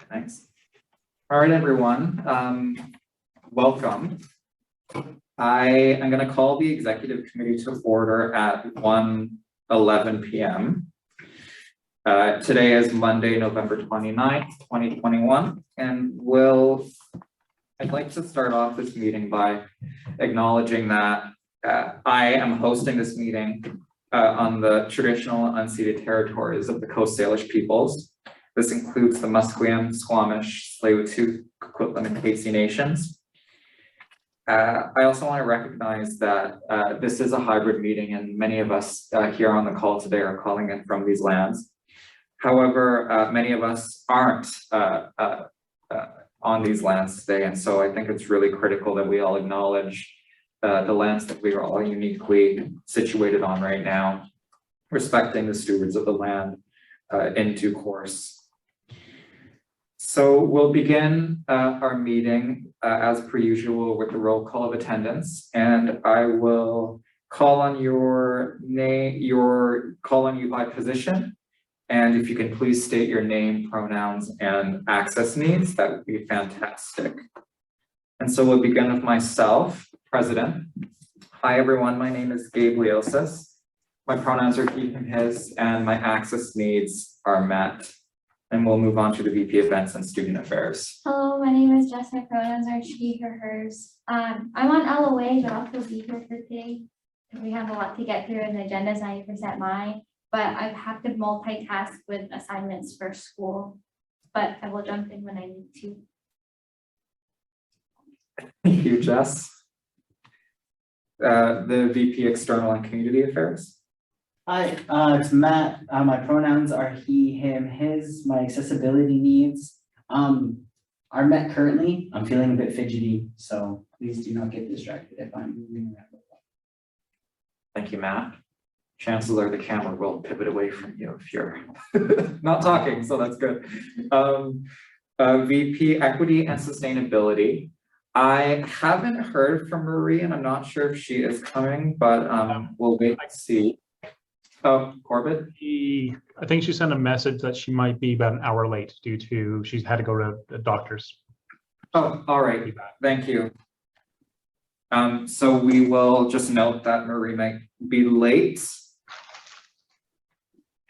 Thanks. All right, everyone. Welcome. I am going to call the executive committee to order at 1:11 p.m. Today is Monday, November 29th, 2021, and I'd like to start off this meeting by acknowledging that I am hosting this meeting on the traditional unceded territories of the Coast Salish peoples. This includes the Musqueam, Squamish, Tsleil-Waututh, Coquitlam, and Casey nations. I also want to recognize that this is a hybrid meeting, and many of us here on the call today are calling in from these lands. However, many of us aren't on these lands today, and so I think it's really critical that we all acknowledge the lands that we are all uniquely situated on right now, respecting the stewards of the land in due course. So we'll begin our meeting as per usual with the roll call of attendance, and I will call on your name, call on you by position, and if you can please state your name, pronouns, and access needs, that would be fantastic. And so we'll begin with myself, President. Hi everyone, my name is Gabe Leosis. My pronouns are he, him, his, and my access needs are met. And we'll move on to the VP Events and Student Affairs. Hello, my name is Jess. My pronouns are she, her, hers. I'm on LOA, but I'll still be here for today. We have a lot to get through and the agenda is 90% mine, but I have to multitask with assignments for school, but I will jump in when I need to. Thank you, Jess. The VP External and Community Affairs. Hi, it's Matt. My pronouns are he, him, his. My accessibility needs are met currently. I'm feeling a bit fidgety, so please do not get distracted if I'm moving around. Thank you, Matt. Chances are the camera will pivot away from you if you're not talking, so that's good. VP Equity and Sustainability. I haven't heard from Marie, and I'm not sure if she is coming, but we'll wait and see. Oh, Corbett? I think she sent a message that she might be about an hour late due to she's had to go to the doctor's. Oh, all right. Thank you. So we will just note that Marie might be late.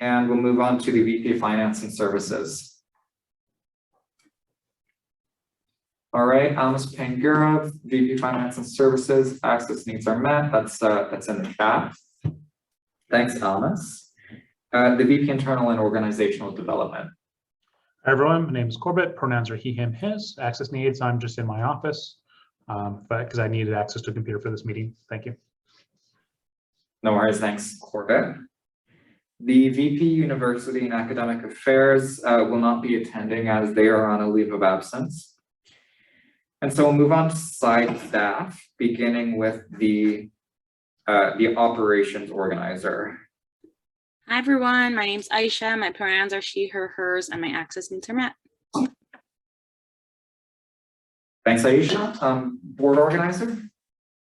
And we'll move on to the VP Finance and Services. All right, Almas Pangura, VP Finance and Services, access needs are met. That's in the chat. Thanks, Almas. The VP Internal and Organizational Development. Hi everyone, my name is Corbett. Pronouns are he, him, his. Access needs, I'm just in my office, but because I needed access to a computer for this meeting. Thank you. No worries, thanks, Corbett. The VP University and Academic Affairs will not be attending as they are on a leave of absence. And so we'll move on to side staff, beginning with the operations organizer. Hi everyone, my name's Aisha. My pronouns are she, her, hers, and my access needs are met. Thanks, Aisha. Board organizer.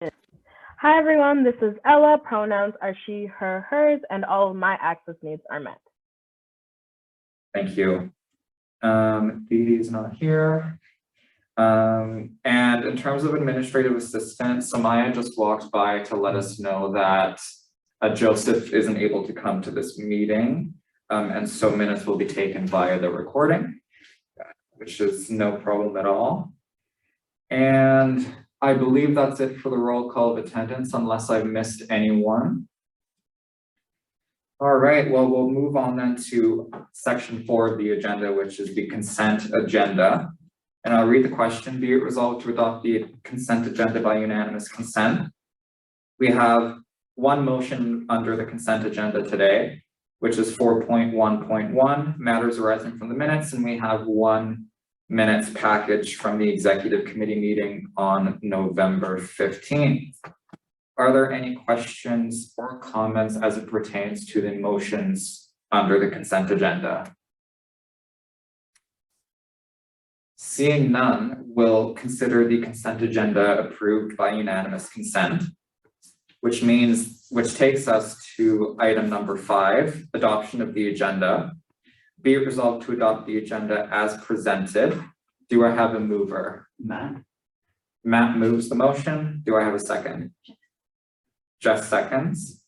Hi everyone, this is Ella. Pronouns are she, her, hers, and all of my access needs are met. Thank you. Dee is not here. And in terms of administrative assistant, Samaya just walked by to let us know that Joseph isn't able to come to this meeting. And so minutes will be taken via the recording, which is no problem at all. And I believe that's it for the roll call of attendance, unless I've missed anyone. All right, well, we'll move on then to section 4 of the agenda, which is the consent agenda. And I'll read the question. Be it resolved to adopt the consent agenda by unanimous consent. We have one motion under the consent agenda today, which is 4.1.1, matters arising from the minutes, and we have 1 minutes package from the executive committee meeting on November 15th. Are there any questions or comments as it pertains to the motions under the consent agenda? Seeing none, we'll consider the consent agenda approved by unanimous consent. which takes us to item number 5, adoption of the agenda. Be it resolved to adopt the agenda as presented. Do I have a mover? Matt? Matt moves the motion. Do I have a second? Jess seconds.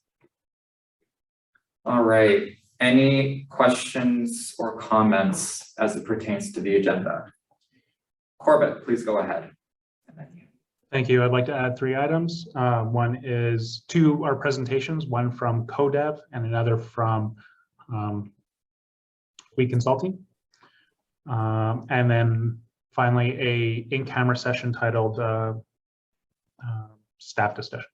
All right. Any questions or comments as it pertains to the agenda? Corbett, please go ahead. Thank you. I'd like to add 3 items. One is 2 are presentations, one from CoDev and another from We Consulting. And then finally, a in-camera session titled Staff Discussion.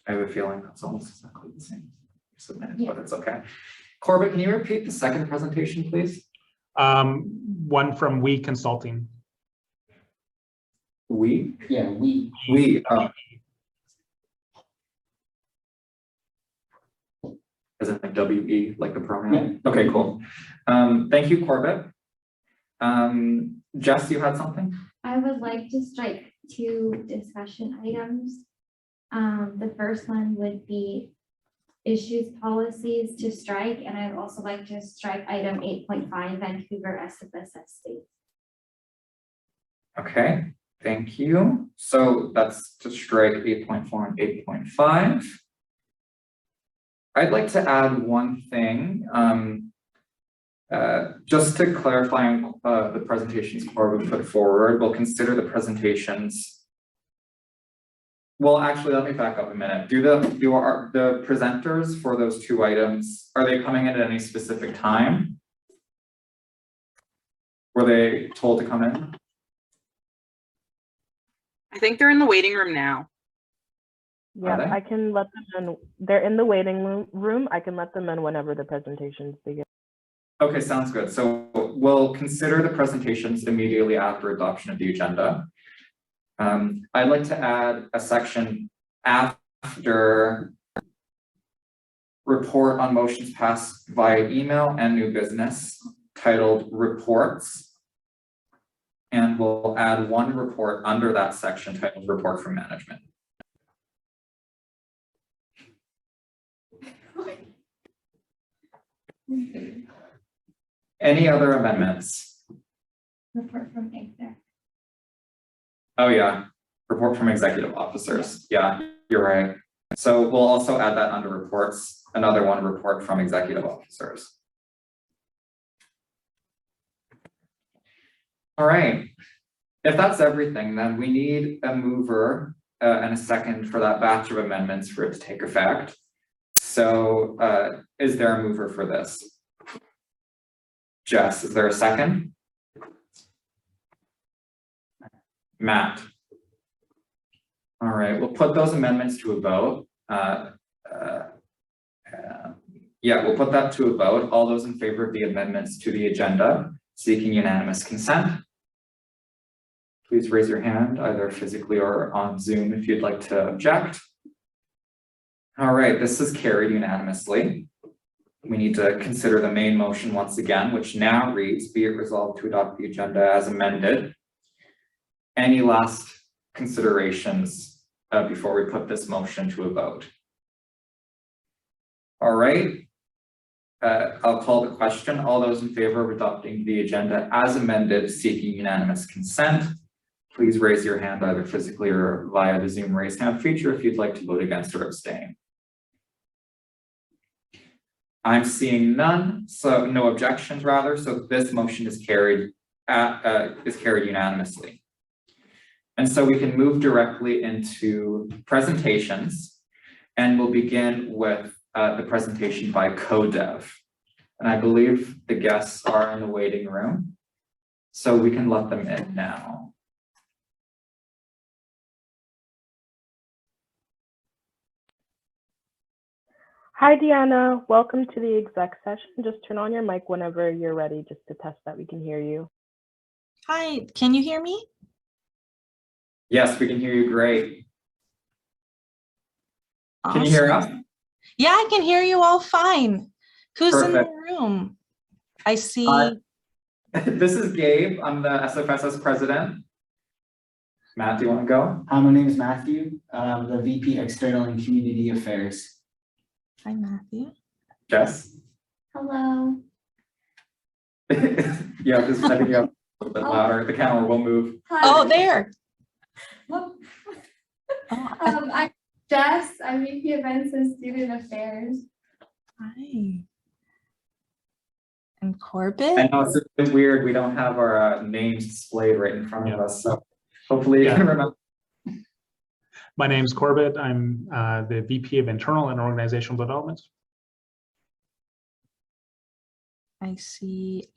I have a feeling that's almost exactly the same. Submitted, but it's okay. Corbett, can you repeat the second presentation, please? One from We Consulting. We? Yeah, we. Is it like WE, like the pronoun? Yeah. Okay, cool. Thank you, Corbett. Jess, you had something? I would like to strike 2 discussion items. The first one would be issues policies to strike, and I'd also like to strike item 8.5 Vancouver SFSS state. Okay, thank you. So that's to strike 8.4 and 8.5. I'd like to add one thing, just to clarify on the presentations Corbett put forward. We'll consider the presentations. Well, actually, let me back up a minute. Do the presenters for those 2 items, are they coming in at any specific time? Were they told to come in? I think they're in the waiting room now. Yeah, they? I can let them in. They're in the waiting room. I can let them in whenever the presentations begin. Okay, sounds good. So we'll consider the presentations immediately after adoption of the agenda. I'd like to add a section after report on motions passed via email and new business titled reports. And we'll add 1 report under that section titled report from management. Any other amendments? Report from exec. Oh yeah, report from executive officers. Yeah, you're right. So we'll also add that under reports, another 1 report from executive officers. All right, if that's everything, then we need a mover and a second for that batch of amendments for it to take effect. So is there a mover for this? Jess, is there a second? Matt. All right, we'll put those amendments to a vote. Yeah, we'll put that to a vote. All those in favor of the amendments to the agenda, seeking unanimous consent. Please raise your hand, either physically or on Zoom if you'd like to object. All right, this is carried unanimously. We need to consider the main motion once again, which now reads, be it resolved to adopt the agenda as amended. Any last considerations before we put this motion to a vote? All right, I'll call the question. All those in favor of adopting the agenda as amended, seeking unanimous consent, please raise your hand either physically or via the Zoom raise hand feature if you'd like to vote against or abstain. I'm seeing none, so no objections rather, so this motion is carried unanimously. And so we can move directly into presentations, and we'll begin with the presentation by CoDev. And I believe the guests are in the waiting room, so we can let them in now. Hi, Deanna. Welcome to the exec session. Just turn on your mic whenever you're ready, just to test that we can hear you. Hi, can you hear me? Yes, we can hear you great. Awesome. Can you hear us? Yeah, I can hear you all fine. Who's in the Perfect. room? I see Hi. This is Gabe. I'm the SFSS president. Matt, do you want to go? Hi, my name is Matthew. I'm the VP External and Community Affairs. Hi, Matthew. Jess? Hello. Yeah, just I think you have a little bit louder. The camera will move. Oh, there. Whoop. Oh, I'm Jess. I'm VP Events and Student Affairs. hi. And I Corbett? know it's a bit weird. We don't have our names displayed right in front of Yeah. us, so hopefully you Yeah. can remember. My name's Corbett. I'm the VP of Internal and Organizational Development. I see.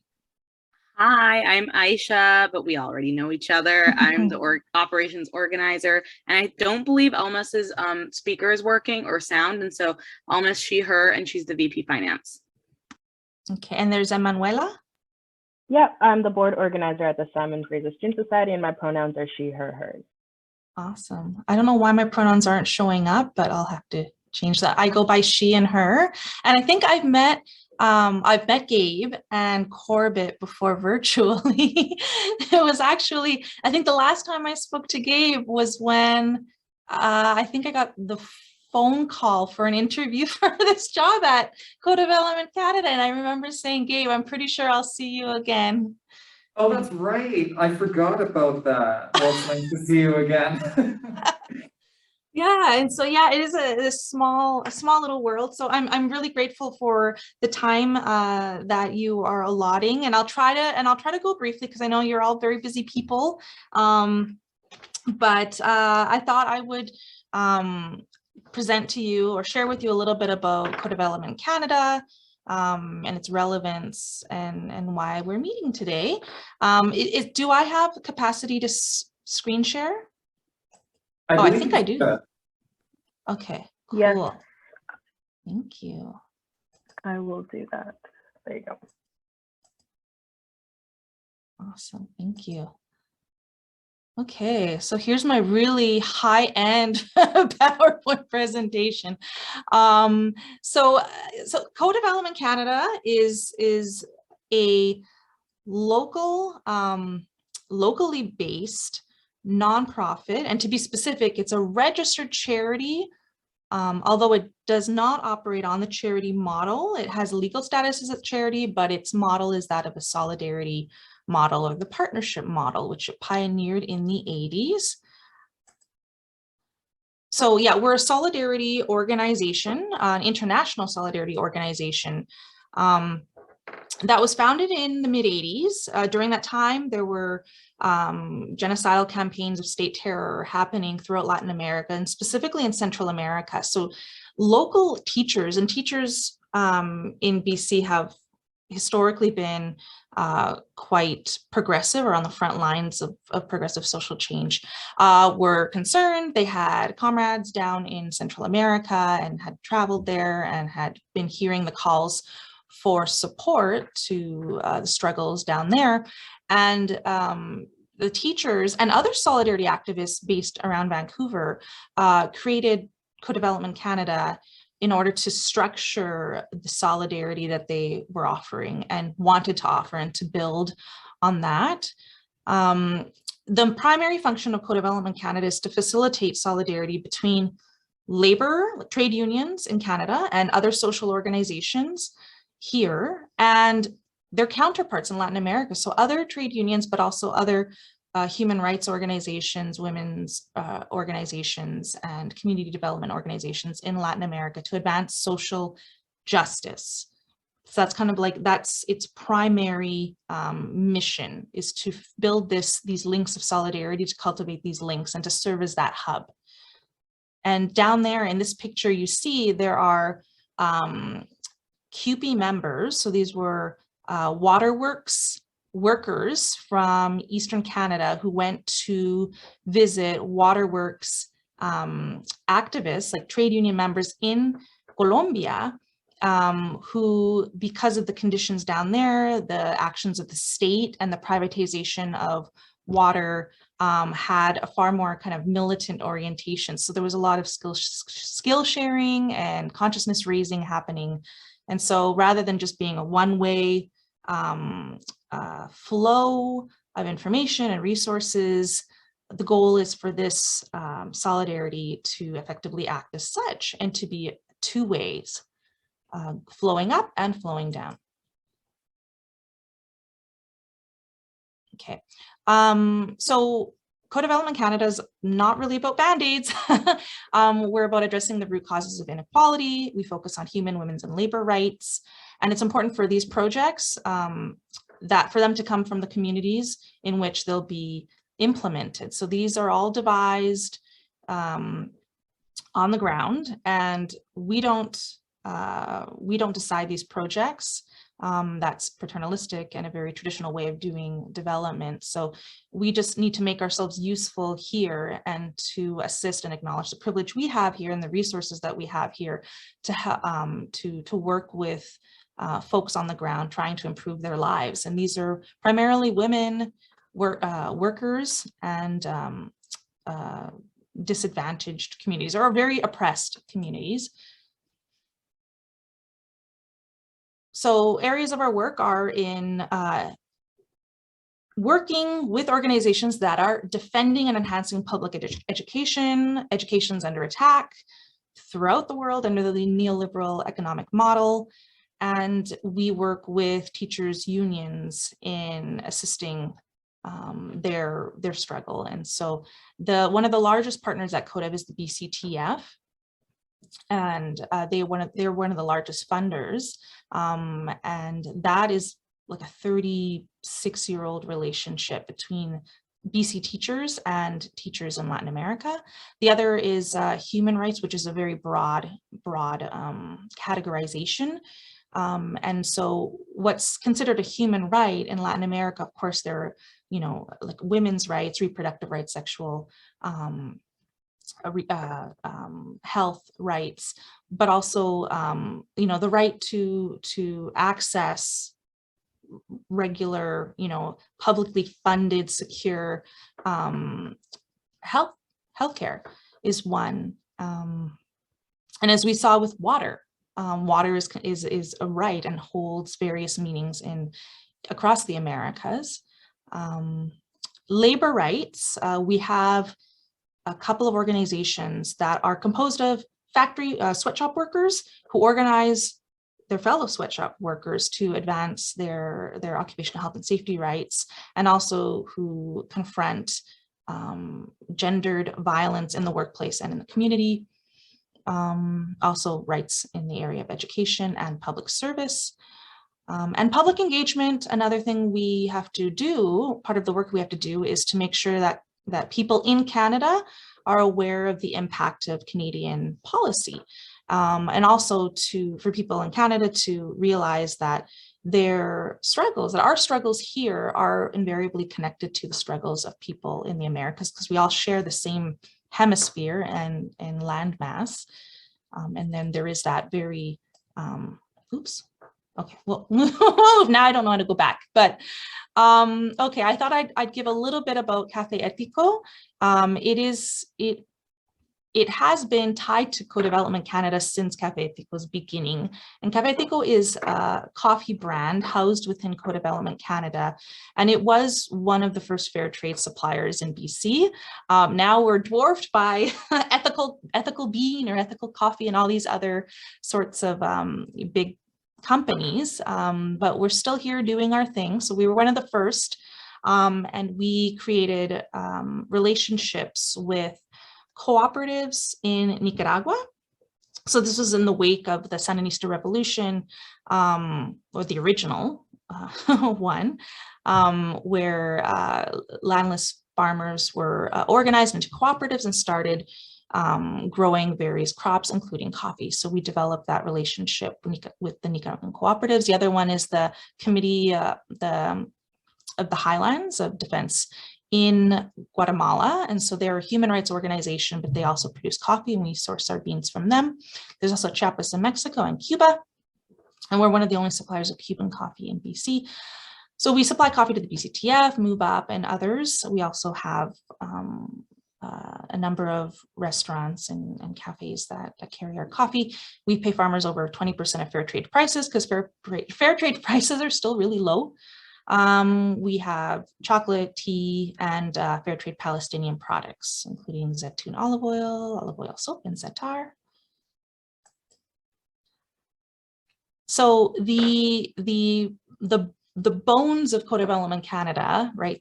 Hi, I'm Aisha, but we already know each other. I'm the operations organizer, and I don't believe Almas's speaker is working or sound, and so Almas, she, her, and she's the VP Finance. Okay, and there's Emanuela. Yep, I'm the board organizer at the Simon Fraser Student Society, and my pronouns are she, her, hers. Awesome. I don't know why my pronouns aren't showing up, but I'll have to change that. I go by she and her, and I think I've met Gabe and Corbett before virtually. It was actually, I think the last time I spoke to Gabe was when I think I got the phone call for an interview for this job at Co-Development Canada. And I remember saying, Gabe, I'm pretty sure I'll see you again. Oh, that's right. I forgot about that. Well, it's nice to see you again. Yeah, and so yeah, it is a small little world. So I'm really grateful for the time that you are allotting, and I'll try to go briefly because I know you're all very busy people. But I thought I would present to you or share with you a little bit about Co-Development Canada and its relevance and why we're meeting today. Do I have capacity to screen share? I think I do. That. Okay, cool. Yes. Thank you. I will do that. There you go. Awesome, thank you. Okay, so here's my really high-end PowerPoint presentation. So Co-Development Canada is a local, locally based nonprofit, and to be specific, it's a registered charity. Although it does not operate on the charity model, it has legal status as a charity, but its model is that of a solidarity model or the partnership model, which it pioneered in the 80s. So yeah, we're a solidarity organization, an international solidarity organization that was founded in the mid-80s. During that time, there were genocidal campaigns of state terror happening throughout Latin America and specifically in Central America. So local teachers and teachers in BC have historically been quite progressive or on the front lines of progressive social change, were concerned. They had comrades down in Central America and had traveled there and had been hearing the calls for support to the struggles down there. And the teachers and other solidarity activists based around Vancouver created Co-Development Canada in order to structure the solidarity that they were offering and wanted to offer and to build on that. The primary function of Co-Development Canada is to facilitate solidarity between labor, trade unions in Canada and other social organizations here and their counterparts in Latin America. So other trade unions, but also other human rights organizations, women's organizations, and community development organizations in Latin America to advance social justice. So that's kind of like, that's its primary mission, is to build these links of solidarity, to cultivate these links and to serve as that hub. And down there in this picture, you see there are CUPE members. So these were waterworks workers from Eastern Canada who went to visit waterworks activists, like trade union members in Colombia, who, because of the conditions down there, the actions of the state and the privatization of water, had a far more kind of militant orientation. So there was a lot of skill sharing and consciousness raising happening. And so rather than just being a one-way flow of information and resources. The goal is for this solidarity to effectively act as such and to be two ways, flowing up and flowing down. Okay, so Co-Development Canada is not really about Band-Aids. We're about addressing the root causes of inequality. We focus on human, women's, and labor rights. And it's important for these projects that for them to come from the communities in which they'll be implemented. So these are all devised on the ground, and we don't decide these projects. That's paternalistic and a very traditional way of doing development. So we just need to make ourselves useful here and to assist and acknowledge the privilege we have here and the resources that we have here to work with folks on the ground trying to improve their lives. And these are primarily women, workers, and disadvantaged communities or very oppressed communities. So areas of our work are in working with organizations that are defending and enhancing public education. Education's under attack throughout the world under the neoliberal economic model. And we work with teachers' unions in assisting their struggle. And so one of the largest partners at CODEV is the BCTF. And they're one of the largest funders, and that is like a 36-year-old relationship between BC teachers and teachers in Latin America. The other is human rights, which is a very broad categorization. And so what's considered a human right in Latin America, of course, there are, like women's rights, reproductive rights, sexual health rights, but also, the right to access regular, publicly funded, secure healthcare is one. And as we saw with water, water is a right and holds various meanings across the Americas. Labor rights, we have a couple of organizations that are composed of factory sweatshop workers who organize their fellow sweatshop workers to advance their occupational health and safety rights, and also who confront gendered violence in the workplace and in the community. Also rights in the area of education and public service. And public engagement, another thing we have to do, part of the work we have to do is to make sure that people in Canada are aware of the impact of Canadian policy, and also for people in Canada to realize that our struggles here are invariably connected to the struggles of people in the Americas, because we all share the same hemisphere and landmass. And then there is that very, okay, well, now I don't know how to go back, but okay, I thought I'd give a little bit about Café Etico. It has been tied to Co-Development Canada since Café Etico's beginning. And Café Etico is a coffee brand housed within Co-Development Canada. And it was one of the first fair trade suppliers in BC. Now we're dwarfed by ethical bean or ethical coffee and all these other sorts of big companies, but we're still here doing our thing. So we were one of the first, and we created relationships with cooperatives in Nicaragua. So this was in the wake of the Sandinista Revolution, or the original one, where landless farmers were organized into cooperatives and started growing various crops, including coffee. So we developed that relationship with the Nicaraguan cooperatives. The other one is the Committee of the Highlands of Defense in Guatemala. And so they're a human rights organization, but they also produce coffee, and we source our beans from them. There's also Chiapas in Mexico and Cuba. And we're one of the only suppliers of Cuban coffee in BC. So we supply coffee to the BCTF, Move Up, and others. We also have a number of restaurants and cafes that carry our coffee. We pay farmers over 20% of fair trade prices because fair trade prices are still really low. We have chocolate, tea, and fair trade Palestinian products, including zaytun olive oil soap, and za'atar. So the bones of co-development Canada, right?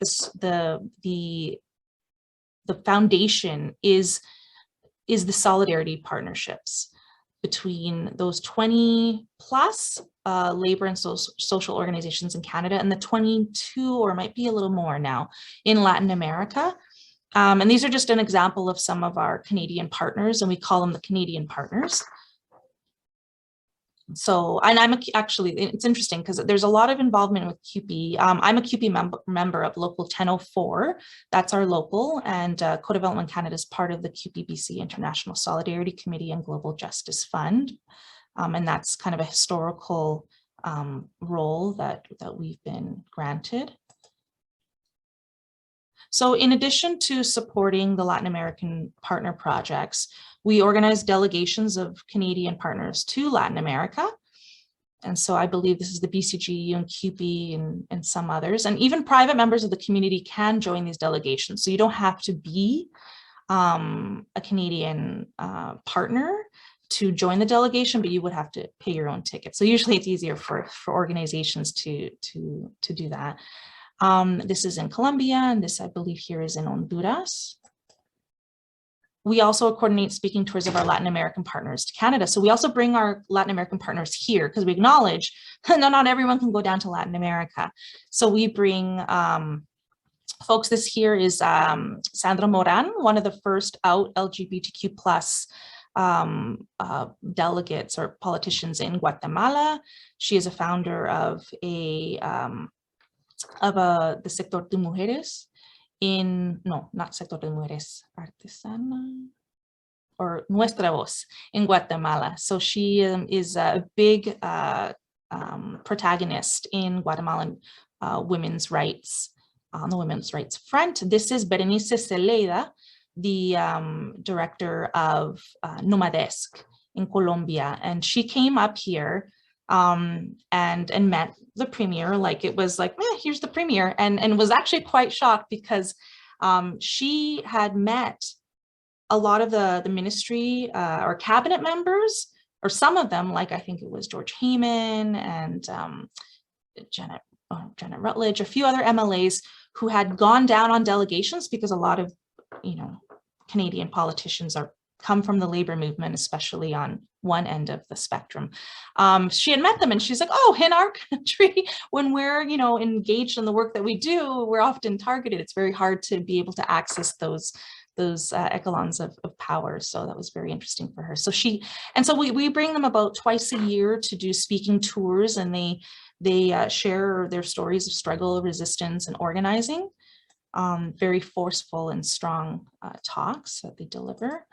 The foundation is the solidarity partnerships between those 20 plus labor and social organizations in Canada and the 22, or might be a little more now, in Latin America. And these are just an example of some of our Canadian partners, and we call them the Canadian partners. So, and actually, it's interesting because there's a lot of involvement with CUPE. I'm a CUPE member of Local 1004. That's our local, and Co-Development Canada is part of the CUPE BC International Solidarity Committee and Global Justice Fund. And that's kind of a historical role that we've been granted. So in addition to supporting the Latin American partner projects, we organize delegations of Canadian partners to Latin America. And so I believe this is the BCG and CUPE and some others. And even private members of the community can join these delegations. So you don't have to be a Canadian partner to join the delegation, but you would have to pay your own ticket. So usually it's easier for organizations to do that. This is in Colombia, and this, I believe, here is in Honduras. We also coordinate speaking tours of our Latin American partners to Canada. So we also bring our Latin American partners here because we acknowledge that not everyone can go down to Latin America. So we bring folks. This here is Sandra Moran, one of the first out LGBTQ plus delegates or politicians in Guatemala. She is a founder of the Sector de Mujeres not Sector de Mujeres, Artesana, or Nuestra Voz in Guatemala. So she is a big protagonist in Guatemalan women's rights, on the women's rights front. This is Berenice Celeda, the director of Nomadesc in Colombia, and she came up here and met the premier, like it was like, here's the premier, and was actually quite shocked because she had met a lot of the ministry or cabinet members, or some of them, like I think it was George Heyman and Janet Rutledge, a few other MLAs who had gone down on delegations because a lot of Canadian politicians come from the labor movement, especially on one end of the spectrum. She had met them and she's like, oh, in our country, when we're, engaged in the work that we do, we're often targeted. It's very hard to be able to access those echelons of power. So that was very interesting for her. So we bring them about twice a year to do speaking tours, and they share their stories of struggle, resistance, and organizing. Very forceful and strong talks that they deliver.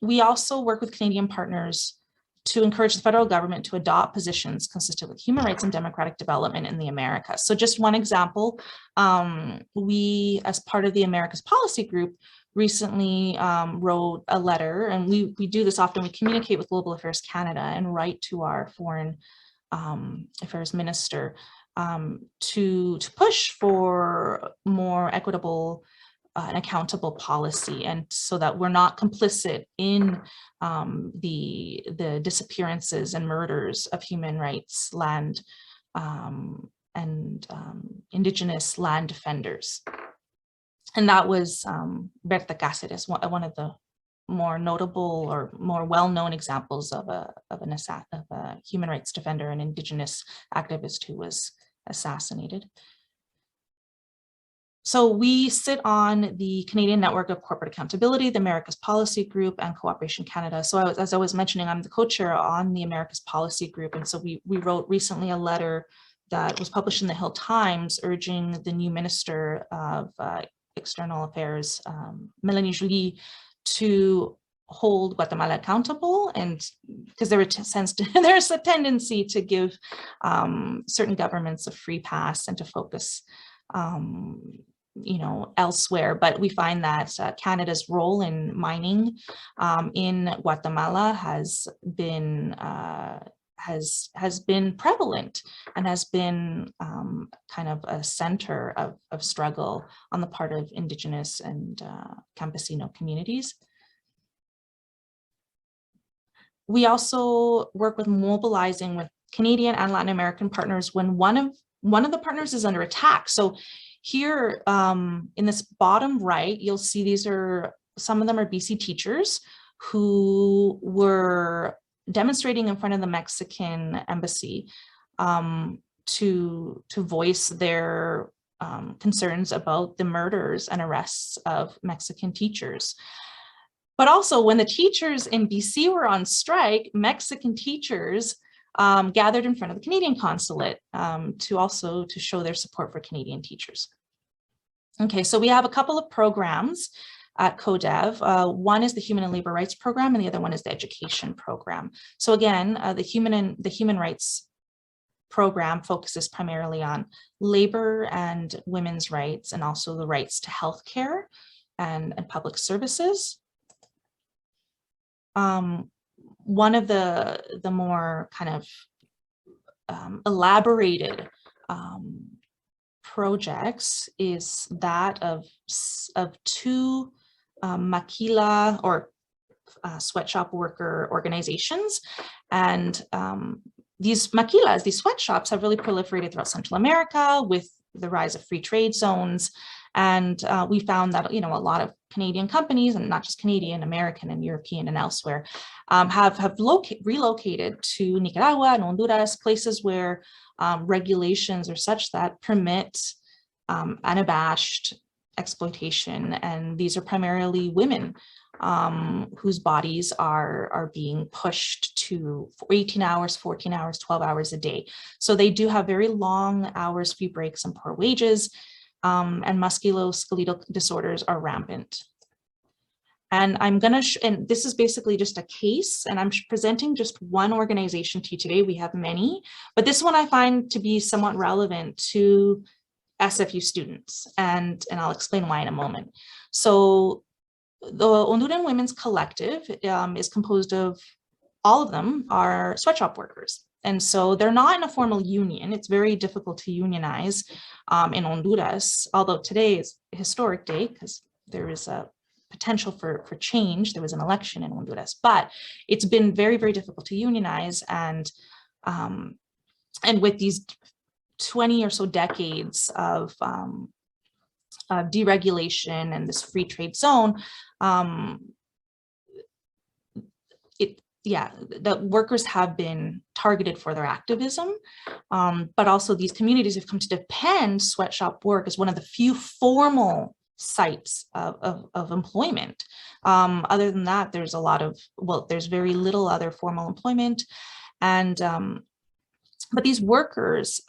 We also work with Canadian partners to encourage the federal government to adopt positions consistent with human rights and democratic development in the Americas. So just one example, we, as part of the Americas Policy Group, recently wrote a letter, and we do this often. We communicate with Global Affairs Canada and write to our Foreign Affairs Minister to push for more equitable and accountable policy, and so that we're not complicit in the disappearances and murders of human rights, land, and Indigenous land defenders. And that was Berta Cáceres, one of the more notable or more well-known examples of a human rights defender and Indigenous activist who was assassinated. So we sit on the Canadian Network of Corporate Accountability, the Americas Policy Group, and Cooperation Canada. So as I was mentioning, I'm the co-chair on the Americas Policy Group. And so we wrote recently a letter that was published in the Hill Times urging the new Minister of External Affairs, Melanie Joly, to hold Guatemala accountable, and because there's a tendency to give certain governments a free pass and to focus elsewhere, but we find that Canada's role in mining in Guatemala has been prevalent and has been kind of a center of struggle on the part of Indigenous and campesino communities. We also work with mobilizing with Canadian and Latin American partners when one of the partners is under attack. So here in this bottom right, you'll see some of them are BC teachers who were demonstrating in front of the Mexican embassy to voice their concerns about the murders and arrests of Mexican teachers. But also when the teachers in BC were on strike, Mexican teachers gathered in front of the Canadian consulate to show their support for Canadian teachers. Okay, so we have a couple of programs at CODEV. One is the Human and Labor Rights Program, and the other one is the Education Program. So again, the Human Rights Program focuses primarily on labor and women's rights, and also the rights to healthcare and public services. One of the more kind of elaborated projects is that of two maquila or sweatshop worker organizations. And these maquilas, these sweatshops, have really proliferated throughout Central America with the rise of free trade zones. And we found that, a lot of Canadian companies, and not just Canadian, American and European and elsewhere, have relocated to Nicaragua and Honduras, places where regulations are such that permit unabashed exploitation. And these are primarily women whose bodies are being pushed to 18 hours, 14 hours, 12 hours a day. So they do have very long hours, few breaks, and poor wages. And musculoskeletal disorders are rampant. And I'm going to, and this is basically just a case, and I'm presenting just one organization to you today. We have many, but this one I find to be somewhat relevant to SFU students, and I'll explain why in a moment. So the Honduran Women's Collective is composed of, all of them are sweatshop workers. And so they're not in a formal union. It's very difficult to unionize in Honduras, although today is a historic day because there is a potential for change. There was an election in Honduras, but it's been very, very difficult to unionize. And with these 20 or so decades of deregulation and this free trade zone, the workers have been targeted for their activism, but also these communities have come to depend sweatshop work as one of the few formal sites of employment. Other than that, there's there's very little other formal employment. And but these workers,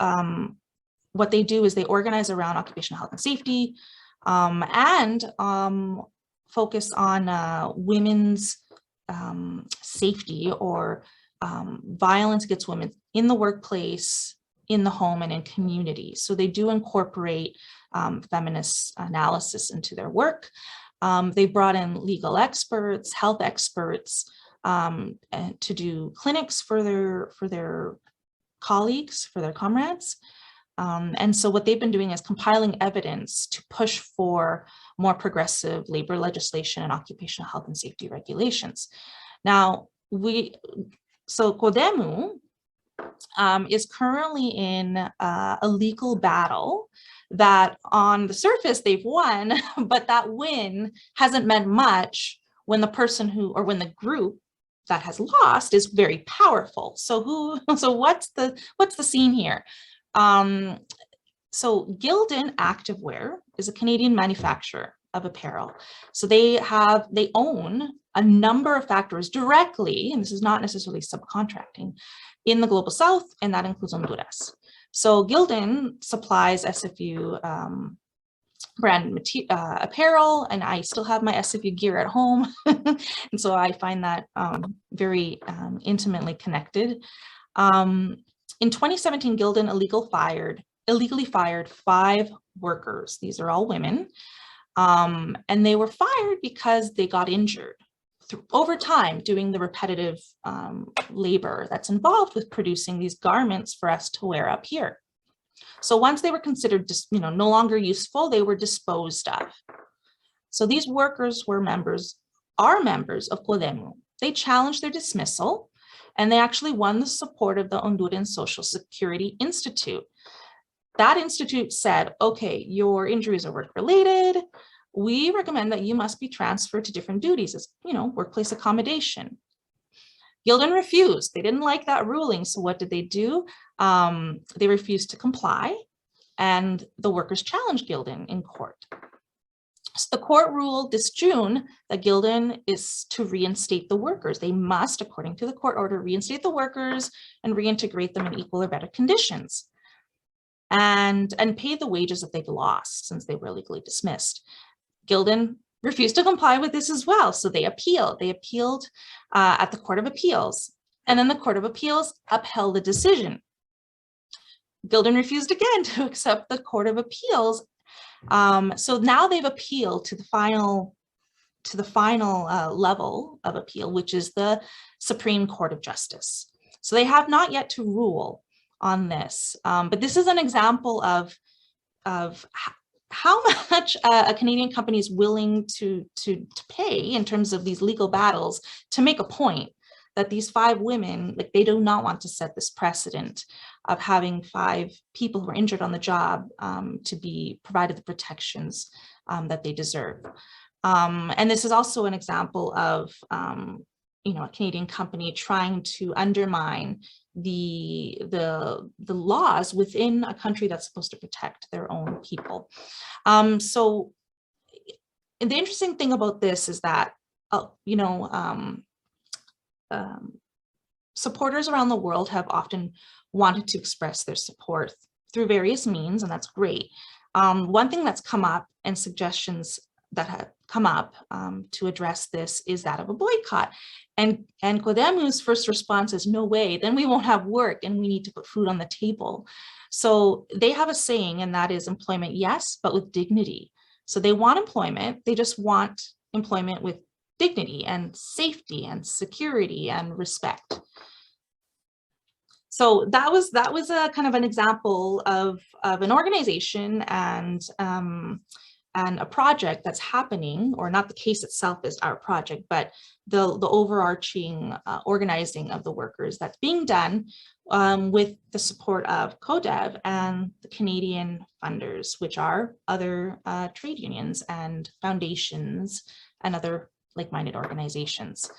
what they do is they organize around occupational health and safety, and focus on women's safety or violence against women in the workplace, in the home, and in communities. So they do incorporate feminist analysis into their work. They brought in legal experts, health experts, to do clinics for their colleagues, for their comrades. And so what they've been doing is compiling evidence to push for more progressive labor legislation and occupational health and safety regulations. Now, CODEMU is currently in a legal battle that on the surface they've won, but that win hasn't meant much when the person when the group that has lost is very powerful. So what's the scene here? So Gildan Activewear is a Canadian manufacturer of apparel. So they own a number of factories directly, and this is not necessarily subcontracting, in the Global South, and that includes Honduras. So Gildan supplies SFU brand apparel, and I still have my SFU gear at home. And so I find that very intimately connected. In 2017, Gildan illegally fired illegally fired 5 workers. These are all women. And they were fired because they got injured over time doing the repetitive labor that's involved with producing these garments for us to wear up here. So once they were considered just, no longer useful, they were disposed of. So these workers are members of CODEMU. They challenged their dismissal, and they actually won the support of the Honduran Social Security Institute. That institute said, okay, your injuries are work-related. We recommend that you must be transferred to different duties as, workplace accommodation. Gildan refused. They didn't like that ruling. So what did they do? They refused to comply, and the workers challenged Gildan in court. So the court ruled this June that Gildan is to reinstate the workers. They must, according to the court order, reinstate the workers and reintegrate them in equal or better conditions, and pay the wages that they've lost since they were illegally dismissed. Gildan refused to comply with this as well, so they appealed. They appealed at the Court of Appeals, and then the Court of Appeals upheld the decision. Gildan refused again to accept the Court of Appeals. So now they've appealed to the final level of appeal, which is the Supreme Court of Justice. So they have not yet to rule on this, but this is an example of how much a Canadian company is willing to pay in terms of these legal battles to make a point that these 5 women, they do not want to set this precedent of having 5 people who are injured on the job to be provided the protections that they deserve. And this is also an example of a Canadian company trying to undermine the laws within a country that's supposed to protect their own people. So the interesting thing about this is that supporters around the world have often wanted to express their support through various means, and that's great. One thing that's come up, and suggestions that have come up to address this, is that of a boycott. And CODEMU's first response is, no way, then we won't have work and we need to put food on the table. So they have a saying, and that is employment, yes, but with dignity. So they want employment, they just want employment with dignity and safety and security and respect. So that was a kind of an example of an organization and a project that's happening, or not the case itself is our project, but the overarching organizing of the workers that's being done with the support of CODEV and the Canadian funders, which are other trade unions and foundations and other like-minded organizations.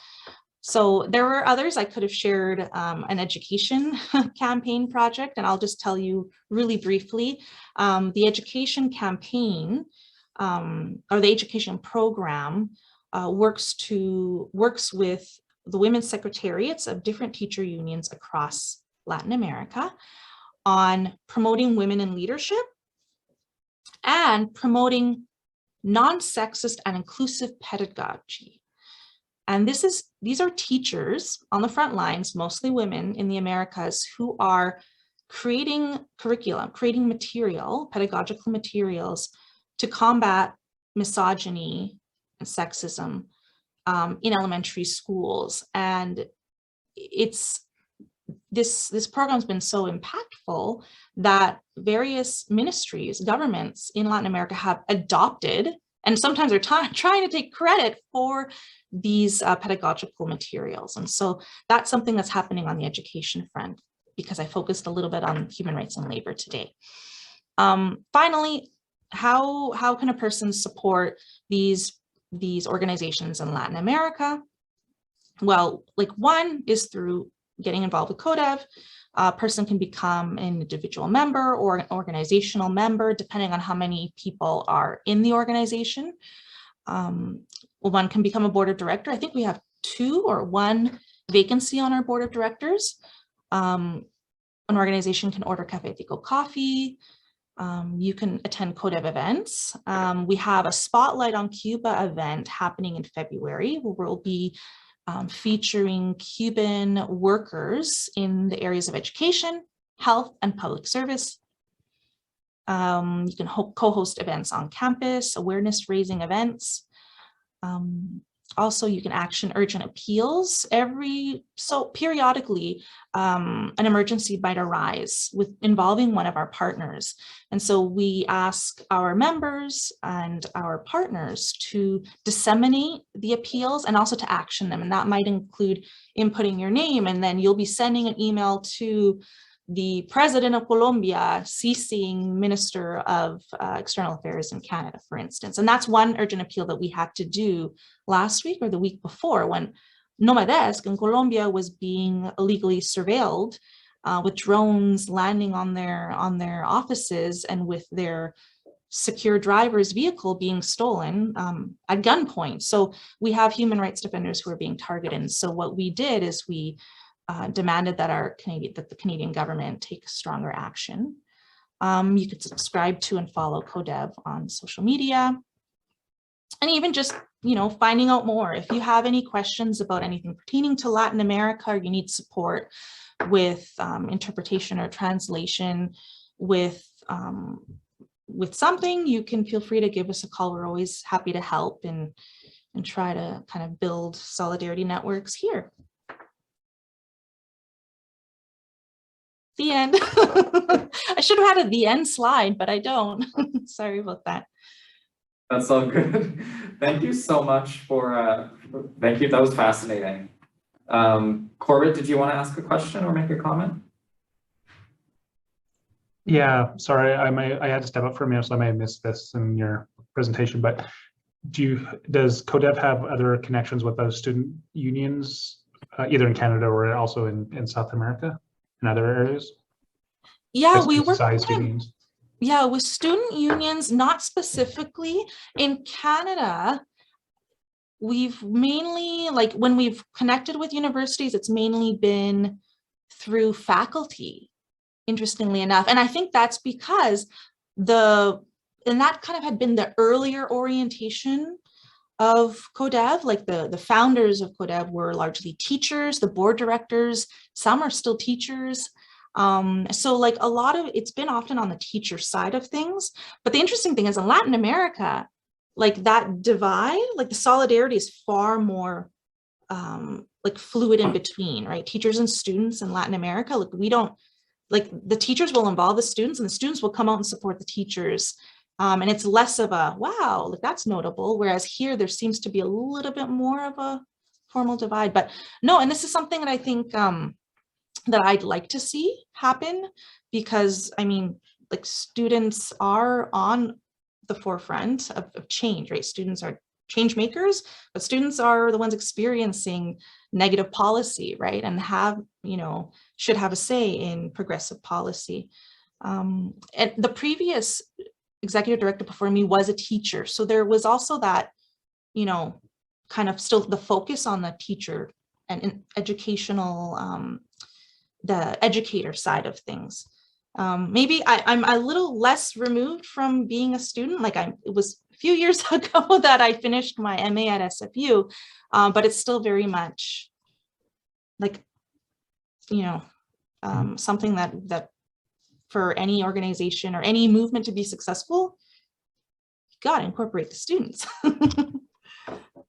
So there were others. I could have shared an education campaign project, and I'll just tell you really briefly. The education campaign or the education program works with the women's secretariats of different teacher unions across Latin America on promoting women in leadership and promoting non-sexist and inclusive pedagogy. And these are teachers on the front lines, mostly women in the Americas, who are creating curriculum, creating material, pedagogical materials to combat misogyny and sexism in elementary schools. And this program's been so impactful that various ministries, governments in Latin America have adopted, and sometimes they're trying to take credit for these pedagogical materials. And so that's something that's happening on the education front, because I focused a little bit on human rights and labor today. Finally, how can a person support these organizations in Latin America? Well, one is through getting involved with CODEV. A person can become an individual member or an organizational member, depending on how many people are in the organization. One can become a board of director. I think we have 2 or 1 vacancy on our board of directors. An organization can order Café Tico coffee. You can attend CODEV events. We have a Spotlight on Cuba event happening in February, where we'll be featuring Cuban workers in the areas of education, health, and public service. You can co-host events on campus, awareness raising events. Also, you can action urgent appeals. Periodically, an emergency might arise involving one of our partners. And so we ask our members and our partners to disseminate the appeals and also to action them. And that might include inputting your name, and then you'll be sending an email to the President of Colombia, CCing Minister of External Affairs in Canada, for instance. And that's one urgent appeal that we had to do last week or the week before, when Nomadesk in Colombia was being illegally surveilled with drones landing on their offices and with their secure driver's vehicle being stolen at gunpoint. So we have human rights defenders who are being targeted. And so what we did is we demanded that the Canadian government take stronger action. You could subscribe to and follow CODEV on social media, and even just, finding out more. If you have any questions about anything pertaining to Latin America, or you need support with interpretation or translation with something, you can feel free to give us a call. We're always happy to help and try to kind of build solidarity networks here. The end. I should have had the end slide, but I don't. Sorry about that. That's all good. Thank you so much thank you. That was fascinating. Corbett, did you want to ask a question or make a comment? Yeah, sorry, I had to step up for a minute, so I may have missed this in your presentation, but does CODEV have other connections with those student unions, either in Canada or also in South America? In other areas? Yeah, we work with student unions, not specifically. In Canada, we've mainly, when we've connected with universities, it's mainly been through faculty, interestingly enough. And I think that's because and that kind of had been the earlier orientation of CODEV. The founders of CODEV were largely teachers, the board directors, some are still teachers. So a lot of it's been often on the teacher side of things. But the interesting thing is in Latin America, that divide, the solidarity is far more fluid in between, right? Teachers and students in Latin America, we don't, the teachers will involve the students and the students will come out and support the teachers. And it's less of a, wow, that's notable. Whereas here, there seems to be a little bit more of a formal divide. But no, and this is something that I think that I'd like to see happen, because students are on the forefront of change, right? Students are change makers, but students are the ones experiencing negative policy, right? And should have a say in progressive policy. And the previous executive director before me was a teacher. So there was also that, kind of still the focus on the teacher and educational, the educator side of things. Maybe I'm a little less removed from being a student. It was a few years ago that I finished my MA at SFU, but it's still very much something that for any organization or any movement to be successful, you got to incorporate the students.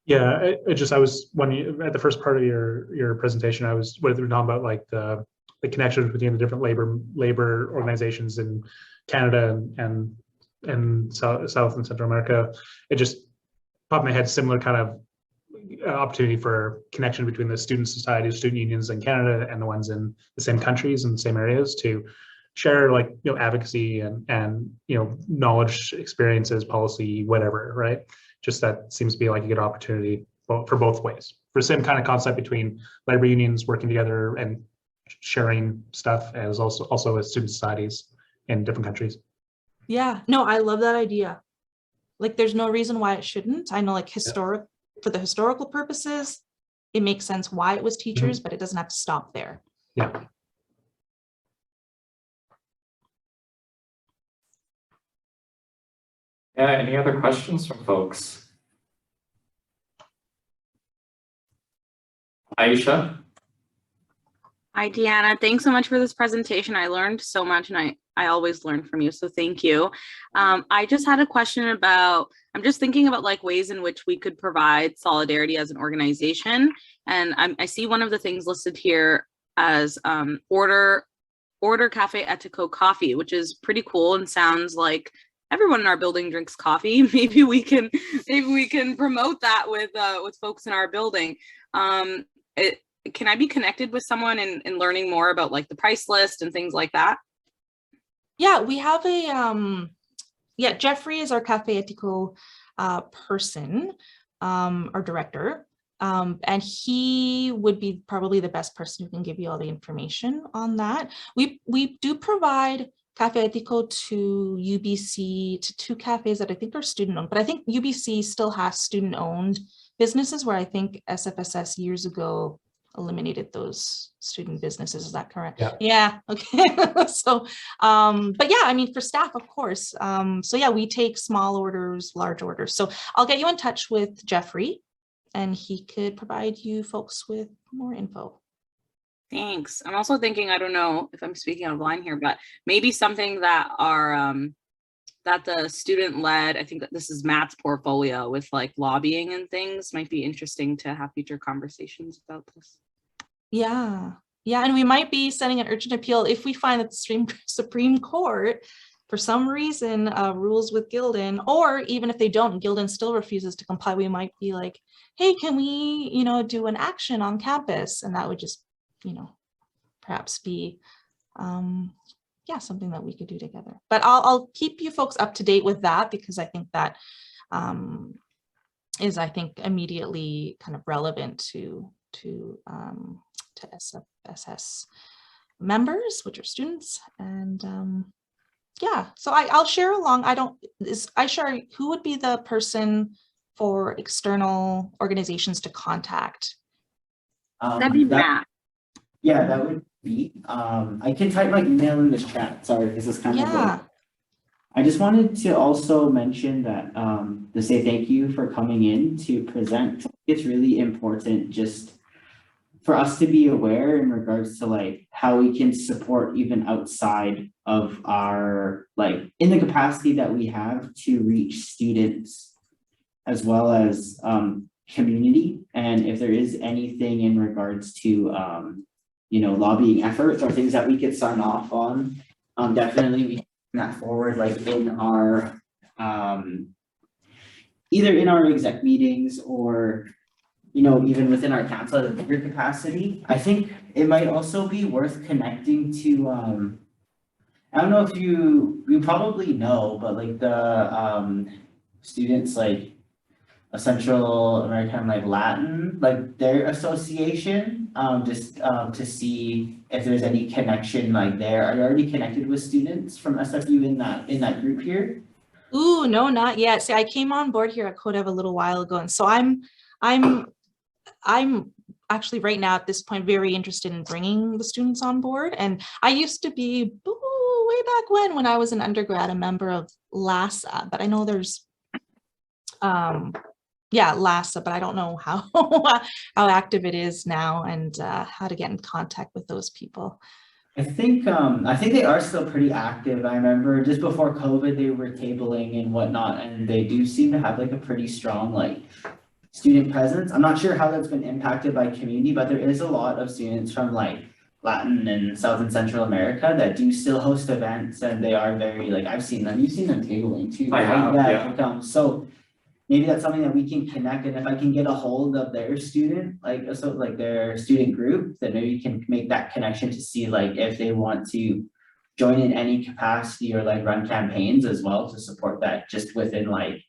Yeah, I was at the first part of your presentation, I was talking about the connections between the different labor organizations in Canada and South and Central America. It just popped in my head, similar kind of opportunity for connection between the student societies, student unions in Canada and the ones in the same countries and the same areas to share advocacy and knowledge, experiences, policy, whatever, right? Just that seems to be a good opportunity for both ways. For the same kind of concept between labor unions working together and sharing stuff as also as student societies in different countries. Yeah, no, I love that idea. There's no reason why it shouldn't. I know for the historical purposes, it makes sense why it was teachers, but it doesn't have to stop there. Yeah. Yeah, any other questions from folks? Aisha? Hi, Deanna. Thanks so much for this presentation. I learned so much, and I always learn from you, so thank you. I just had a question about, I'm just thinking about like ways in which we could provide solidarity as an organization. And I see one of the things listed here as order Cafe Etico coffee, which is pretty cool and sounds like everyone in our building drinks coffee. Maybe we can promote that with folks in our building. Can I be connected with someone in learning more about like the price list and things like that? Yeah, we have a, Jeffrey is our Cafe Etico person, our director. And he would be probably the best person who can give you all the information on that. We do provide Cafe Etico to UBC, to 2 cafes that I think are student owned, but I think UBC still has student owned businesses, where I think SFSS years ago eliminated those student businesses. Is that correct? Yeah. Okay. So, but yeah, I mean, for staff, of course. So yeah, we take small orders, large orders. So I'll get you in touch with Jeffrey and he could provide you folks with more info. Thanks. I'm also thinking, I don't know if I'm speaking out of line here, but maybe something that our that the student led, I think that this is Matt's portfolio with like lobbying and things, might be interesting to have future conversations about this. Yeah. Yeah. And we might be sending an urgent appeal if we find that the Supreme Court, for some reason, rules with Gildan, or even if they don't, Gildan still refuses to comply, we might be like, hey, can we, do an action on campus? And that would just, perhaps be, something that we could do together. But I'll keep you folks up to date with that, because I think that is, immediately kind of relevant to SFSS members, which are students. And so I'll share along. Who would be the person for external organizations to contact? That'd be Matt. Yeah, that would be. I can type my email in the chat. Sorry, this is kind of like, I just wanted to also mention that to say thank you for coming in to present. It's really important just for us to be aware in regards to like how we can support even outside of our, like in the capacity that we have to reach students as well as community. And if there is anything in regards to lobbying efforts or things that we could sign off on, definitely we bring that forward, like in our either in our exec meetings or even within our council at a bigger capacity. I think it might also be worth connecting to I don't know if you probably know, but like the students like a Central American like Latin, like their association, just to see if there's any connection like there. Are you already connected with students from SFU in that group here? Ooh, no, not yet. See, I came on board here at CODEV a little while ago, and so I'm actually right now at this point very interested in bringing the students on board. And I used to be way back when I was an undergrad, a member of LASA, but I know there's LASA, but I don't know how active it is now and how to get in contact with those people. I think they are still pretty active. I remember just before COVID they were tabling and whatnot, and they do seem to have like a pretty strong like student presence. I'm not sure how that's been impacted by community, but there is a lot of students from like Latin and South and Central America that do still host events, and they are very like, I've seen them, you've seen them tabling too. I have, yeah. So maybe that's something that we can connect, and if I can get a hold of their student, like their student group, then maybe we can make that connection to see like if they want to join in any capacity or like run campaigns as well to support that just within like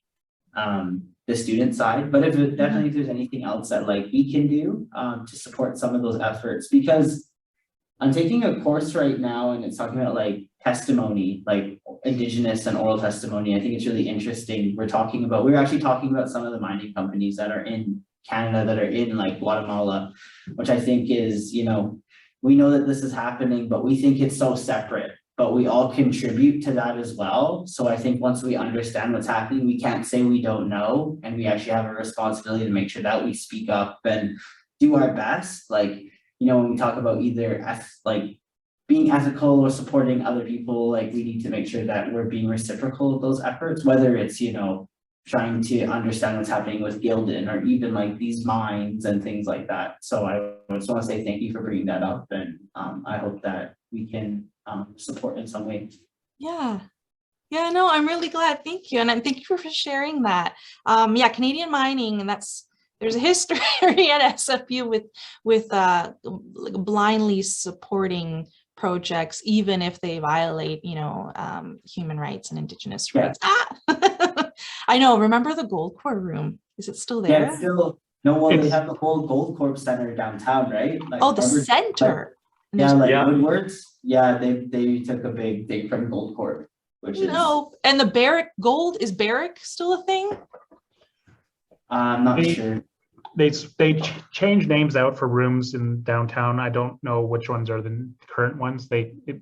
the student side. But if there's anything else that like we can do to support some of those efforts, because I'm taking a course right now and it's talking about like testimony, like Indigenous and oral testimony. I think it's really interesting. We're actually talking about some of the mining companies that are in Canada, that are in like Guatemala, which I think is, we know that this is happening, but we think it's so separate, but we all contribute to that as well. So I think once we understand what's happening, we can't say we don't know, and we actually have a responsibility to make sure that we speak up and do our best. Like, when we talk about either being ethical or supporting other people, like we need to make sure that we're being reciprocal of those efforts, whether it's, you know, trying to understand what's happening with Gildan or even like these mines and things like that. So I just want to say thank you for bringing that up, and I hope that we can support in some way. Yeah. Yeah, no, I'm really glad. Thank you. And thank you for sharing that. Yeah, Canadian mining, and there's a history at SFU with like blindly supporting projects, even if they violate, you know, human rights and Indigenous rights. Ah! I know, remember the Gold Core room? Is it still there? Yeah, it's still, no, well, they It's- have the whole Gold Corp Center downtown, right? Like, Oh, the remember, center. And yeah, there's- like Yeah. Woodwards, yeah, they took a big thing from Gold Corp, which is, No, and the Barrick Gold, is Barrick still a thing? I'm not They- sure. They change names out for rooms in downtown. I don't know which ones are the current ones. It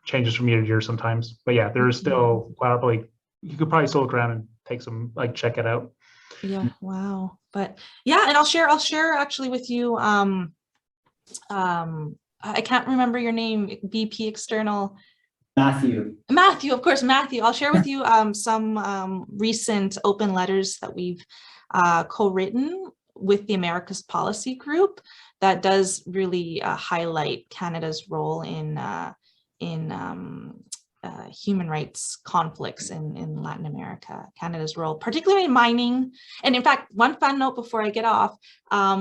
changes from year to year sometimes. But yeah, there is still probably, you could probably still look around and take some, like, check it out. Yeah, wow. But yeah, and I'll share actually with you. I can't remember your name, VP External. Matthew, Of course, Matthew. I'll share with you some recent open letters that we've co-written with the Americas Policy Group that does really highlight Canada's role in human rights conflicts in Latin America, Canada's role, particularly in mining. And in fact, one fun note before I get off,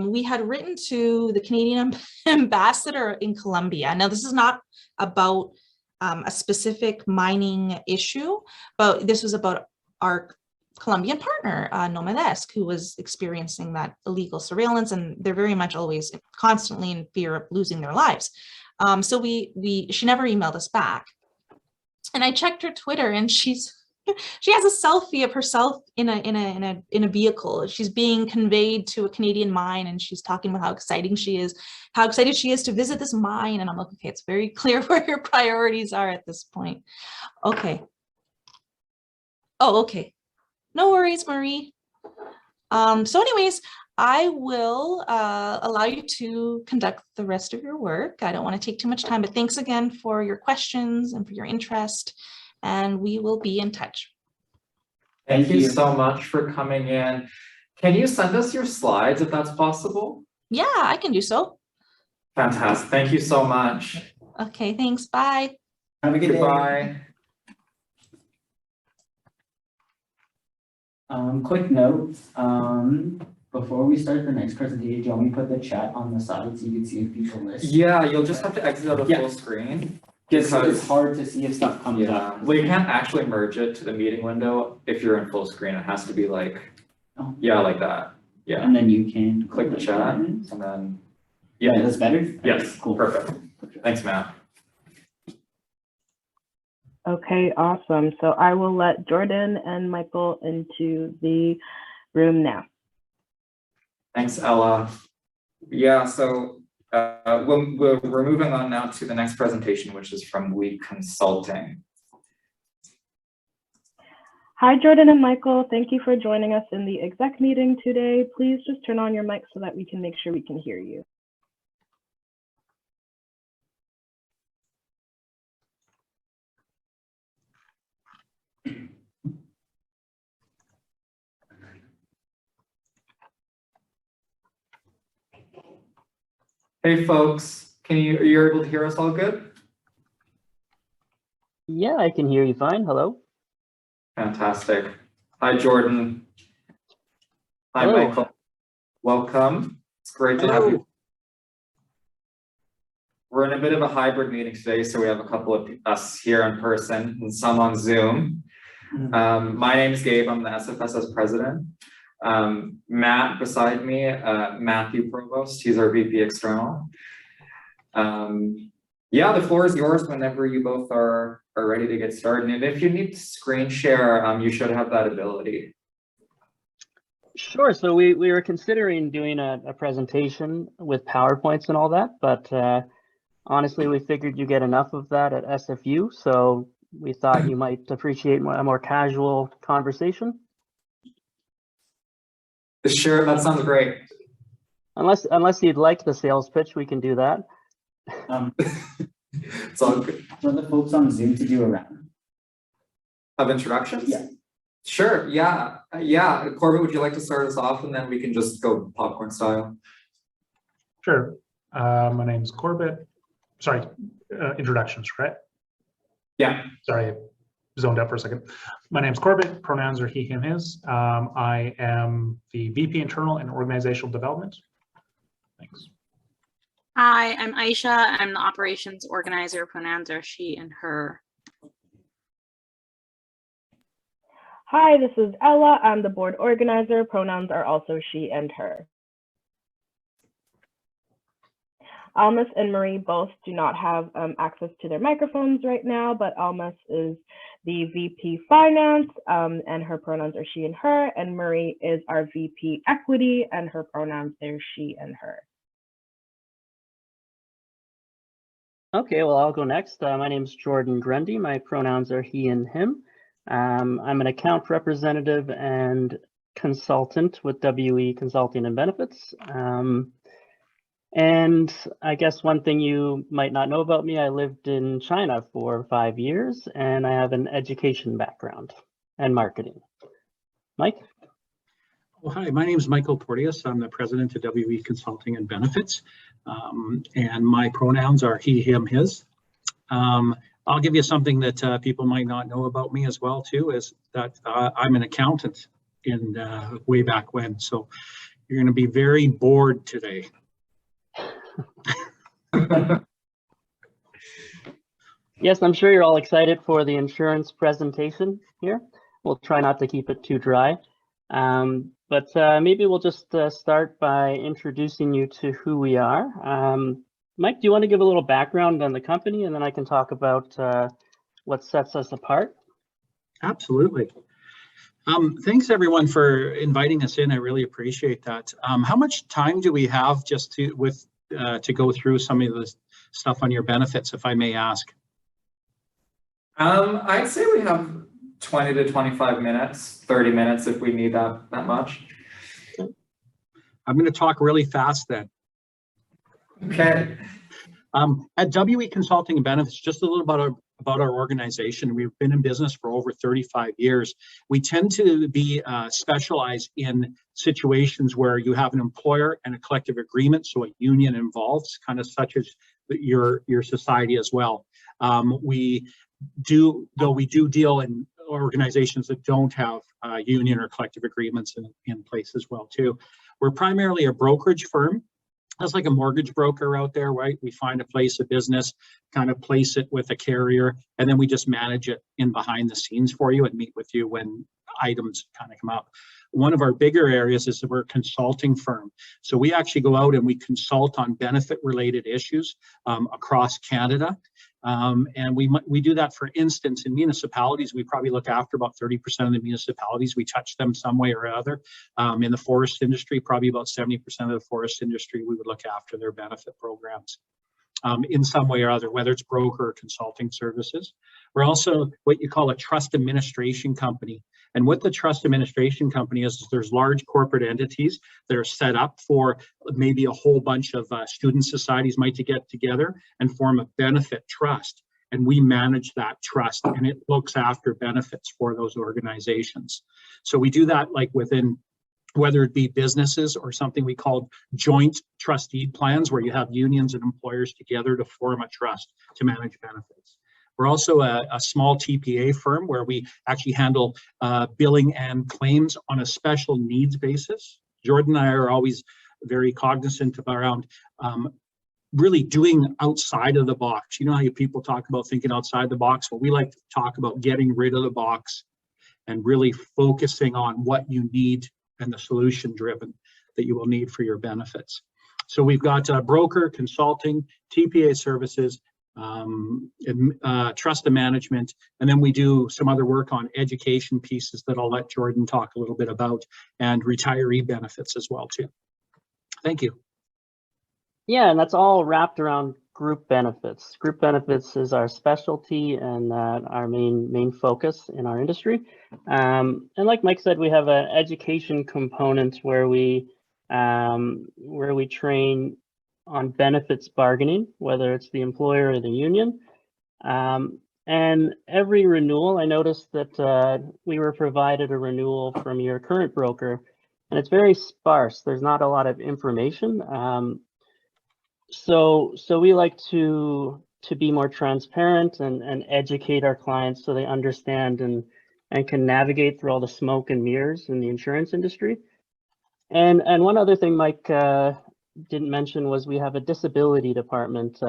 we had written to the Canadian ambassador in Colombia. Now, this is not about a specific mining issue, but this was about our Colombian partner, Nomadesk, who was experiencing that illegal surveillance, and they're very much always constantly in fear of losing their lives. So she never emailed us back. And I checked her Twitter, and she has a selfie of herself in a vehicle. She's being conveyed to a Canadian mine, and she's talking about how excited she is to visit this mine. And I'm like, okay, it's very clear where your priorities are at this point. Okay. Oh, okay. No worries, Marie. So anyways, I will allow you to conduct the rest of your work. I don't want to take too much time, but thanks again for your questions and for your interest, and we will be in touch. Thank you so much for coming in. Can you send us your slides if that's possible? Yeah, I can do so. Fantastic. Thank you so much. Okay, thanks. Bye. have a good day. Goodbye. Quick note, before we start the next presentation, do you want me to put the chat on the side so you can see if people listen? Yeah, you'll just have to exit out of Yeah. full screen. Just so because- it's hard to see if stuff comes Yeah, up. well, you can't actually merge it to the meeting window if you're in full screen. It has to be like, Oh. yeah, like that. Yeah, And then you can click the chat and then, Yeah, that's better? yes, Cool. perfect. Thanks, Matt. Okay, awesome. So I will let Jordan and Michael into the room now. Thanks, Ella. Yeah, so we're moving on now to the next presentation, which is from We Consulting. Hi, Jordan and Michael. Thank you for joining us in the exec meeting today. Please just turn on your mic so that we can make sure we can hear you. Hey, folks, you're able to hear us all good? Yeah, I can hear you fine. Hello. Fantastic. Hi, Jordan. Hi, Hello. Michael. Welcome. It's great to have you. Hello. We're in a bit of a hybrid meeting today, so we have a couple of us here in person and some on Zoom. My name is Gabe. I'm the SFSS president. Matt beside me, Matthew Provost, he's our VP External. Yeah, the floor is yours whenever you both are ready to get started. And if you need to screen share, you should have that ability. Sure. So we were considering doing a presentation with PowerPoints and all that, but honestly, we figured you get enough of that at SFU, so we thought you might appreciate a more casual conversation. Sure, that sounds great. Unless you'd like the sales pitch, we can do that. It's all good. For the folks on Zoom to do a round. Of introductions? Yeah. Sure, yeah, yeah. Corbett, would you like to start us off and then we can just go popcorn style? Sure. My name's Corbett. Sorry, introductions, right? Yeah. Sorry, I zoned out for a second. My name's Corbett. Pronouns are he, him, his. I am the VP Internal and Organizational Development. Thanks. Hi, I'm Aisha. I'm the operations organizer. Pronouns are she and her. Hi, this is Ella. I'm the board organizer. Pronouns are also she and her. Almas and Marie both do not have access to their microphones right now, but Almas is the VP Finance and her pronouns are she and her, and Marie is our VP Equity and her pronouns are she and her. Okay, well, I'll go next. My name is Jordan Grundy. My pronouns are he and him. I'm an account representative and consultant with WE Consulting and Benefits. And I guess one thing you might not know about me, I lived in China for 5 years and I have an education background and marketing. Mike? Well, hi, my name is Michael Porteous. I'm the president of WE Consulting and Benefits. And my pronouns are he, him, his. I'll give you something that people might not know about me as well, too, is that I'm an accountant in way back when. So you're going to be very bored today. Yes, I'm sure you're all excited for the insurance presentation here. We'll try not to keep it too dry. But maybe we'll just start by introducing you to who we are. Mike, do you want to give a little background on the company and then I can talk about what sets us apart? Absolutely. Thanks everyone for inviting us in. I really appreciate that. How much time do we have just to go through some of the stuff on your benefits, if I may ask? I'd say we have 20 to 25 minutes, 30 minutes if we need that much. Okay. I'm going to talk really fast then. Okay. At WE Consulting and Benefits, just a little about our organization. We've been in business for over 35 years. We tend to be specialized in situations where you have an employer and a collective agreement, so a union involves, kind of such as your society as well. We do deal in organizations that don't have union or collective agreements in place as well too. We're primarily a brokerage firm. That's like a mortgage broker out there, right? We find a place of business, kind of place it with a carrier, and then we just manage it in behind the scenes for you and meet with you when items kind of come up. One of our bigger areas is that we're a consulting firm. So we actually go out and we consult on benefit related issues across Canada. And we do that, for instance, in municipalities. We probably look after about 30% of the municipalities. We touch them some way or other. In the forest industry, probably about 70% of the forest industry, we would look after their benefit programs in some way or other, whether it's broker or consulting services. We're also what you call a trust administration company. And what the trust administration company is there's large corporate entities that are set up for maybe a whole bunch of student societies might get together and form a benefit trust. And we manage that trust and it looks after benefits for those organizations. So we do that like within, whether it be businesses or something we call joint trustee plans, where you have unions and employers together to form a trust to manage benefits. We're also a small TPA firm where we actually handle billing and claims on a special needs basis. Jordan and I are always very cognizant of around really doing outside of the box. You know how you people talk about thinking outside the box? Well, we like to talk about getting rid of the box and really focusing on what you need and the solution driven that you will need for your benefits. So we've got broker, consulting, TPA services, trust and management, and then we do some other work on education pieces that I'll let Jordan talk a little bit about, and retiree benefits as well too. Thank you. Yeah, and that's all wrapped around group benefits. Group benefits is our specialty and our main focus in our industry. And like Mike said, we have an education component where we train benefits bargaining, whether it's the employer or the union. And every renewal, I noticed that we were provided a renewal from your current broker, and it's very sparse. There's not a lot of information. So we like to be more transparent and educate our clients so they understand and can navigate through all the smoke and mirrors in the insurance industry. And one other thing Mike didn't mention was we have a disability department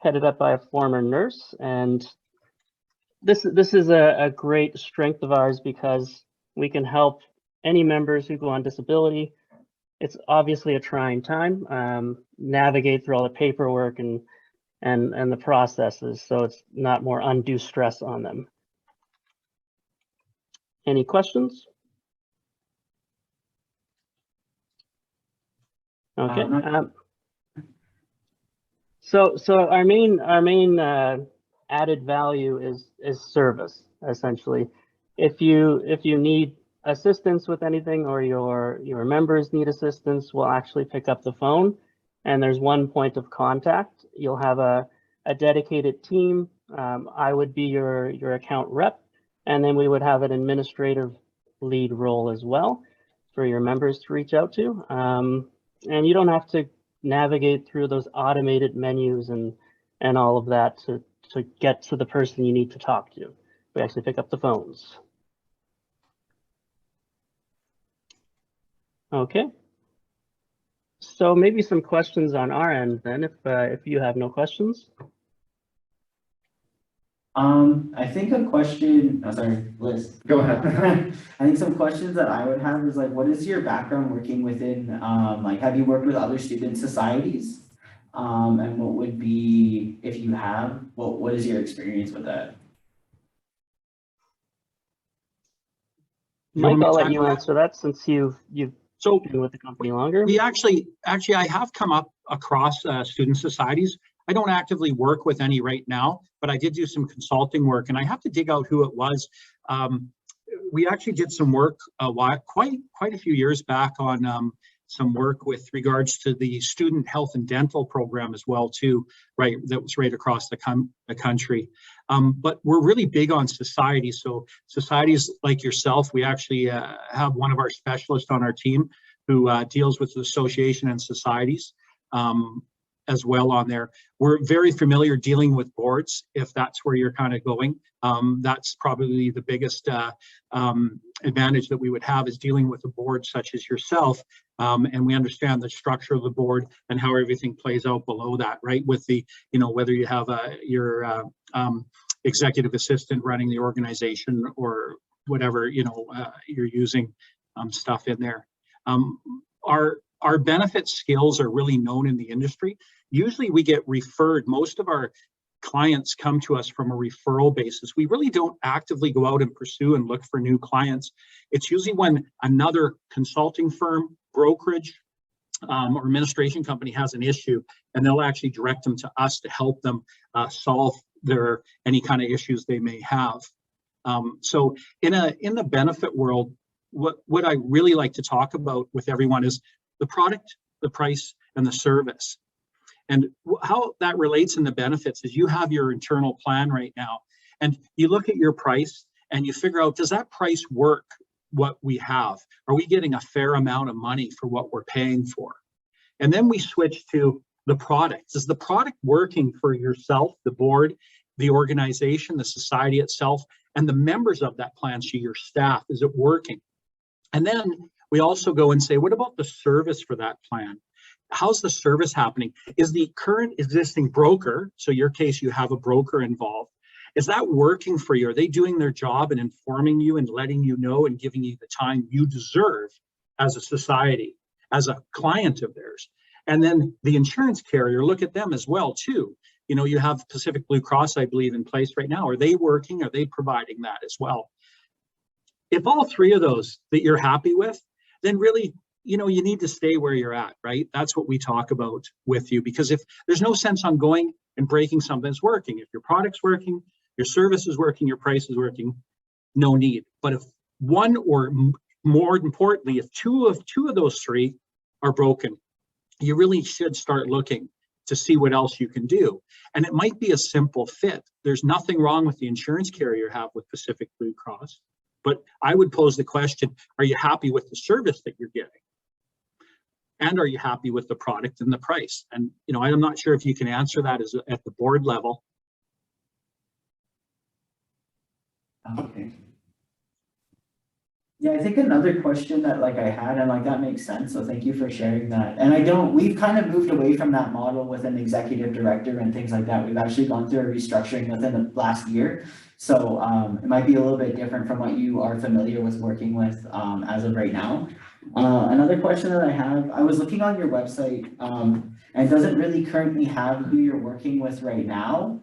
headed up by a former nurse, and this is a great strength of ours because we can help any members who go on disability. It's obviously a trying time, navigate through all the paperwork and the processes, so it's not more undue stress on them. Any questions? Okay. So our main added value is service, essentially. If you need assistance with anything, or your members need assistance, we'll actually pick up the phone, and there's one point of contact. You'll have a dedicated team. I would be your account rep, and then we would have an administrative lead role as well for your members to reach out to. And you don't have to navigate through those automated menus and all of that to get to the person you need to talk to. We actually pick up the phones. Okay. So maybe some questions on our end then, if you have no questions. I think a question, oh, sorry, Liz. Go ahead. I think some questions that I would have is like, what is your background working within, like, have you worked with other student societies? And what would be, if you have, what is your experience with that? Mike, I'll let you answer that since you've been with the company longer. We actually, I have come up across student societies. I don't actively work with any right now, but I did do some consulting work, and I have to dig out who it was. We actually did some work quite a few years back on some work with regards to the student health and dental program as well too, right? That was right across the country. But we're really big on society. So societies like yourself, we actually have one of our specialists on our team who deals with the association and societies as well on there. We're very familiar dealing with boards, if that's where you're kind of going. That's probably the biggest advantage that we would have, is dealing with a board such as yourself. And we understand the structure of the board and how everything plays out below that, right? With the, whether you have your executive assistant running the organization or whatever, you're using stuff in there. Our benefit skills are really known in the industry. Usually we get referred. Most of our clients come to us from a referral basis. We really don't actively go out and pursue and look for new clients. It's usually when another consulting firm, brokerage, or administration company has an issue, and they'll actually direct them to us to help them solve any kind of issues they may have. So in the benefit world, what I really like to talk about with everyone is the product, the price, and the service. And how that relates in the benefits is you have your internal plan right now, and you look at your price and you figure out, does that price work what we have? Are we getting a fair amount of money for what we're paying for? And then we switch to the product. Is the product working for yourself, the board, the organization, the society itself, and the members of that plan, so your staff? Is it working? And then we also go and say, what about the service for that plan? How's the service happening? Is the current existing broker, so your case, you have a broker involved, is that working for you? Are they doing their job and informing you and letting you know and giving you the time you deserve as a society, as a client of theirs? And then the insurance carrier, look at them as well too. You have Pacific Blue Cross, I believe, in place right now. Are they working? Are they providing that as well? If all three of those that you're happy with, then really, you need to stay where you're at, right? That's what we talk about with you, because if there's no sense on going and breaking something that's working. If your product's working, your service is working, your price is working, no need. But if one, or more importantly, if two of those three are broken, you really should start looking to see what else you can do. And it might be a simple fit. There's nothing wrong with the insurance carrier you have with Pacific Blue Cross, but I would pose the question, are you happy with the service that you're getting? And are you happy with the product and the price? And, you know, I'm not sure if you can answer that at the board level. Okay. Yeah, I think another question that like I had, and like that makes sense, so thank you for sharing that. And we've kind of moved away from that model with an executive director and things like that. We've actually gone through a restructuring within the last year. So it might be a little bit different from what you are familiar with working with as of right now. Another question that I have, I was looking on your website and it doesn't really currently have who you're working with right now.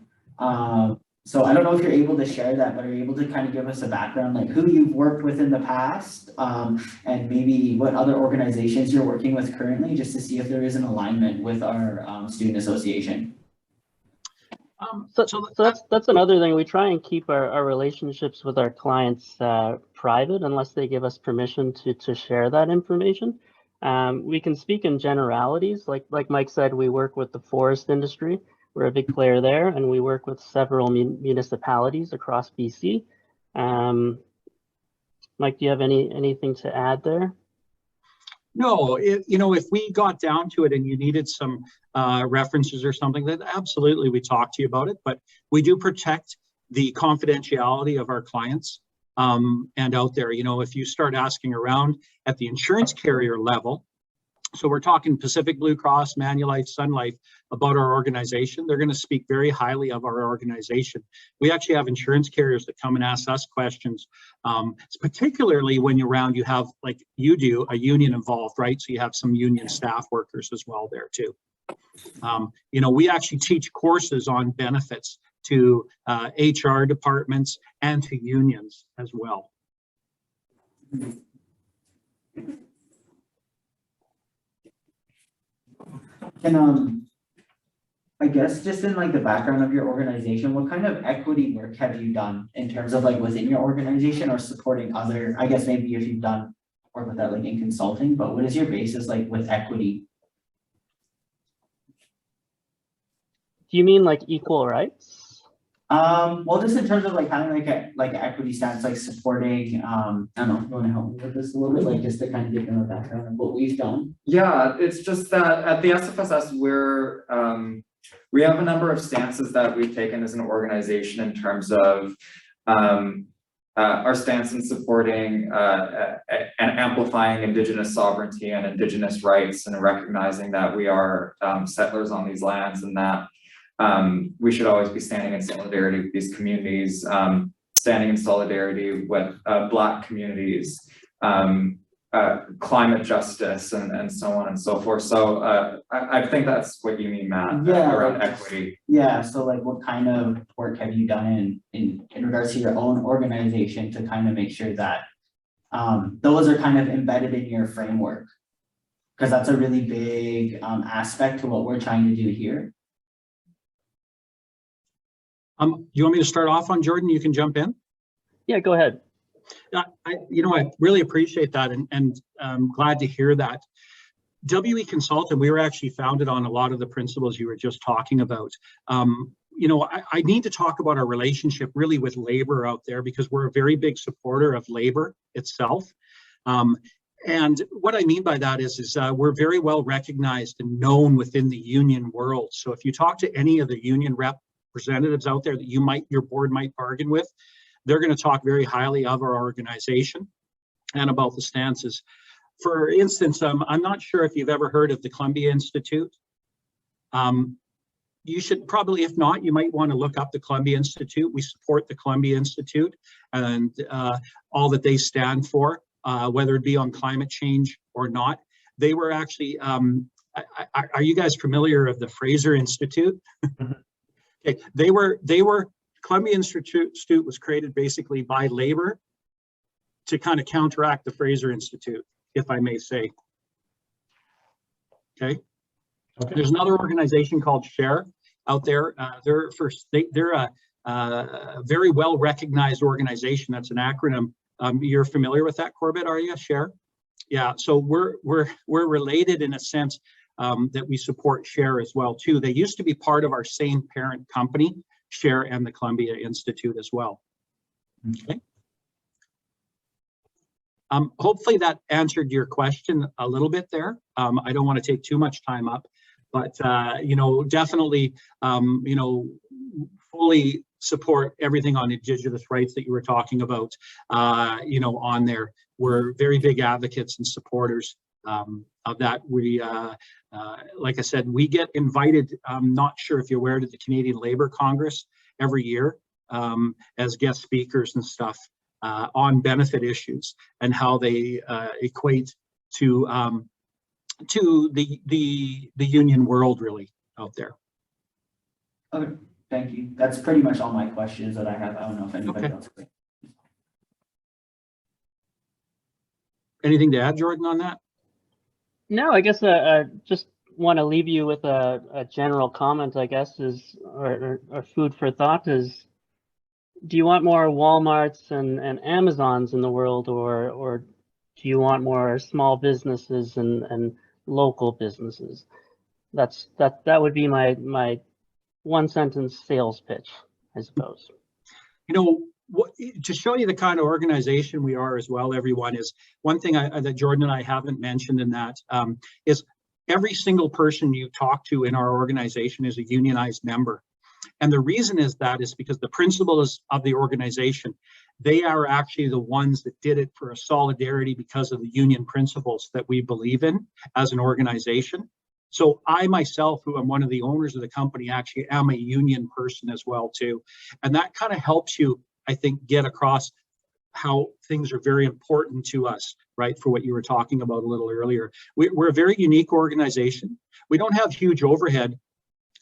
So I don't know if you're able to share that, but are you able to kind of give us a background, like who you've worked with in the past, and maybe what other organizations you're working with currently, just to see if there is an alignment with our student association? So that's another thing. We try and keep our relationships with our clients private unless they give us permission to share that information. We can speak in generalities. Like Mike said, we work with the forest industry. We're a big player there, and we work with several municipalities across BC. Mike, do you have anything to add there? No, if we got down to it and you needed some references or something, then absolutely we talk to you about it. But we do protect the confidentiality of our clients. And out there, if you start asking around at the insurance carrier level, so we're talking Pacific Blue Cross, Manulife, Sun Life about our organization. They're going to speak very highly of our organization. We actually have insurance carriers that come and ask us questions, particularly when you have, like you do, a union involved, right? So you have some union staff workers as well there too. We actually teach courses on benefits to HR departments and to unions as well. And I guess just in like the background of your organization, what kind of equity work have you done in terms of like within your organization or supporting other, I guess maybe if you've done work with that like in consulting, but what is your basis like with equity? Do you mean like equal rights? Well, just in terms of like having like an equity stance, like supporting, I don't know, you want to help me with this a little bit, like just to kind of give them a background of what we've done? Yeah, it's just that at the SFSS, we have a number of stances that we've taken as an organization in terms of our stance in supporting and amplifying Indigenous sovereignty and Indigenous rights, and recognizing that we are settlers on these lands, and that we should always be standing in solidarity with these communities, standing in solidarity with Black communities, climate justice, and so on and so forth. So I think that's what you mean, Matt, around equity. Yeah, so like what kind of work have you done in regards to your own organization to kind of make sure that those are kind of embedded in your framework? Because that's a really big aspect to what we're trying to do here. You want me to start off on, Jordan? You can jump in. Yeah, go ahead. I really appreciate that, and I'm glad to hear that. WE Consultant, we were actually founded on a lot of the principles you were just talking about. I need to talk about our relationship really with labor out there, because we're a very big supporter of labor itself. And what I mean by that is we're very well recognized and known within the union world. So if you talk to any of the union representatives out there that your board might bargain with, they're going to talk very highly of our organization and about the stances. For instance, I'm not sure if you've ever heard of the Columbia Institute. You should probably, if not, you might want to look up the Columbia Institute. We support the Columbia Institute and all that they stand for, whether it be on climate change or not. They were actually, are you guys familiar of the Fraser Institute? Okay, they were Columbia Institute was created basically by labor to kind of counteract the Fraser Institute, if I may say. Okay. There's another organization called SHARE out there. They're a very well recognized organization. That's an acronym. You're familiar with that, Corbett, are you? SHARE? Yeah. So we're related in a sense. that we support SHARE as well too. They used to be part of our same parent company, SHARE and the Columbia Institute as well. Okay. Hopefully that answered your question a little bit there. I don't want to take too much time up, but you know, definitely, you know, fully support everything on Indigenous rights that you were talking about, you know, on there. We're very big advocates and supporters of that. We, like I said, we get invited, I'm not sure if you're aware, to the Canadian Labour Congress every year as guest speakers and stuff on benefit issues and how they equate to the union world really out there. Okay, thank you. That's pretty much all my questions that I have. I don't know if anybody else. Anything to add, Jordan, on that? No, I guess just want to leave you with a general comment, I guess, is or food for thought is, do you want more Walmarts and Amazons in the world, or do you want more small businesses and local businesses? That would be my one sentence sales pitch, I suppose. You know, to show you the kind of organization we are as well, everyone, is one thing that Jordan and I haven't mentioned in that is every single person you talk to in our organization is a unionized member. And the reason is because the principles of the organization, they are actually the ones that did it for a solidarity because of the union principles that we believe in as an organization. So I myself, who am one of the owners of the company, actually am a union person as well too. And that kind of helps you, I think, get across how things are very important to us, right? For what you were talking about a little earlier. We're a very unique organization. We don't have huge overhead.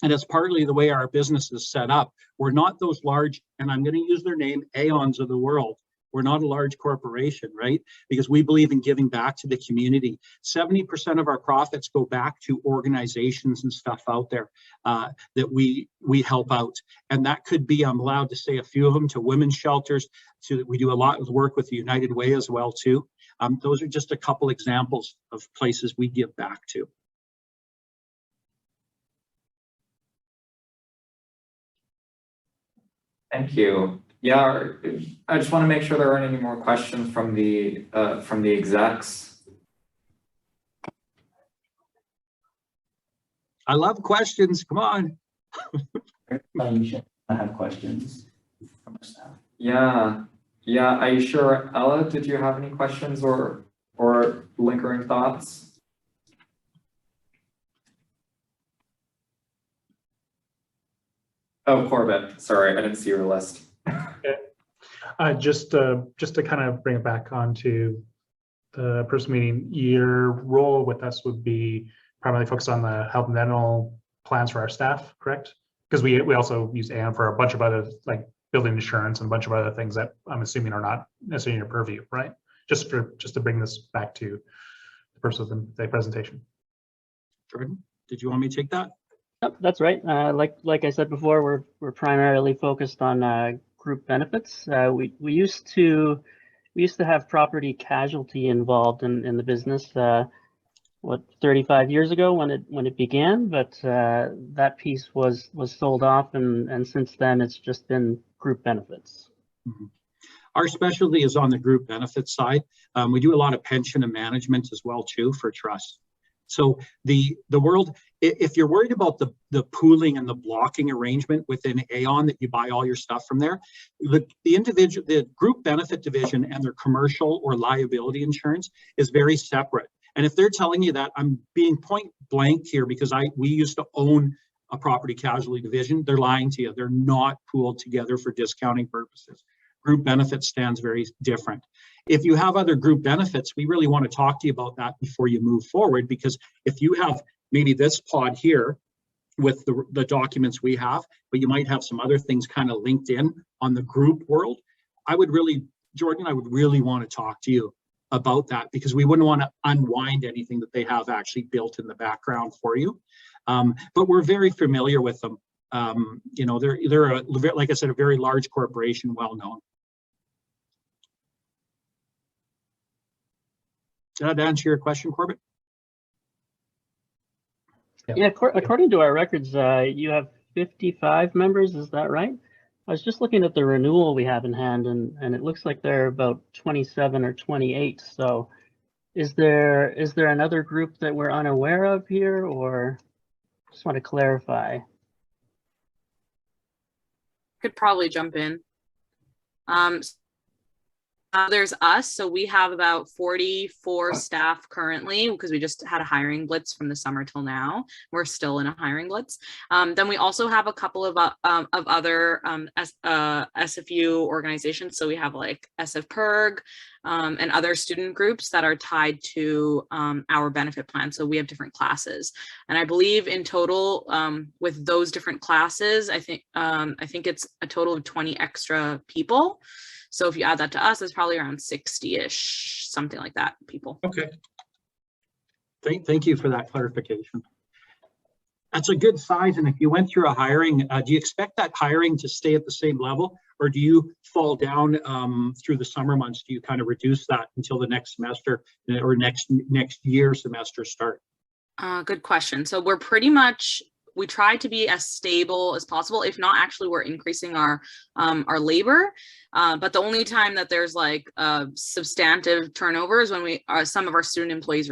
And it's partly the way our business is set up. We're not those large, and I'm going to use their name, Aons of the world. We're not a large corporation, right? Because we believe in giving back to the community. 70% of our profits go back to organizations and stuff out there that we help out. And that could be, I'm allowed to say a few of them, to women's shelters. We do a lot of work with the United Way as well too. Those are just a couple examples of places we give back to. Thank you. Yeah, I just want to make sure there aren't any more questions from the execs. I love questions. Come on. I have questions from our staff. Yeah. Are you sure, Ella? Did you have any questions or lingering thoughts? Oh, Corbett. Sorry, I didn't see your list. Just to kind of bring it back onto the person meeting, your role with us would be primarily focused on the health and dental plans for our staff, correct? Because we also use AM for a bunch of other, like building insurance and a bunch of other things that I'm assuming are not necessarily in your purview, right? Just to bring this back to the purpose of the presentation. Jordan, did you want me to take that? Yep, that's right. Like I said before, we're primarily focused on group benefits. We used to have property casualty involved in the business. 35 years ago when it began, but that piece was sold off, and since then it's just been group benefits. Mm-hmm. Our specialty is on the group benefits side. We do a lot of pension and management as well too for trusts. So the world, if you're worried about the pooling and the blocking arrangement within Aon that you buy all your stuff from there, the group benefit division and their commercial or liability insurance is very separate. And if they're telling you that, I'm being point blank here because we used to own a property casualty division, they're lying to you. They're not pooled together for discounting purposes. Group benefit stands very different. If you have other group benefits, we really want to talk to you about that before you move forward, because if you have maybe this pod here with the documents we have, but you might have some other things kind of linked in on the group world, Jordan, I would really want to talk to you about that, because we wouldn't want to unwind anything that they have actually built in the background for you. But we're very familiar with them. You know, they're like I said, a very large corporation, well known. Did that answer your question, Corbett? Yeah, according to our records, you have 55 members, is that right? I was just looking at the renewal we have in hand, and it looks like there are about 27 or 28. So is there another group that we're unaware of here, or just want to clarify? Could probably jump in. There's us, so we have about 44 staff currently because we just had a hiring blitz from the summer till now. We're still in a hiring blitz. Then we also have a couple of other SFU organizations. So we have like SFPIRG and other student groups that are tied to our benefit plan. So we have different classes, and I believe in total with those different classes, I think it's a total of 20 extra people. So if you add that to us, it's probably around 60-ish, something like that, people. Okay. Thank you for that clarification. That's a good size. And if you went through a hiring, do you expect that hiring to stay at the same level, or do you fall down through the summer months? Do you kind of reduce that until the next semester or next year semester start? Good question. So we're pretty much, we try to be as stable as possible. If not, actually, we're increasing our labor. But the only time that there's like substantive turnover is when we some of our student employees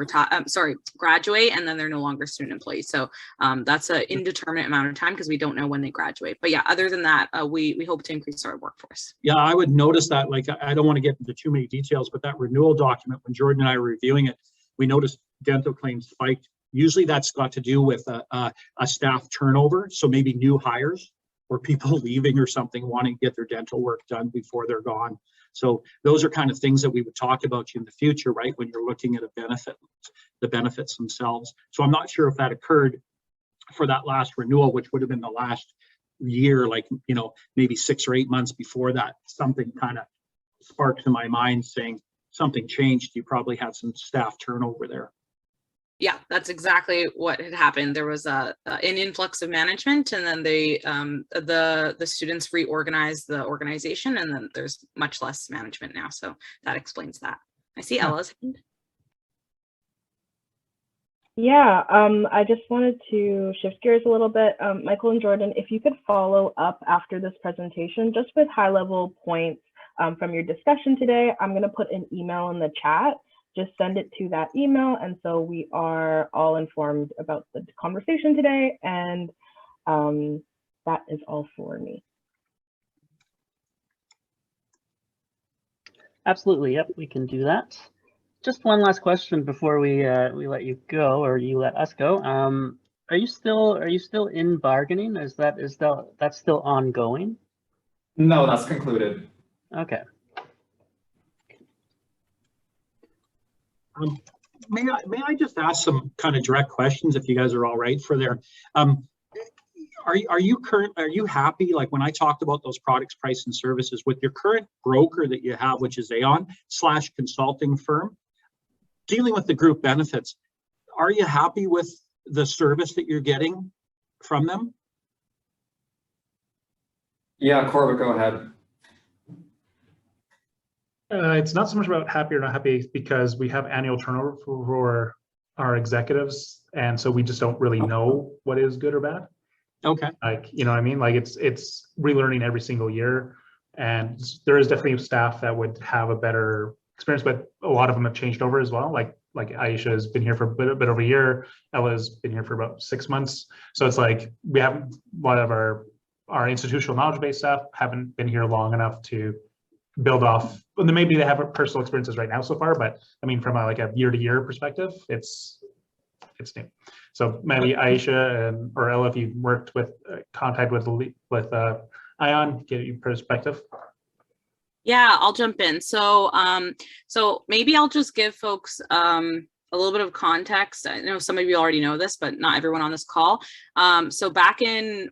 graduate, and then they're no longer student employees. So that's an indeterminate amount of time because we don't know when they graduate. But yeah, other than that, we hope to increase our workforce. Yeah, I would notice that. Like, I don't want to get into too many details, but that renewal document, when Jordan and I were reviewing it, we noticed dental claims spiked. Usually that's got to do with a staff turnover. So maybe new hires or people leaving or something, wanting to get their dental work done before they're gone. So those are kind of things that we would talk about in the future, right? When you're looking at the benefits themselves. So I'm not sure if that occurred for that last renewal, which would have been the last year, like, you know, maybe 6 or 8 months before that. Something kind of sparked in my mind saying something changed. You probably had some staff turnover there. Yeah, that's exactly what had happened. There was an influx of management, and then the students reorganized the organization, and then there's much less management now. So that explains that. I see Ella's hand. Yeah, I just wanted to shift gears a little bit. Michael and Jordan, if you could follow up after this presentation, just with high-level points from your discussion today. I'm going to put an email in the chat. Just send it to that email, and so we are all informed about the conversation today, and that is all for me. Absolutely, yep, we can do that. Just one last question before we let you go, or you let us go. Are you still in bargaining? Is that still ongoing? No, that's concluded. Okay. May I just ask some kind of direct questions, if you guys are all right for there? Are you happy, like when I talked about those products, price and services, with your current broker that you have, which is Aon/consulting firm, dealing with the group benefits? Are you happy with the service that you're getting from them? Yeah, Corbett, go ahead. It's not so much about happy or not happy, because we have annual turnover for our executives, and so we just don't really know what is good or bad. Okay. Like, you know what I mean? Like it's relearning every single year, and there is definitely staff that would have a better experience, but a lot of them have changed over as well. Like Aisha has been here for a bit over a year. Ella's been here for about 6 months. So it's like we have a lot of our institutional knowledge-based staff haven't been here long enough to build off. And then maybe they have personal experiences right now so far, but I mean, from a year-to-year perspective, it's new. So maybe Aisha or Ella, if you've worked with contact with Ion, get your perspective. Yeah, I'll jump in. So maybe I'll just give folks a little bit of context. I know some of you already know this, but not everyone on this call. So back in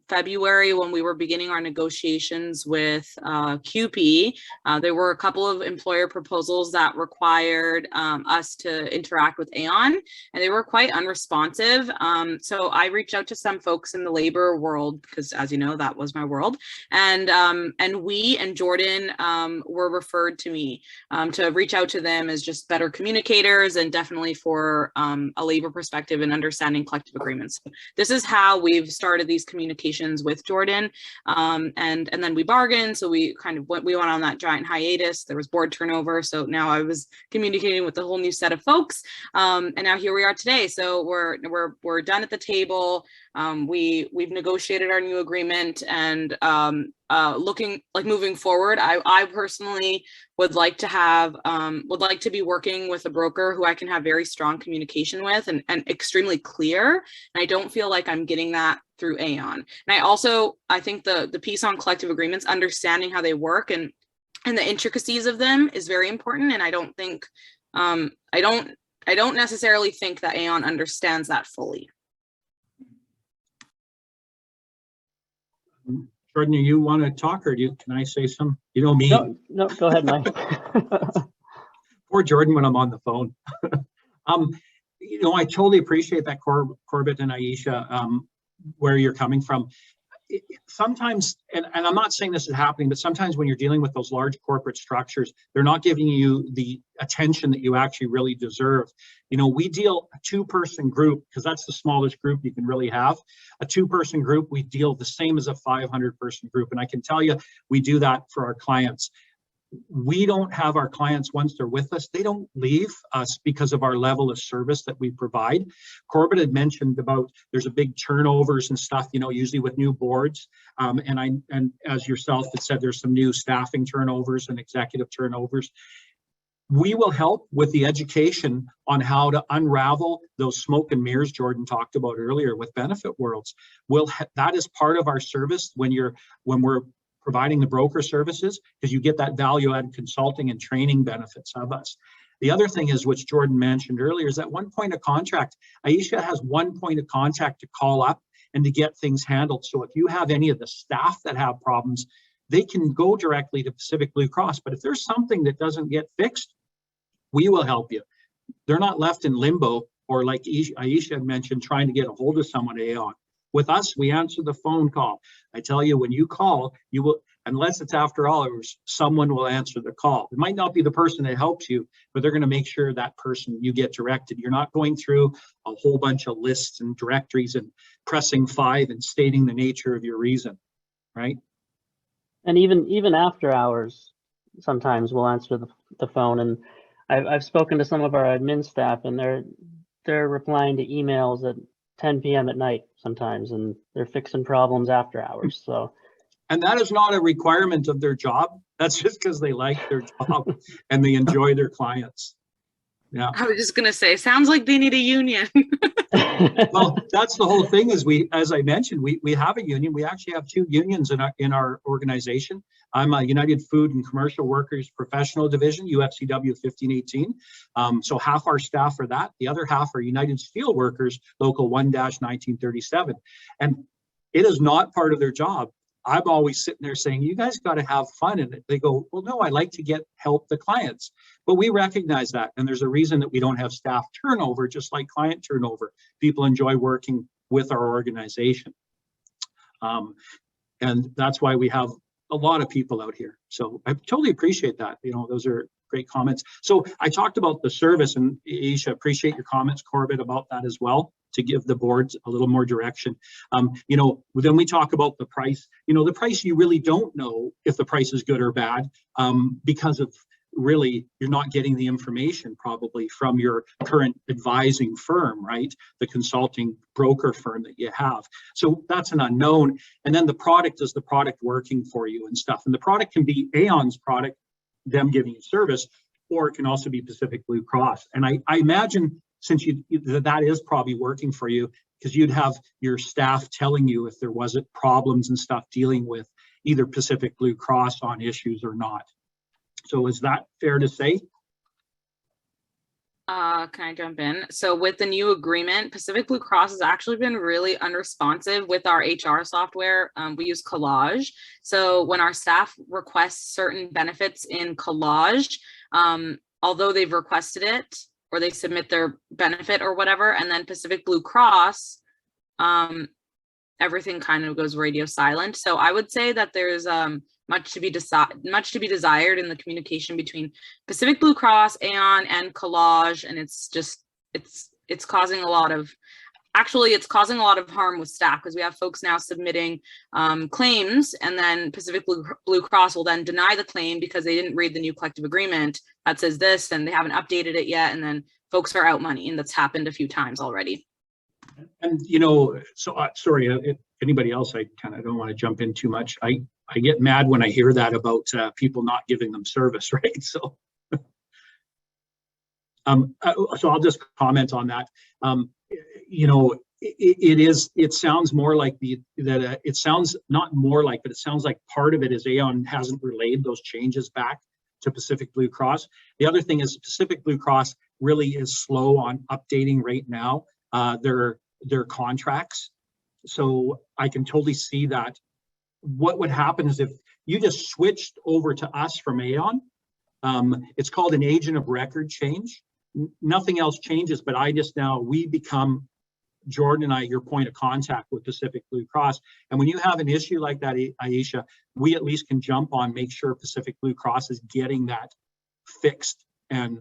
February, when we were beginning our negotiations with CUPE, there were a couple of employer proposals that required us to interact with Aon, and they were quite unresponsive. So I reached out to some folks in the labor world, because as you know, that was my world. And we and Jordan were referred to me to reach out to them as just better communicators and definitely for a labor perspective and understanding collective agreements. This is how we've started these communications with Jordan, and then we bargained. So we went on that giant hiatus. There was board turnover, so now I was communicating with a whole new set of folks, and now here we are today. So we're done at the table. We've negotiated our new agreement, and moving forward, I personally would like to be working with a broker who I can have very strong communication with and extremely clear. And I don't feel like I'm getting that through Aon. And I think the piece on collective agreements, understanding how they work and the intricacies of them is very important. And I don't think I don't necessarily think that Aon understands that fully. Jordan, you want to talk, or can I say some? You know me. No, go ahead, Mike. Poor Jordan when I'm on the phone. I totally appreciate that, Corbett and Aisha, where you're coming from. Sometimes, and I'm not saying this is happening, but sometimes when you're dealing with those large corporate structures, they're not giving you the attention that you actually really deserve. We deal a two-person group, because that's the smallest group you can really have. A two-person group, we deal the same as a 500-person group. And I can tell you, we do that for our clients. We don't have our clients, once they're with us, they don't leave us because of our level of service that we provide. Corbett had mentioned about there's a big turnovers and stuff, usually with new boards. And as yourself had said, there's some new staffing turnovers and executive turnovers. We will help with the education on how to unravel those smoke and mirrors Jordan talked about earlier with benefit worlds. That is part of our service when we're providing the broker services, because you get that value-added consulting and training benefits of us. The other thing is, which Jordan mentioned earlier, is that one point of contact. Aisha has one point of contact to call up and to get things handled. So if you have any of the staff that have problems, they can go directly to Pacific Blue Cross. But if there's something that doesn't get fixed, we will help you. They're not left in limbo, or like Aisha had mentioned, trying to get a hold of someone at Aon. With us, we answer the phone call. I tell you, when you call, you will, unless it's after hours, someone will answer the call. It might not be the person that helps you, but they're going to make sure that person, you get directed. You're not going through a whole bunch of lists and directories and pressing 5 and stating the nature of your reason, right? And even after hours, sometimes we'll answer the phone. And I've spoken to some of our admin staff, and they're replying to emails at 10 p.m. at night sometimes, and they're fixing problems after hours. So, and that is not a requirement of their job. That's just because they like their job and they enjoy their clients. Yeah. I was just gonna say, sounds like they need a union. Well, that's the whole thing. Is as I mentioned, we have a union. We actually have 2 unions in our organization. I'm a United Food and Commercial Workers Professional Division, UFCW 1518. So half our staff are that. The other half are United Steel Workers, Local 1-1937. And it is not part of their job. I'm always sitting there saying, you guys got to have fun. And they go, well, no, I like to help the clients. But we recognize that. And there's a reason that we don't have staff turnover, just like client turnover. People enjoy working with our organization. And that's why we have a lot of people out here. So I totally appreciate that. Those are great comments. So I talked about the service, and Aisha, appreciate your comments, Corbett, about that as well, to give the boards a little more direction. Then we talk about the price. The price, you really don't know if the price is good or bad, because of really, you're not getting the information probably from your current advising firm, right? The consulting broker firm that you have. So that's an unknown. And then the product, is the product working for you and stuff? And the product can be Aon's product, them giving you service, or it can also be Pacific Blue Cross. And I imagine, since that is probably working for you, because you'd have your staff telling you if there wasn't problems and stuff dealing with either Pacific Blue Cross on issues or not. So is that fair to say? Can I jump in? So with the new agreement, Pacific Blue Cross has actually been really unresponsive with our HR software. We use Collage. So when our staff requests certain benefits in Collage, although they've requested it, or they submit their benefit or whatever, and then Pacific Blue Cross, everything kind of goes radio silent. So I would say that there's much to be desired in the communication between Pacific Blue Cross, Aon, and Collage, and it's causing a lot of harm with staff, because we have folks now submitting claims, and then Pacific Blue Cross will then deny the claim because they didn't read the new collective agreement that says this, and they haven't updated it yet, and then folks are out money, and that's happened a few times already. And so sorry, if anybody else, I kind of don't want to jump in too much. I get mad when I hear that about people not giving them service, right? So so I'll just comment on that. It sounds more like it sounds not more like, but it sounds like part of it is Aon hasn't relayed those changes back to Pacific Blue Cross. The other thing is Pacific Blue Cross really is slow on updating right now their contracts. So I can totally see that. What would happen is if you just switched over to us from Aon, it's called an agent of record change. Nothing else changes, but we become, Jordan and I, your point of contact with Pacific Blue Cross. And when you have an issue like that, Aisha, we at least can jump on, make sure Pacific Blue Cross is getting that fixed and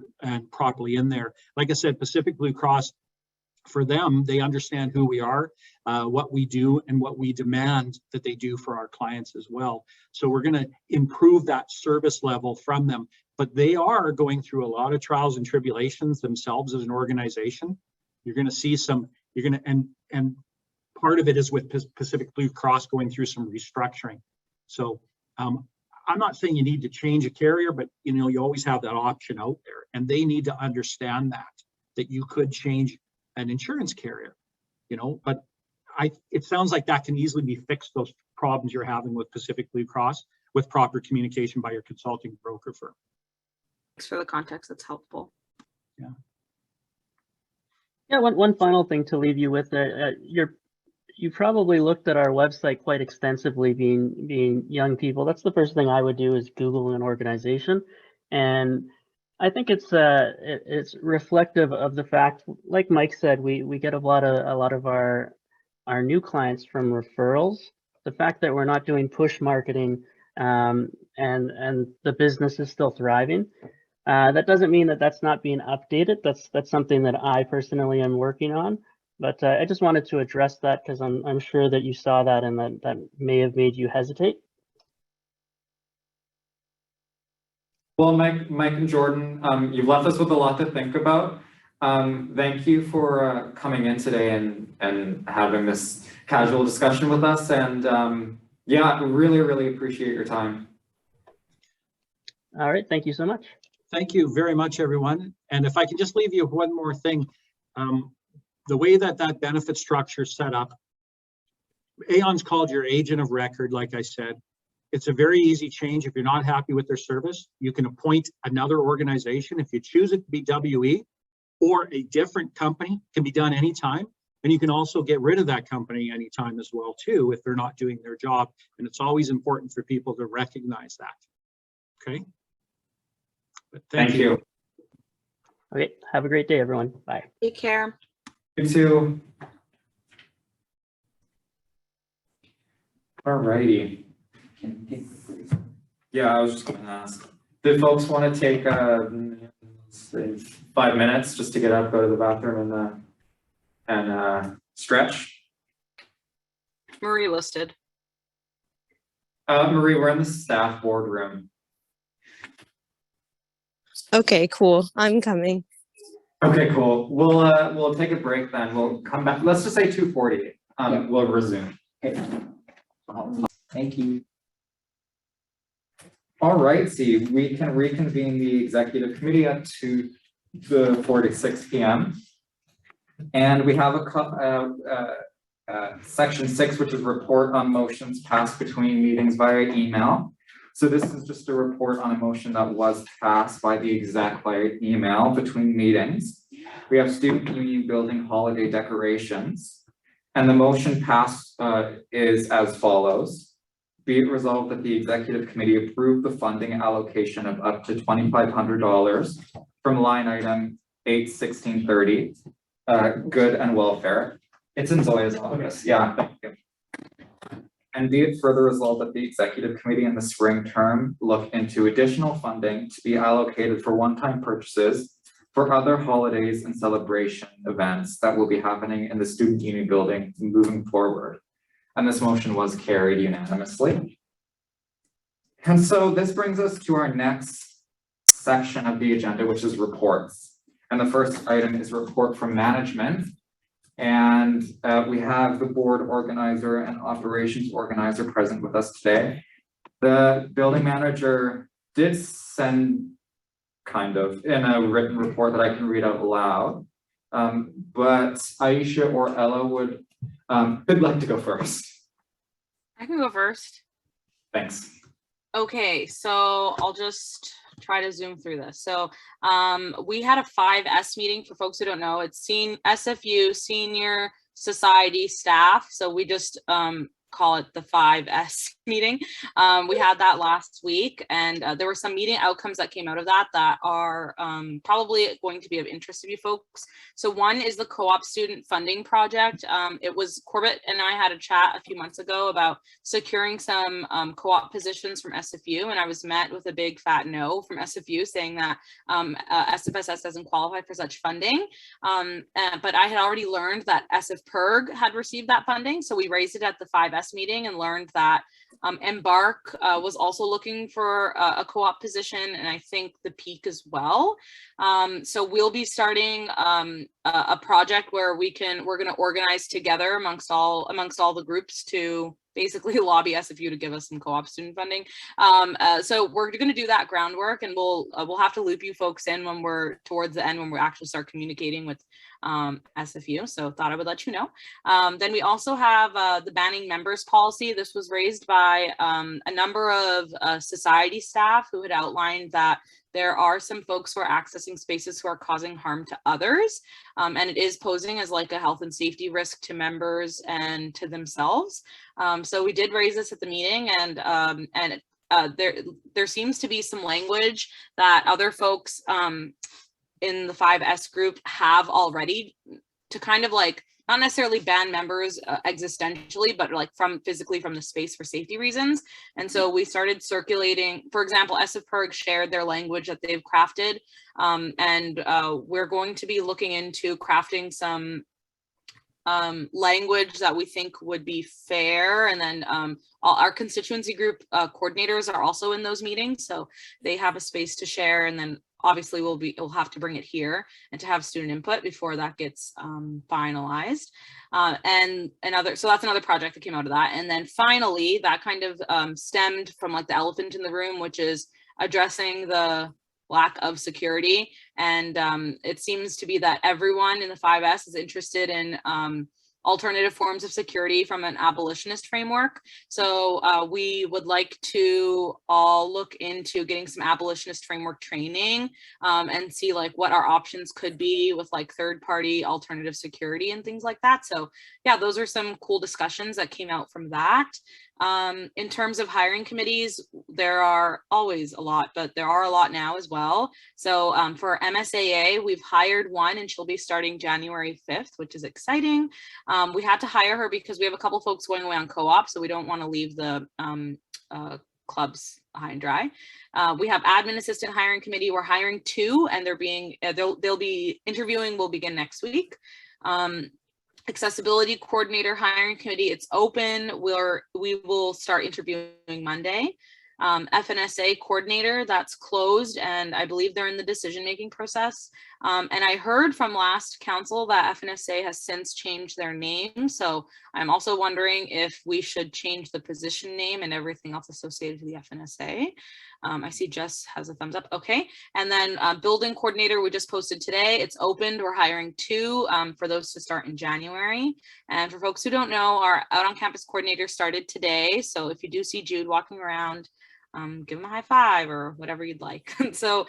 properly in there. Like I said, Pacific Blue Cross, for them, they understand who we are, what we do, and what we demand that they do for our clients as well. So we're going to improve that service level from them. But they are going through a lot of trials and tribulations themselves as an organization. You're going to see and part of it is with Pacific Blue Cross going through some restructuring. So I'm not saying you need to change a carrier, but you always have that option out there, and they need to understand that you could change an insurance carrier, but it sounds like that can easily be fixed, those problems you're having with Pacific Blue Cross, with proper communication by your consulting broker firm. Thanks for the context, that's helpful. Yeah, one final thing to leave you with. You probably looked at our website quite extensively, being young people. That's the first thing I would do, is Google an organization. And I think it's reflective of the fact, like Mike said, we get a lot of our new clients from referrals. The fact that we're not doing push marketing and the business is still thriving. That doesn't mean that that's not being updated. That's something that I personally am working on. But I just wanted to address that because I'm sure that you saw that and that may have made you hesitate. Well, Mike and Jordan, you've left us with a lot to think about. Thank you for coming in today and having this casual discussion with us. And yeah, really, really appreciate your time. All right, thank you so much. Thank you very much, everyone. And if I can just leave you with one more thing, the way that benefit structure is set up, Aon's called your agent of record, like I said. It's a very easy change. If you're not happy with their service, you can appoint another organization. If you choose it to be WE or a different company, it can be done anytime. And you can also get rid of that company anytime as well, too, if they're not doing their job. And it's always important for people to recognize that. Okay. But thank you. Okay, have a great day, everyone. Bye. Take care. You too. All righty. Yeah, I was just going to ask. Did folks want to take 5 minutes just to get up, go to the bathroom, and stretch? Marie listed. Marie, we're in the staff boardroom. Okay, cool. I'm coming. Okay, cool. We'll take a break then. We'll come back. Let's just say 2:40. Yeah. We'll resume. Okay. Thank you. All right, see, we can reconvene the executive committee at 2:46 p.m. And we have section 6, which is report on motions passed between meetings via email. So this is just a report on a motion that was passed by the exec via email between meetings. We have student union building holiday decorations. And the motion passed is as follows. Be it resolved that the executive committee approve the funding allocation of up to $2,500 from line item 81630, good and welfare. It's in Zoya's office. Yeah, thank you. And be it further resolved that the executive committee in the spring term look into additional funding to be allocated for one-time purchases for other holidays and celebration events that will be happening in the Student Union building moving forward. And this motion was carried unanimously. And so this brings us to our next section of the agenda, which is reports. And the first item is report from management. And we have the board organizer and operations organizer present with us today. The building manager did send kind of in a written report that I can read out loud. But Aisha or Ella would like to go first. I can go first. Thanks. Okay, so I'll just try to zoom through this. So we had a 5S meeting. For folks who don't know, it's SFU Senior Society staff. So we just call it the 5S meeting. We had that last week, and there were some meeting outcomes that came out of that that are probably going to be of interest to you folks. So one is the co-op student funding project. It was Corbett and I had a chat a few months ago about securing some co-op positions from SFU, and I was met with a big fat no from SFU saying that SFSS doesn't qualify for such funding. But I had already learned that SFPIRG had received that funding, so we raised it at the 5S meeting and learned that Embark was also looking for a co-op position, and I think the Peak as well. So we'll be starting a project where we're going to organize together amongst all the groups to basically lobby SFU to give us some co-op student funding. So we're going to do that groundwork, and we'll have to loop you folks in when we're towards the end, when we actually start communicating with SFU. So thought I would let you know. Then we also have the banning members policy. This was raised by a number of society staff who had outlined that there are some folks who are accessing spaces who are causing harm to others, and it is posing as like a health and safety risk to members and to themselves. So we did raise this at the meeting, and there seems to be some language that other folks in the 5S group have already to kind of like not necessarily ban members existentially, but like physically from the space for safety reasons. And so we started circulating, for example, SFPIRG shared their language that they've crafted, and we're going to be looking into crafting some language that we think would be fair. And then all our constituency group coordinators are also in those meetings, so they have a space to share. And then obviously we'll have to bring it here and to have student input before that gets finalized. So that's another project that came out of that. And then finally, that kind of stemmed from like the elephant in the room, which is addressing the lack of security. And it seems to be that everyone in the 5S is interested in alternative forms of security from an abolitionist framework. So we would like to all look into getting some abolitionist framework training and see like what our options could be with like third-party alternative security and things like that. So yeah, those are some cool discussions that came out from that. In terms of hiring committees, there are always a lot, but there are a lot now as well. So for MSAA, we've hired one, and she'll be starting January 5th, which is exciting. We had to hire her because we have a couple folks going away on co-op, so we don't want to leave the clubs high and dry. We have admin assistant hiring committee. We're hiring 2, and they'll be interviewing will begin next week. Accessibility coordinator hiring committee, it's open. We will start interviewing Monday. FNSA coordinator, that's closed, and I believe they're in the decision-making process. And I heard from last council that FNSA has since changed their name. So I'm also wondering if we should change the position name and everything else associated with the FNSA. I see Jess has a thumbs up. Okay. And then building coordinator, we just posted today. It's opened. We're hiring 2 for those to start in January. And for folks who don't know, our out on campus coordinator started today. So if you do see Jude walking around, give him a high five or whatever you'd like. So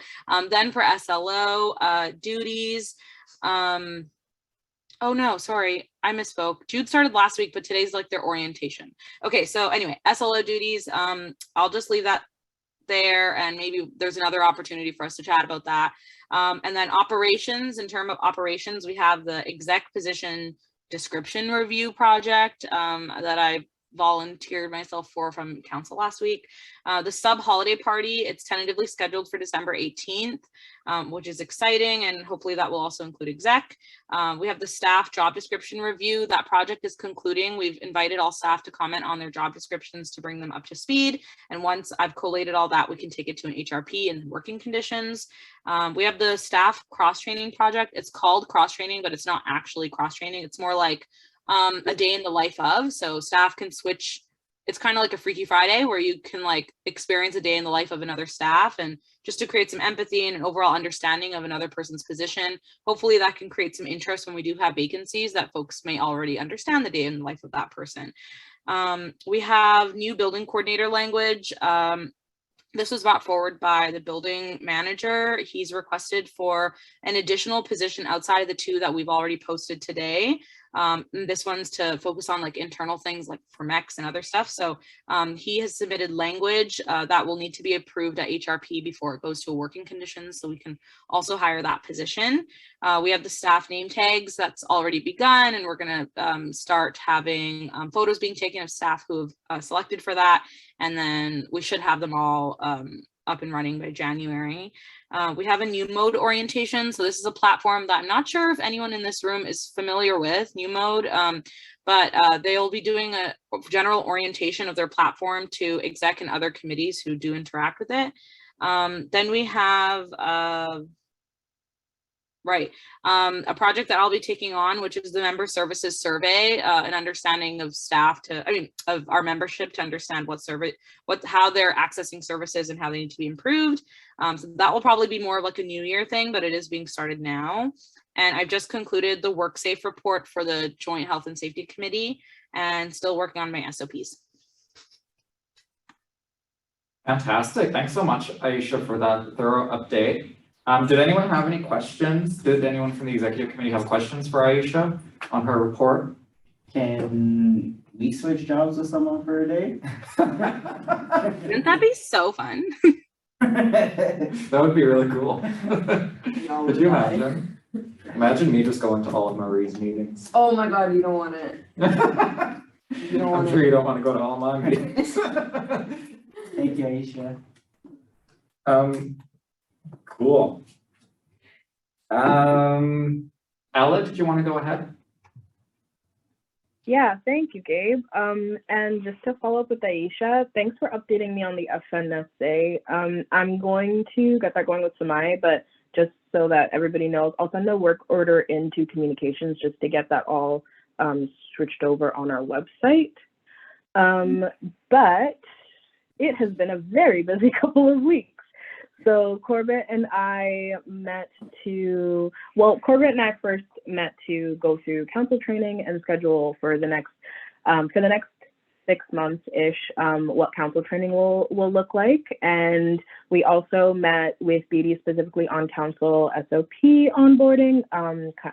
then for SLO duties, oh no, sorry, I misspoke. Jude started last week, but today's like their orientation. Okay, so anyway, SLO duties, I'll just leave that there, and maybe there's another opportunity for us to chat about that. And then operations, in terms of operations, we have the exec position description review project that I volunteered myself for from council last week. The sub holiday party, it's tentatively scheduled for December 18th, which is exciting, and hopefully that will also include exec. We have the staff job description review. That project is concluding. We've invited all staff to comment on their job descriptions to bring them up to speed. And once I've collated all that, we can take it to an HRP and working conditions. We have the staff cross-training project. It's called cross-training, but it's not actually cross-training. It's more like a day in the life of, so staff can switch. It's kind of like a Freaky Friday where you can like experience a day in the life of another staff, and just to create some empathy and an overall understanding of another person's position. Hopefully that can create some interest when we do have vacancies that folks may already understand the day in the life of that person. We have new building coordinator language. This was brought forward by the building manager. He's requested for an additional position outside of the two that we've already posted today. This one's to focus on like internal things like for MEX and other stuff. So he has submitted language that will need to be approved at HRP before it goes to a working conditions, so we can also hire that position. We have the staff name tags that's already begun, and we're gonna start having photos being taken of staff who have selected for that. And then we should have them all up and running by January. We have a new mode orientation. So this is a platform that I'm not sure if anyone in this room is familiar with, new mode, but they'll be doing a general orientation of their platform to exec and other committees who do interact with it. Then we have a project that I'll be taking on, which is the member services survey, an understanding of staff of our membership to understand how they're accessing services and how they need to be improved. So that will probably be more of like a new year thing, but it is being started now. And I've just concluded the WorkSafe report for the Joint Health and Safety Committee and still working on my SOPs. Fantastic. Thanks so much, Aisha, for that thorough update. Did anyone have any questions? Did anyone from the executive committee have questions for Aisha on her report? Can we switch jobs with someone for a day? Wouldn't that be so fun? That would be really cool. Could you imagine? Imagine me just going to all of Marie's meetings. Oh my God, you don't want it. You don't want I'm sure you don't want to go to all my meetings. Thank you, Aisha. Cool. Ella, did you want to go ahead? Yeah, thank you, Gabe. And just to follow up with Aisha, thanks for updating me on the FNSA. I'm going to get that going with Samai, but just so that everybody knows, I'll send a work order into communications just to get that all switched over on our website. But it has been a very busy couple of weeks. So Corbett and I first met to go through council training and schedule for the next 6 months-ish what council training will look like. And we also met with BD specifically on council SOP onboarding,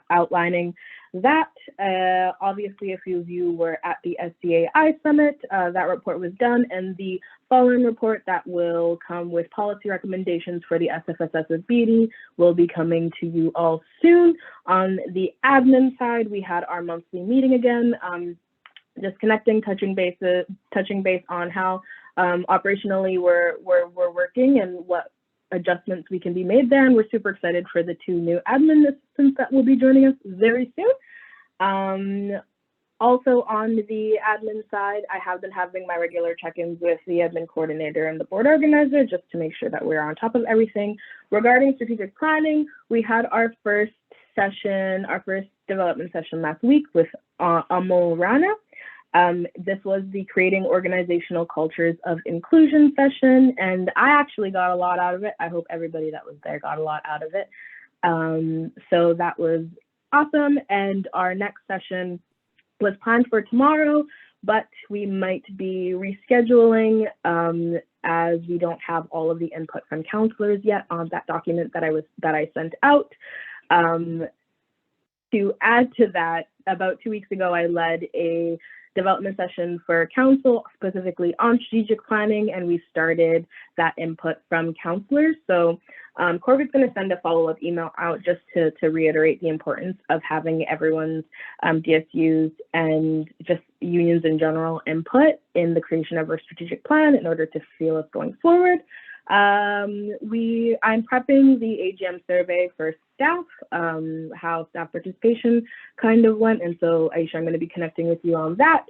outlining that. Obviously, a few of you were at the SCAI summit. That report was done, and the following report that will come with policy recommendations for the SFSS of BD will be coming to you all soon. On the admin side, we had our monthly meeting again, just connecting, touching base on how operationally we're working and what adjustments we can be made there. And we're super excited for the 2 new admin assistants that will be joining us very soon. Also on the admin side, I have been having my regular check-ins with the admin coordinator and the board organizer just to make sure that we're on top of everything. Regarding strategic planning, we had our first development session last week with Amol Rana. This was the Creating Organizational Cultures of Inclusion session, and I actually got a lot out of it. I hope everybody that was there got a lot out of it. So that was awesome. And our next session was planned for tomorrow, but we might be rescheduling as we don't have all of the input from counselors yet on that document that I sent out. To add to that, about 2 weeks ago, I led a development session for council, specifically on strategic planning, and we started that input from counselors. So Corbett's going to send a follow-up email out just to reiterate the importance of having everyone's DSUs and just unions in general input in the creation of our strategic plan in order to feel us going forward. I'm prepping the AGM survey for staff, how staff participation kind of went. And so Aisha, I'm going to be connecting with you on that.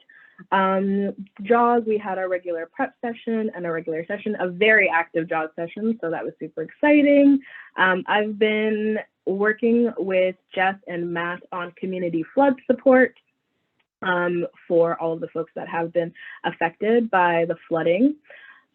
JAWS, we had our regular prep session and a regular session, a very active JAWS session. So that was super exciting. I've been working with Jess and Matt on community flood support for all of the folks that have been affected by the flooding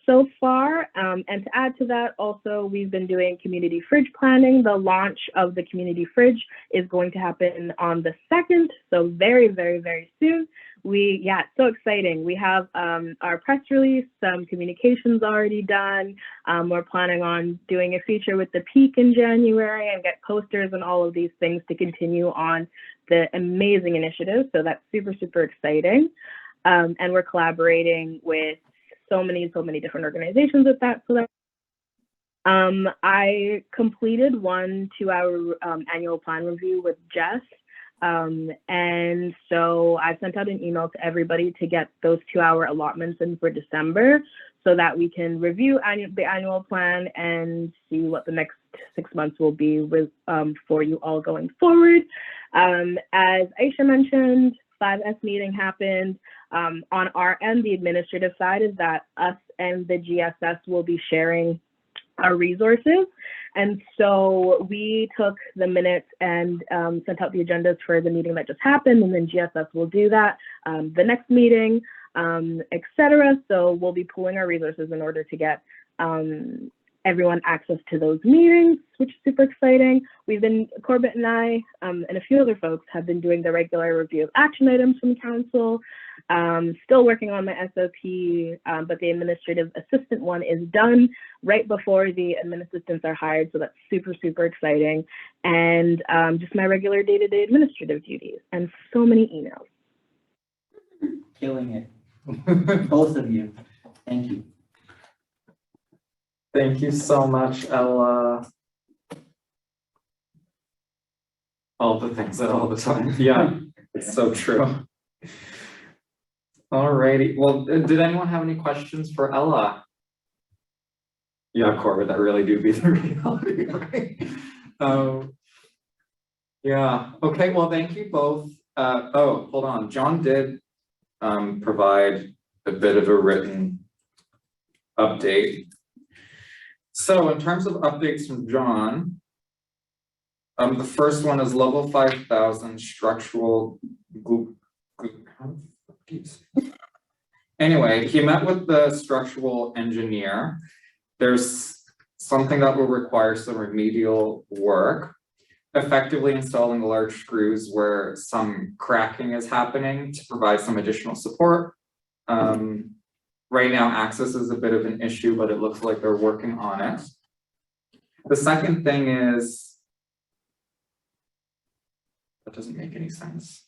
so far. And to add to that, also, we've been doing community fridge planning. The launch of the community fridge is going to happen on the 2nd, so very, very, very soon. Yeah, it's so exciting. We have our press release, some communications already done. We're planning on doing a feature with the Peak in January and get posters and all of these things to continue on the amazing initiative. So that's super, super exciting. And we're collaborating with so many different organizations with that. So that I completed 1 2-hour annual plan review with Jess. And so I sent out an email to everybody to get those 2-hour allotments in for December so that we can review the annual plan and see what the next 6 months will be with for you all going forward. As Aisha mentioned, 5S meeting happened. On our end, the administrative side is that us and the GSS will be sharing our resources. And so we took the minutes and sent out the agendas for the meeting that just happened, and then GSS will do that the next meeting, etc. So we'll be pooling our resources in order to get everyone access to those meetings, which is super exciting. Corbett and I and a few other folks have been doing the regular review of action items from council. Still working on my SOP, but the administrative assistant one is done right before the admin assistants are hired. So that's super, super exciting. And just my regular day-to-day administrative duties and so many emails. Killing it. Both of you. Thank you. Thank you so much, Ella. All the things at all the time. Yeah, it's so true. Alrighty. Well, did anyone have any questions for Ella? Yeah, Corbett, that really do be the reality, right? Yeah. Okay. Well, thank you both. Oh, hold on. John did provide a bit of a written update. So in terms of updates from John, the first one is level 5000 structural Anyway, he met with the structural engineer. There's something that will require some remedial work, effectively installing large screws where some cracking is happening to provide some additional support. Right now, access is a bit of an issue, but it looks like they're working on it. The second thing is, that doesn't make any sense.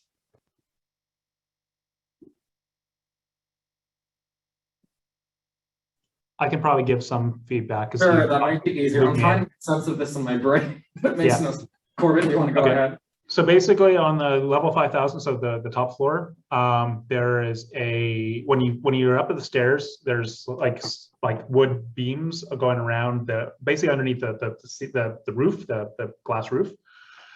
I can probably give some feedback. Sure, that might be easier. I'm trying to make sense of this in my brain. That makes no sense. Corbett, do you want to go ahead? So basically on the level 5000, so the top floor, there is when you're up at the stairs, there's like wood beams going around basically underneath the roof, the glass roof.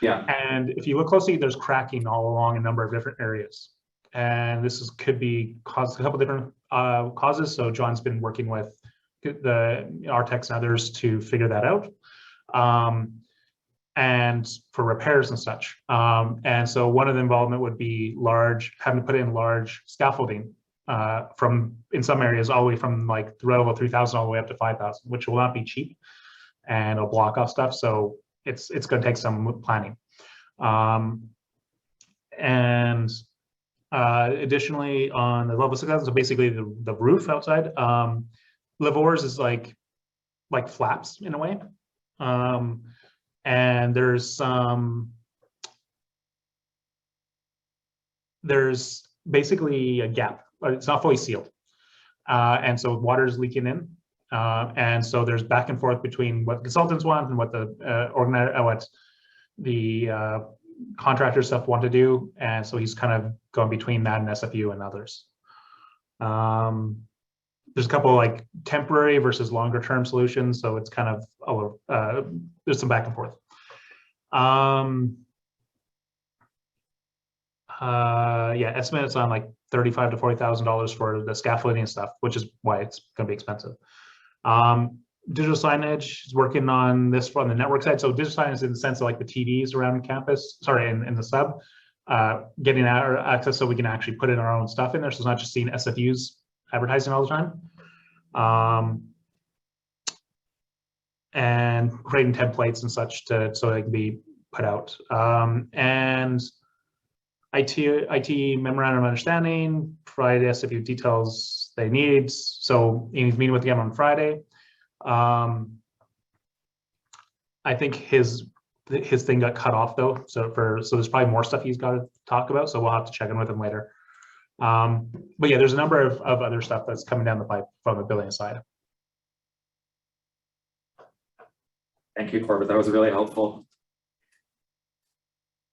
Yeah. And if you look closely, there's cracking all along a number of different areas. And this could be caused a couple different causes. So John's been working with the architects and others to figure that out. And for repairs and such. And so one of the involvement would be having to put in large scaffolding from, in some areas, all the way from like the level 3000 all the way up to 5000, which will not be cheap and it'll block off stuff. So it's going to take some planning. Additionally on the level 6000, so basically the roof outside, Livor's is like flaps in a way. And there's basically a gap. It's not fully sealed. And so water is leaking in. And so there's back and forth between what consultants want and what the contractor stuff want to do. And so he's kind of going between that and SFU and others. There's a couple like temporary versus longer term solutions. So it's kind of, there's some back and forth. Yeah, estimates on like $35,000 to $40,000 for the scaffolding and stuff, which is why it's going to be expensive. Digital signage is working on this from the network side. So digital signage in the sense of like the TVs around campus, sorry, in the sub, getting our access so we can actually put in our own stuff in there. So it's not just seeing SFU's advertising all the time. And creating templates and such so they can be put out. And IT memorandum of understanding, provide SFU details they need. So he's meeting with them on Friday. I think his thing got cut off though. So there's probably more stuff he's got to talk about. So we'll have to check in with him later. But yeah, there's a number of other stuff that's coming down the pipe from the building side. Thank you, Corbett. That was really helpful.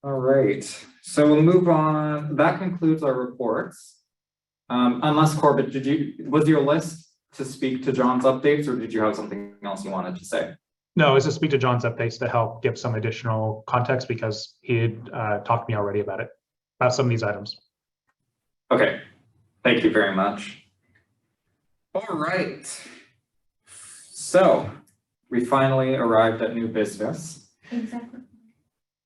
All right, so we'll move on. That concludes our reports. Unless Corbett, was your list to speak to John's updates, or did you have something else you wanted to say? No, it's to speak to John's updates to help give some additional context because he had talked to me already about some of these items. Okay, thank you very much. All right, so we finally arrived at new business. Exactly.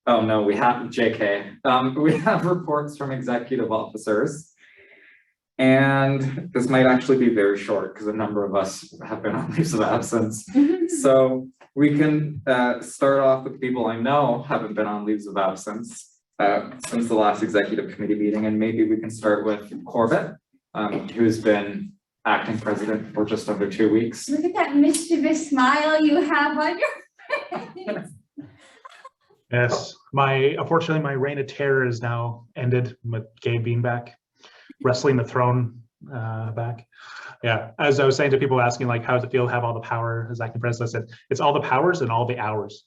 Oh no, we have JK. We have reports from executive officers. And this might actually be very short because a number of us have been on leaves of absence. So we can start off with people I know haven't been on leaves of absence since the last executive committee meeting. And maybe we can start with Corbett, who's been acting president for just under 2 weeks. Look at that mischievous smile you have on your face. Yes, unfortunately my reign of terror is now ended with Gabe being back, wrestling the throne back. Yeah, as I was saying to people asking like, how does it feel to have all the power as acting president? I said, it's all the powers and all the hours.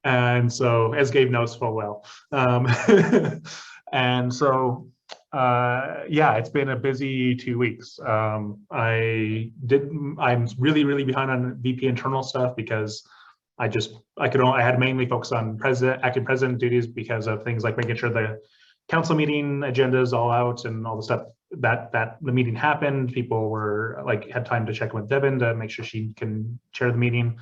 And so, as Gabe knows full well. And so, yeah, it's been a busy 2 weeks. I'm really, really behind on VP internal stuff because I had mainly focus on acting president duties because of things like making sure the council meeting agenda is all out and all the stuff that the meeting happened. People were like, had time to check in with Devin to make sure she can chair the meeting.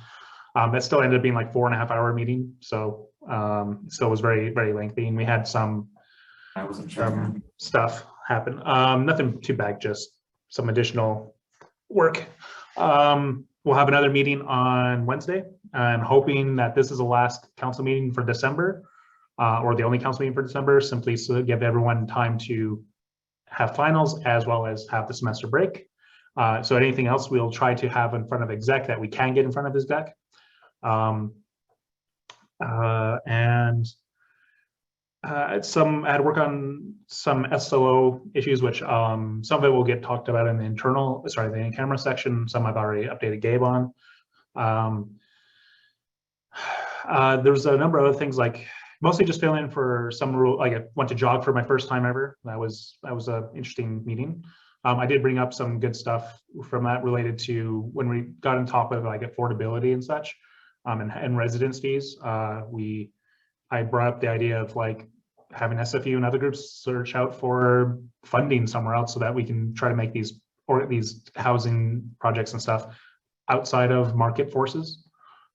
That still ended up being like 4.5 hour meeting. So, it was very, very lengthy. And we had some stuff happen. Nothing too bad, just some additional work. We'll have another meeting on Wednesday. I'm hoping that this is the last council meeting for December, or the only council meeting for December, simply so to give everyone time to have finals as well as have the semester break. So anything else we'll try to have in front of exec that we can get in front of exec. I had to work on some SOO issues, which some of it will get talked about in the the in-camera section. Some I've already updated Gabe on. There's a number of other things, like mostly just filling in for some rule. Like I went to jog for my first time ever. That was an interesting meeting. I did bring up some good stuff from that related to when we got on top of like affordability and such, and residence fees. I brought up the idea of like having SFU and other groups search out for funding somewhere else so that we can try to make these housing projects and stuff outside of market forces,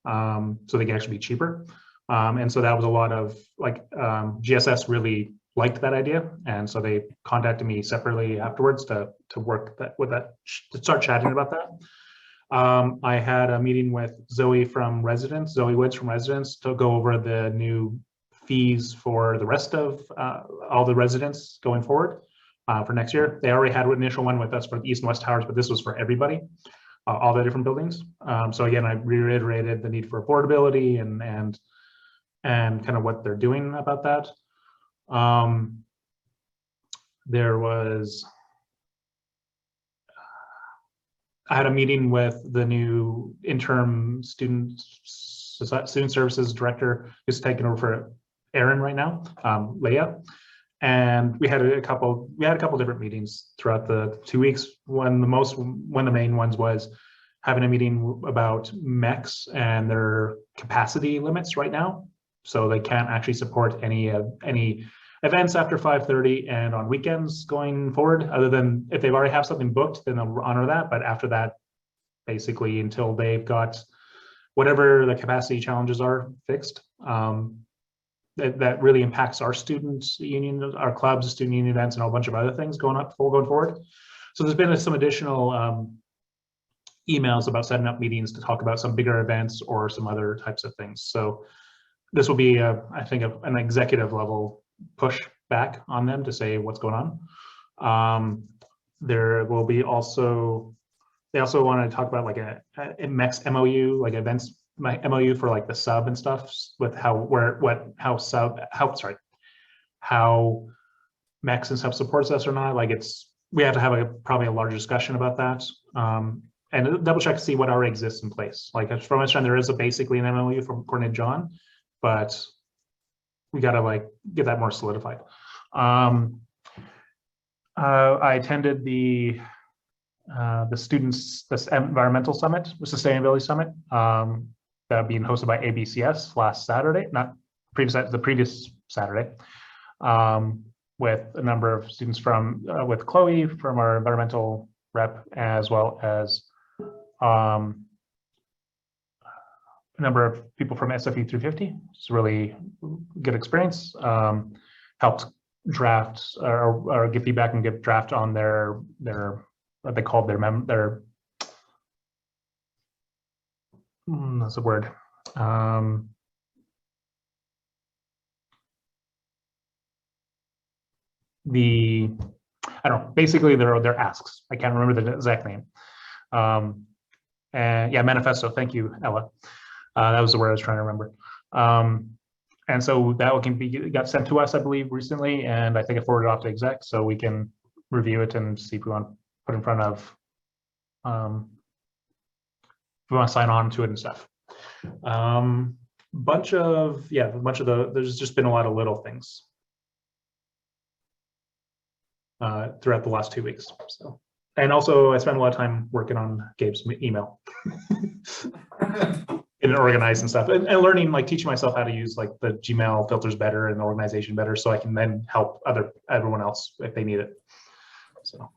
so they can actually be cheaper. And so that was a lot of like GSS really liked that idea, and so they contacted me separately afterwards to work to start chatting about that. I had a meeting with Zoe Woods from Residents to go over the new fees for the rest of all the residents going forward for next year. They already had an initial one with us for the East and West Towers, but this was for everybody, all the different buildings. So again, I reiterated the need for affordability and kind of what they're doing about that. there was, I had a meeting with the new interim student services director who's taking over for Aaron right now, Leah. And we had a couple different meetings throughout the 2 weeks. One of the main ones was having a meeting about MECs and their capacity limits right now. So they can't actually support any events after 5:30 and on weekends going forward, other than if they've already have something booked, then they'll honor that. But after that, basically until they've got whatever the capacity challenges are fixed, that really impacts our students union, our clubs, student union events, and a whole bunch of other things going forward. So there's been some additional emails about setting up meetings to talk about some bigger events or some other types of things. So this will be, I think, an executive level push back on them to say what's going on. There will be also, they also want to talk about like a MEX MOU, like events, my MOU for like the sub and stuff with how MEX and sub supports us or not. Like we have to have probably a larger discussion about that. And double check to see what already exists in place. Like from my understanding, there is basically an MOU from Coordinator John, but we got to like get that more solidified. I attended the environmental summit, the sustainability summit, that being hosted by ABCS last Saturday, the previous Saturday, with a number of students with Chloe from our environmental rep, as well as a number of people from SFU 350. It's a really good experience. Helped draft or give feedback and give draft on their what they called their that's a word. I don't know, basically their asks. I can't remember the exact name. And yeah, manifesto. Thank you, Ella. That was the word I was trying to remember. And so that got sent to us, I believe, recently, and I think it forwarded off to exec, so we can review it and see if we want to put in front of, if we want to sign on to it and stuff. There's just been a lot of little things throughout the last 2 weeks. So, and also I spent a lot of time working on Gabe's email. Getting it organized and stuff, and learning, like teaching myself how to use like the Gmail filters better and the organization better, so I can then help everyone else if they need it. So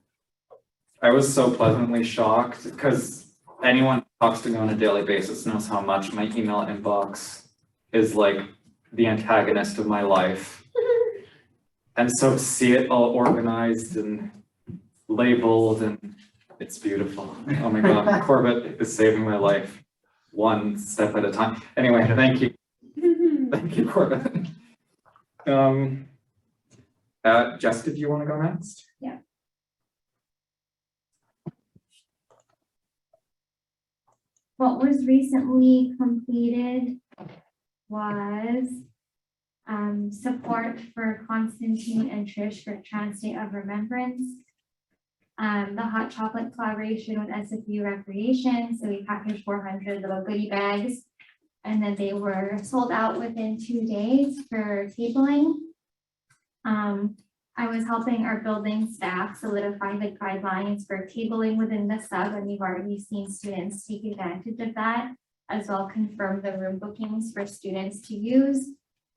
I was so pleasantly shocked because anyone who talks to me on a daily basis knows how much my email inbox is like the antagonist of my life. And so to see it all organized and labeled, and it's beautiful. Oh my God, Corbett is saving my life one step at a time. Anyway, thank you. Thank you, Corbett. Jess, did you want to go next? Yeah. What was recently completed was support for Constantine and Trish for Trans Day of Remembrance. The hot chocolate collaboration with SFU Recreation. So we packaged 400 little goodie bags, and then they were sold out within 2 days for tabling. I was helping our building staff solidify the guidelines for tabling within the sub, and we've already seen students take advantage of that, as well confirm the room bookings for students to use.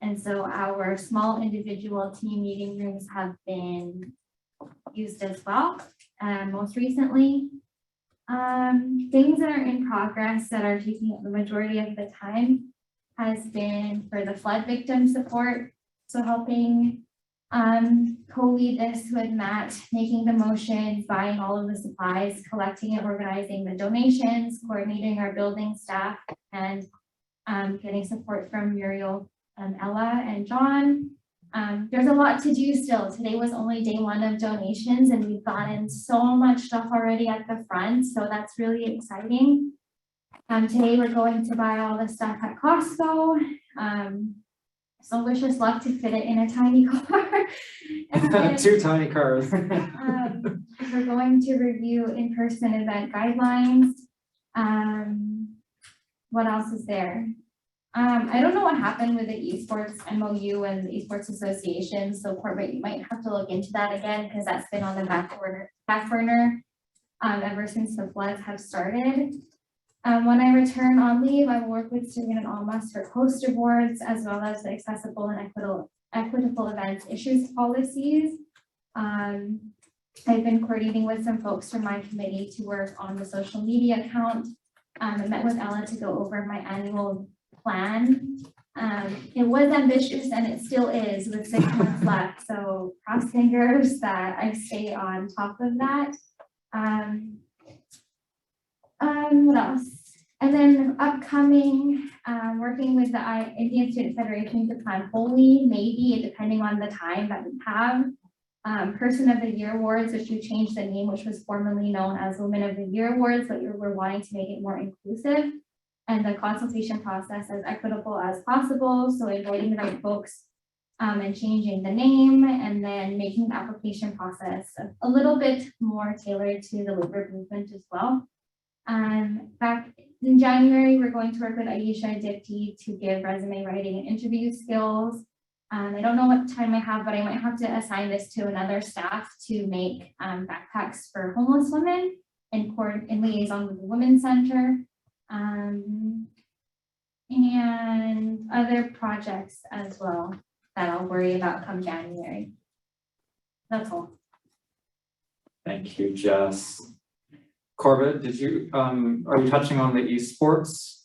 And so our small individual team meeting rooms have been used as well. Most recently, things that are in progress that are taking up the majority of the time has been for the flood victim support. So helping co-lead this with Matt, making the motions, buying all of the supplies, collecting and organizing the donations, coordinating our building staff, and getting support from Muriel, Ella, and John. There's a lot to do still. Today was only day 1 of donations, and we've gotten so much stuff already at the front, so that's really exciting. Today we're going to buy all the stuff at Costco. So wish us luck to fit it in a tiny car. And then, 2 tiny cars. we're going to review in-person event guidelines. What else is there? I don't know what happened with the esports MOU and the esports association, so Corbett, you might have to look into that again, because that's been on the back burner ever since the floods have started. When I return on leave, I will work with Serena and Almas for poster boards, as well as the accessible and equitable events issues policies. I've been coordinating with some folks from my committee to work on the social media account. I met with Ella to go over my annual plan. It was ambitious and it still is with 6 months left. So cross fingers that I stay on top of that. What else? And then upcoming, working with the Indian Student Federation to plan Holy, maybe depending on the time that we have. Person of the Year Awards, which we changed the name, which was formerly known as Women of the Year Awards, but we're wanting to make it more inclusive. And the consultation process as equitable as possible. So avoiding the right folks and changing the name, and then making the application process a little bit more tailored to the labor movement as well. Back in January, we're going to work with Aisha Dipti to give resume writing and interview skills. I don't know what time I have, but I might have to assign this to another staff to make backpacks for homeless women in liaison with the Women's Center. And other projects as well that I'll worry about come January. That's all. Thank you, Jess. Corbett, did you, are you touching on the esports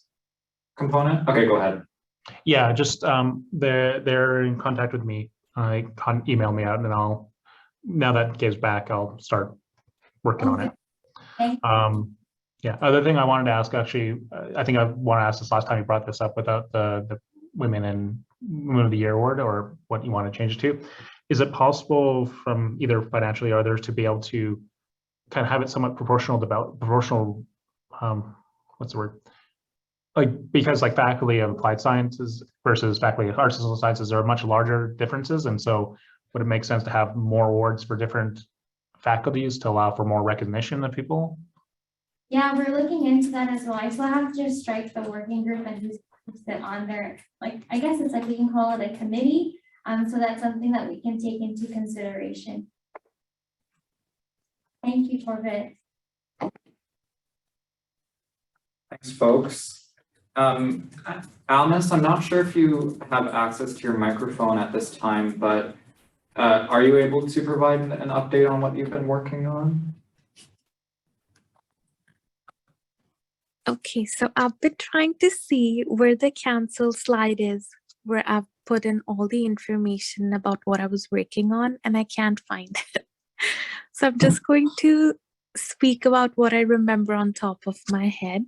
component? Okay, go ahead. Yeah, just they're in contact with me. Email me out, and then now that Gabe's back, I'll start working on it. Thank Yeah, other thing I wanted to ask, actually, I think I want to ask this last time you brought this up about the Women of the Year Award, or what you want to change it to. Is it possible from either financially or others to be able to kind of have it somewhat proportional, what's the word? Like, because like faculty of applied sciences versus faculty of arts and social sciences, there are much larger differences. And so would it make sense to have more awards for different faculties to allow for more recognition of people? Yeah, we're looking into that as well. I still have to strike the working group and who's sit on there. Like, I guess it's like we can call it a committee. So that's something that we can take into consideration. Thank you, Corbett. Thanks, folks. Almas, I'm not sure if you have access to your microphone at this time, but are you able to provide an update on what you've been working on? Okay, so I've been trying to see where the cancel slide is, where I've put in all the information about what I was working on, and I can't find it. So I'm just going to speak about what I remember on top of my head.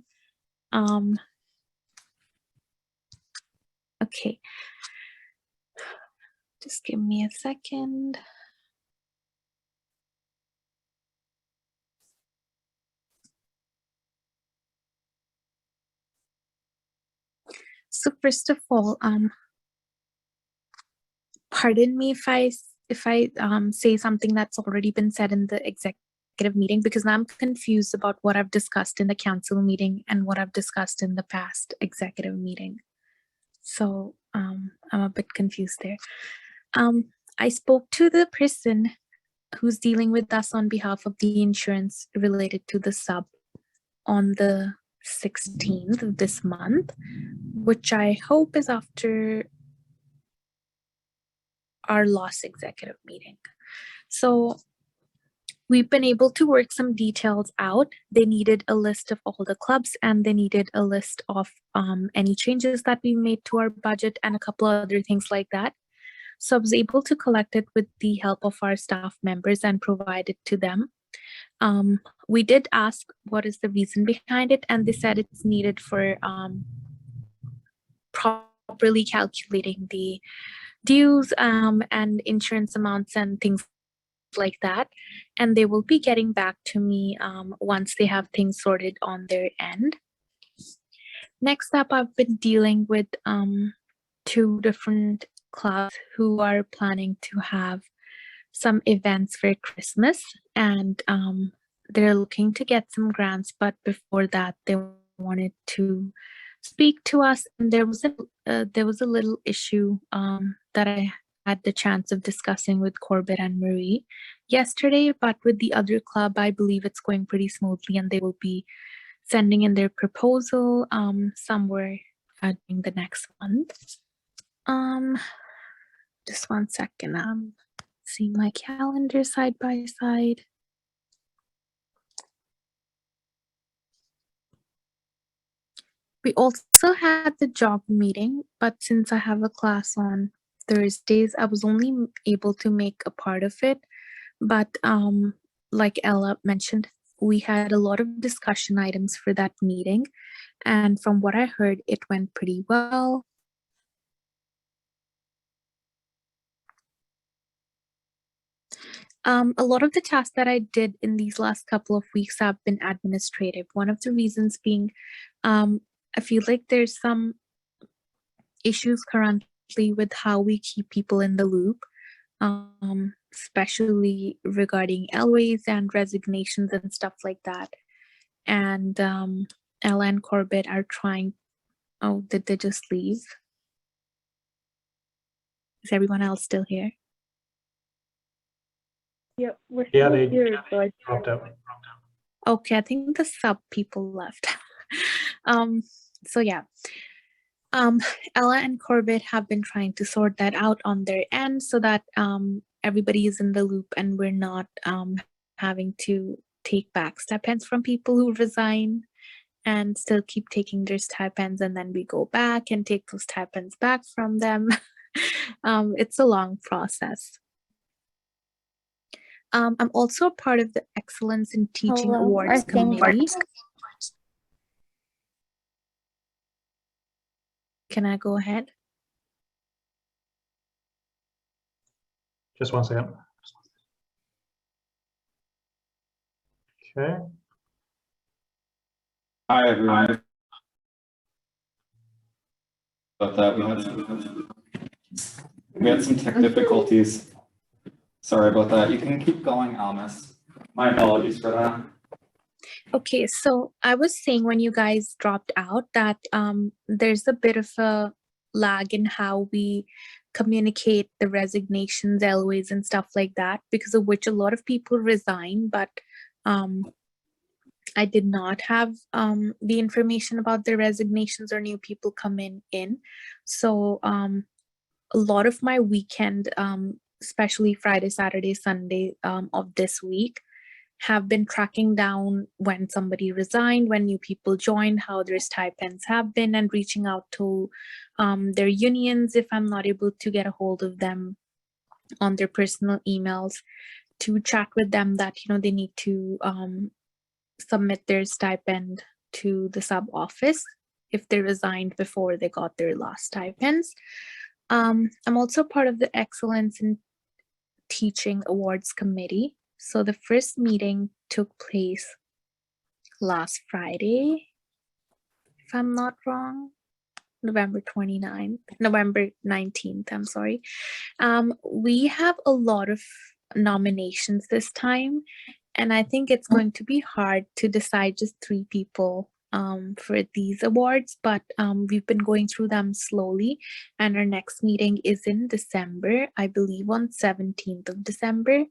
Okay, just give me a second. So first of all, pardon me if I say something that's already been said in the executive meeting, because now I'm confused about what I've discussed in the council meeting and what I've discussed in the past executive meeting. So I'm a bit confused there. I spoke to the person who's dealing with us on behalf of the insurance related to the sub on the 16th of this month, which I hope is after our last executive meeting. So we've been able to work some details out. They needed a list of all the clubs, and they needed a list of any changes that we made to our budget and a couple of other things like that. So I was able to collect it with the help of our staff members and provide it to them. We did ask what is the reason behind it, and they said it's needed for properly calculating the dues and insurance amounts and things like that. And they will be getting back to me once they have things sorted on their end. Next up, I've been dealing with two different clubs who are planning to have some events for Christmas, and they're looking to get some grants, but before that they wanted to speak to us, and there was a little issue that I had the chance of discussing with Corbett and Marie yesterday, but with the other club I believe it's going pretty smoothly, and they will be sending in their proposal somewhere during the next month. Just 1 second. Seeing my calendar side by side. We also had the job meeting, but since I have a class on Thursdays, I was only able to make a part of it. But like Ella mentioned, we had a lot of discussion items for that meeting. And from what I heard, it went pretty well. A lot of the tasks that I did in these last couple of weeks have been administrative. One of the reasons being, I feel like there's some issues currently with how we keep people in the loop, especially regarding LOAs and resignations and stuff like that. And Ella and Corbett are trying. Oh, did they just leave? Is everyone else still here? Yep, we're Yeah, still they here, so I dropped out. Okay, I think the sub people left. So yeah. Ella and Corbett have been trying to sort that out on their end so that everybody is in the loop and we're not having to take back stipends from people who resign and still keep taking their stipends, and then we go back and take those stipends back from them. It's a long process. I'm also a part of the Excellence in Teaching Hello, Awards or thank you. Committee. Can I go ahead? Just 1 second. Okay. Hi, everyone. About that, we had some tech difficulties. Sorry about that. You can keep going, Almas. My apologies for that. Okay, so I was saying when you guys dropped out that there's a bit of a lag in how we communicate the resignations, LOAs, and stuff like that, because of which a lot of people resign, but I did not have the information about their resignations or new people coming in. So a lot of my weekend, especially Friday, Saturday, Sunday of this week, have been tracking down when somebody resigned, when new people joined, how their stipends have been, and reaching out to their unions if I'm not able to get a hold of them on their personal emails, to chat with them that they need to submit their stipend to the sub office if they resigned before they got their last stipends. I'm also part of the Excellence in Teaching Awards Committee. So the first meeting took place last Friday, if I'm not wrong, November 19th, I'm sorry. We have a lot of nominations this time, and I think it's going to be hard to decide just 3 people for these awards, but we've been going through them slowly, and our next meeting is in December, I believe on 17th of December.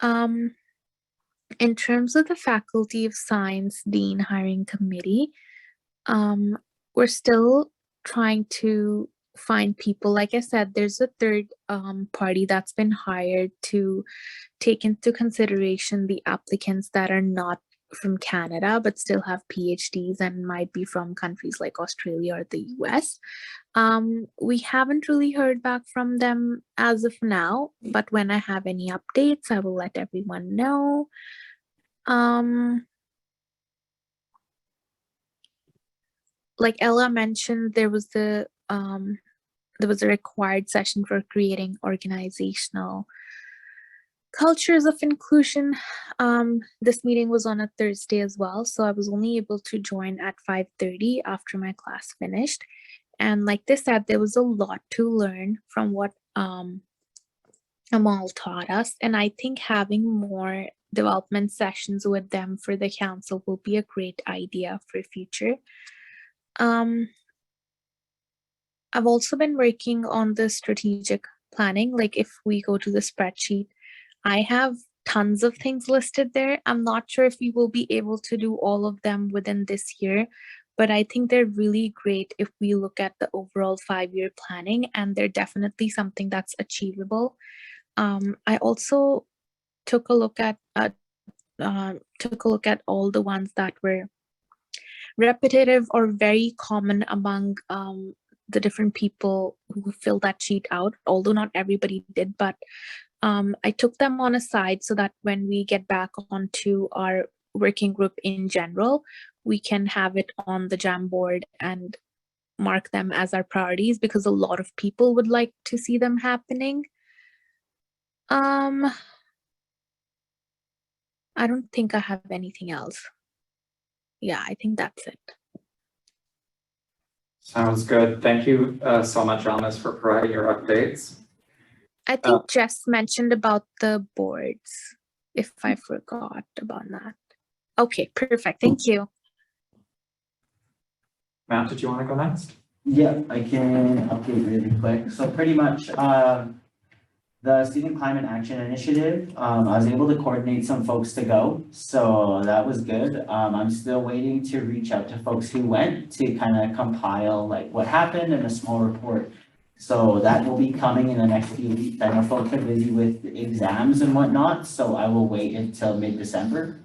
In terms of the Faculty of Science Dean Hiring Committee, we're still trying to find people. Like I said, there's a third party that's been hired to take into consideration the applicants that are not from Canada but still have PhDs and might be from countries like Australia or the US. We haven't really heard back from them as of now, but when I have any updates, I will let everyone know. Like Ella mentioned, there was a required session for creating organizational cultures of inclusion. This meeting was on a Thursday as well, so I was only able to join at 5:30 after my class finished. And like they said, there was a lot to learn from what Amal taught us. And I think having more development sessions with them for the council will be a great idea for future. I've also been working on the strategic planning. Like if we go to the spreadsheet, I have tons of things listed there. I'm not sure if we will be able to do all of them within this year, but I think they're really great if we look at the overall 5-year planning, and they're definitely something that's achievable. I also took a look at all the ones that were repetitive or very common among the different people who filled that sheet out, although not everybody did, but I took them on a side so that when we get back onto our working group in general, we can have it on the Jamboard and mark them as our priorities, because a lot of people would like to see them happening. I don't think I have anything else. Yeah, I think that's it. Sounds good. Thank you so much, Almas, for providing your updates. I think Jess mentioned about the boards, if I forgot about that. Okay, perfect. Thank you. Matt, did you want to go next? Yeah, I can update really quick. So pretty much, the Student Climate Action Initiative, I was able to coordinate some folks to go, so that was good. I'm still waiting to reach out to folks who went to kind of compile like what happened in a small report. So that will be coming in the next few weeks. I know folks are busy with exams and whatnot, so I will wait until mid-December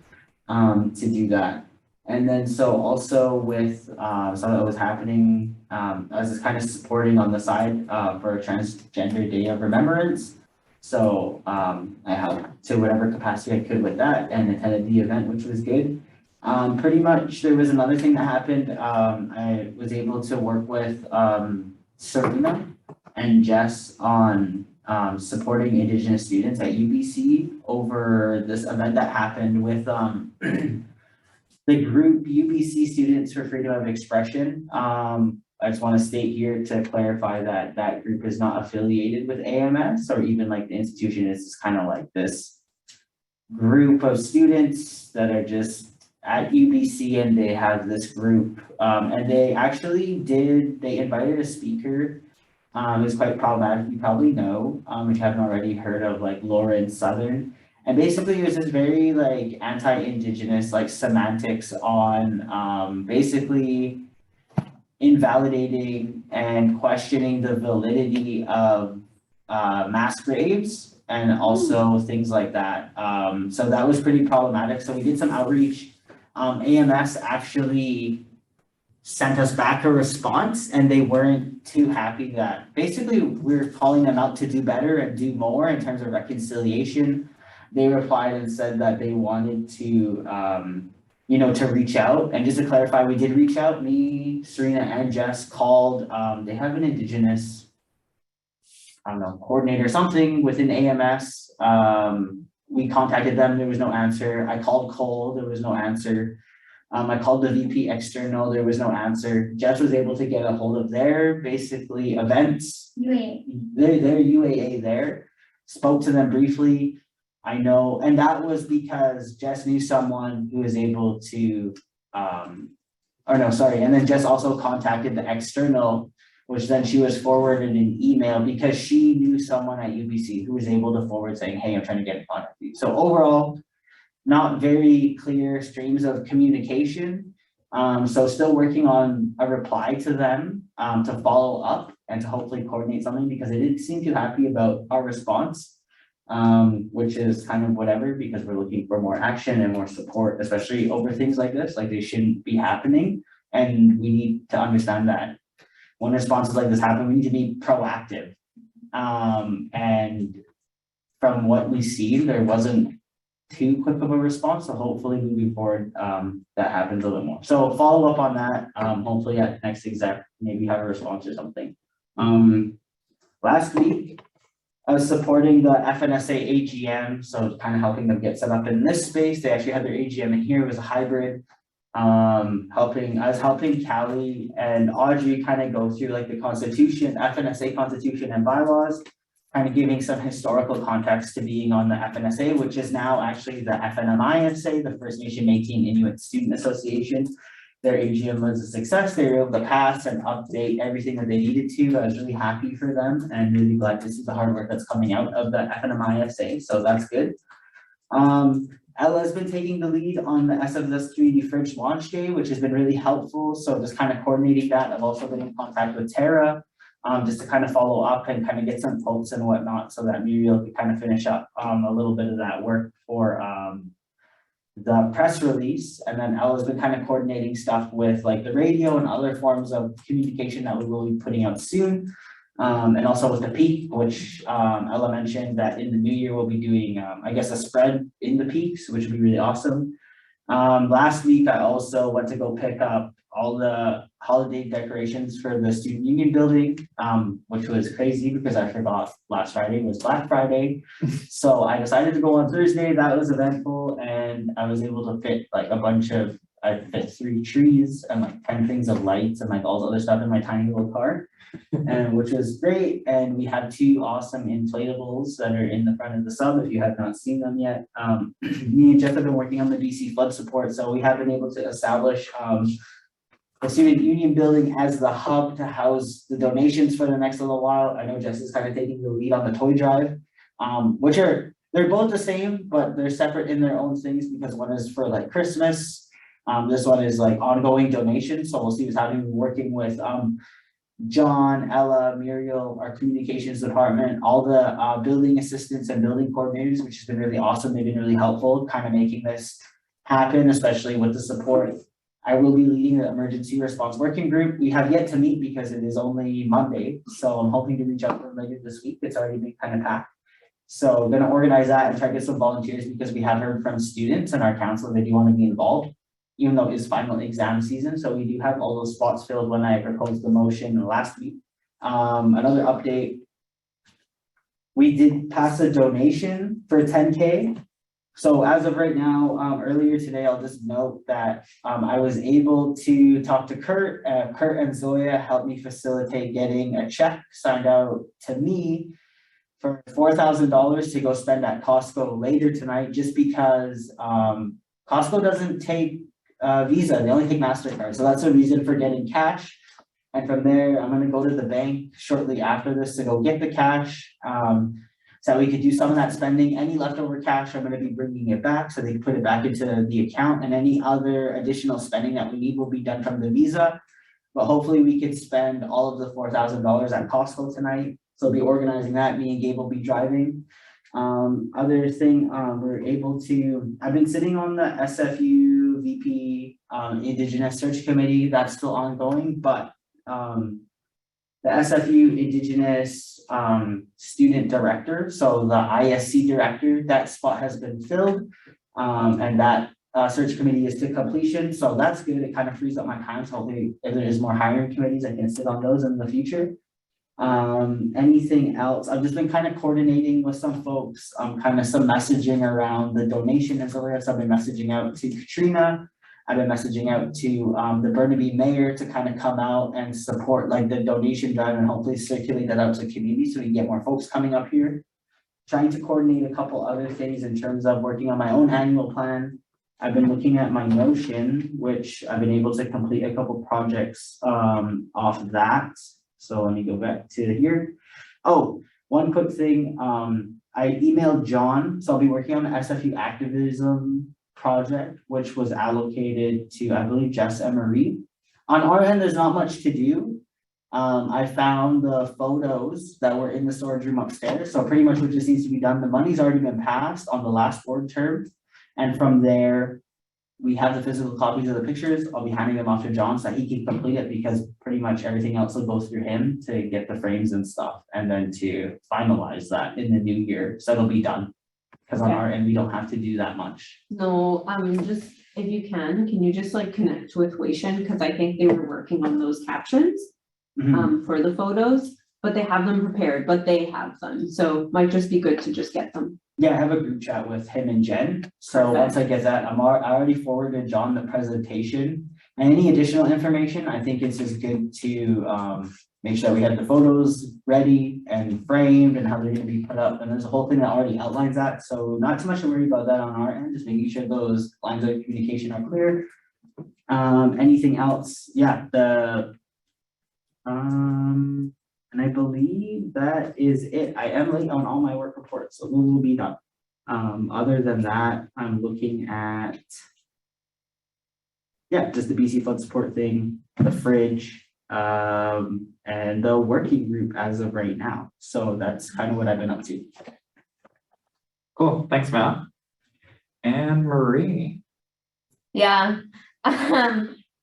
to do that. And then so also with something that was happening, I was just kind of supporting on the side for Transgender Day of Remembrance. So I helped to whatever capacity I could with that and attended the event, which was good. Pretty much there was another thing that happened. I was able to work with Serena and Jess on supporting Indigenous students at UBC over this event that happened with the group UBC Students for Freedom of Expression. I just want to state here to clarify that that group is not affiliated with AMS or even like the institution. It's just kind of like this group of students that are just at UBC, and they have this group. And they actually they invited a speaker. It was quite problematic, you probably know, if you haven't already heard of, like Lauren Southern. And basically it was this very like anti-Indigenous like semantics on basically invalidating and questioning the validity of mass graves and also things like that. So that was pretty problematic. So we did some outreach. AMS actually sent us back a response, and they weren't too happy that basically we're calling them out to do better and do more in terms of reconciliation. They replied and said that they wanted to, to reach out. And just to clarify, we did reach out. Me, Serena, and Jess called. They have an Indigenous, coordinator or something within AMS. We contacted them. There was no answer. I called Cole. There was no answer. I called the VP external. There was no answer. Jess was able to get a hold of their basically events. Their UAA there. Spoke to them briefly. I know, and that was because Jess knew someone who was able to, and then Jess also contacted the external, which then she was forwarded an email because she knew someone at UBC who was able to forward saying, hey, I'm trying to get in contact with you. So overall, not very clear streams of communication. So still working on a reply to them to follow up and to hopefully coordinate something, because they didn't seem too happy about our response. Which is kind of whatever, because we're looking for more action and more support, especially over things like this. Like they shouldn't be happening, and we need to understand that when responses like this happen, we need to be proactive. And from what we've seen, there wasn't too quick of a response, so hopefully moving forward, that happens a little more. So follow up on that, hopefully at next exec, maybe have a response or something. Last week, I was supporting the FNSA AGM, so kind of helping them get set up in this space. They actually had their AGM in here. It was a hybrid. I was helping Callie and Audrey kind of go through like the Constitution, FNSA Constitution and bylaws, kind of giving some historical context to being on the FNSA, which is now actually the FNMISA, the First Nation Métis Inuit Student Association. Their AGM was a success. They were able to pass and update everything that they needed to. I was really happy for them and really glad to see the hard work that's coming out of the FNMISA, so that's good. Ella's been taking the lead on the SFSS 3D Fridge launch day, which has been really helpful. So just kind of coordinating that. I've also been in contact with Tara, just to kind of follow up and kind of get some quotes and whatnot so that Muriel could kind of finish up a little bit of that work for the press release. And then Ella's been kind of coordinating stuff with like the radio and other forms of communication that we will be putting out soon. And also with the peak, which Ella mentioned that in the new year we'll be doing, I guess, a spread in the peaks, which would be really awesome. Last week I also went to go pick up all the holiday decorations for the student union building, which was crazy because I forgot last Friday was Black Friday. So I decided to go on Thursday. That was eventful, and I was able to fit like I fit 3 trees and like 10 things of lights and like all the other stuff in my tiny little car, and which was great. And we have 2 awesome inflatables that are in the front of the sub if you have not seen them yet. Me and Jeff have been working on the BC flood support, so we have been able to establish the student union building as the hub to house the donations for the next little while. I know Jess is kind of taking the lead on the toy drive, they're both the same, but they're separate in their own things because one is for like Christmas. This one is like ongoing donations, so we'll see what's happening. We're working with John, Ella, Muriel, our communications department, all the building assistants and building coordinators, which has been really awesome. They've been really helpful kind of making this happen, especially with the support. I will be leading the emergency response working group. We have yet to meet because it is only Monday, so I'm hoping to reach out to them later this week. It's already been kind of packed. So I'm gonna organize that and try to get some volunteers because we have heard from students and our council, they do want to be involved, even though it's final exam season. So we do have all those spots filled when I proposed the motion last week. Another update, we did pass a donation for 10K. So as of right now, earlier today, I'll just note that I was able to talk to Kurt. Kurt and Zoya helped me facilitate getting a check signed out to me for $4,000 to go spend at Costco later tonight, just because Costco doesn't take Visa, they only take MasterCard. So that's a reason for getting cash. And from there, I'm gonna go to the bank shortly after this to go get the cash. So that we could do some of that spending. Any leftover cash, I'm gonna be bringing it back so they can put it back into the account, and any other additional spending that we need will be done from the Visa. But hopefully we could spend all of the $4,000 at Costco tonight. So I'll be organizing that. Me and Gabe will be driving. Other thing, I've been sitting on the SFU VP Indigenous Search Committee. That's still ongoing, but the SFU Indigenous Student Director, so the ISC Director, that spot has been filled, and that search committee is to completion. So that's good. It kind of frees up my time. So hopefully if there is more hiring committees, I can sit on those in the future. Anything else? I've just been kind of coordinating with some folks, kind of some messaging around the donation and so I've been messaging out to Katrina. I've been messaging out to the Burnaby mayor to kind of come out and support like the donation drive and hopefully circulate that out to the community so we can get more folks coming up here. Trying to coordinate a couple other things in terms of working on my own annual plan. I've been looking at my Notion, which I've been able to complete a couple projects off of that. So let me go back to here. Oh, one quick thing. I emailed John, so I'll be working on the SFU activism project, which was allocated to, I believe, Jess and Marie. On our end, there's not much to do. I found the photos that were in the storage room upstairs. So pretty much what just needs to be done. The money's already been passed on the last board term. And from there, we have the physical copies of the pictures. I'll be handing them off to John so that he can complete it because pretty much everything else will go through him to get the frames and stuff. And then to finalize that in the new year. So it'll be done. Because on our end, we don't have to do that much. No, just if you can you just like connect with Weishan, because I think they were working on those captions for the photos, but they have them prepared, but they have them. So might just be good to just get them. Yeah, I have a group chat with him and Jen. So once I get that, I already forwarded John the presentation. And any additional information, I think it's just good to make sure that we have the photos ready and framed and how they're gonna be put up. And there's a whole thing that already outlines that. So not too much to worry about that on our end, just making sure those lines of communication are clear. Anything else? Yeah, and I believe that is it. I am late on all my work reports, so we will be done. Other than that, I'm looking at, yeah, just the BC flood support thing, the fridge, and the working group as of right now. So that's kind of what I've been up to. Cool, thanks, Matt. And Marie. Yeah,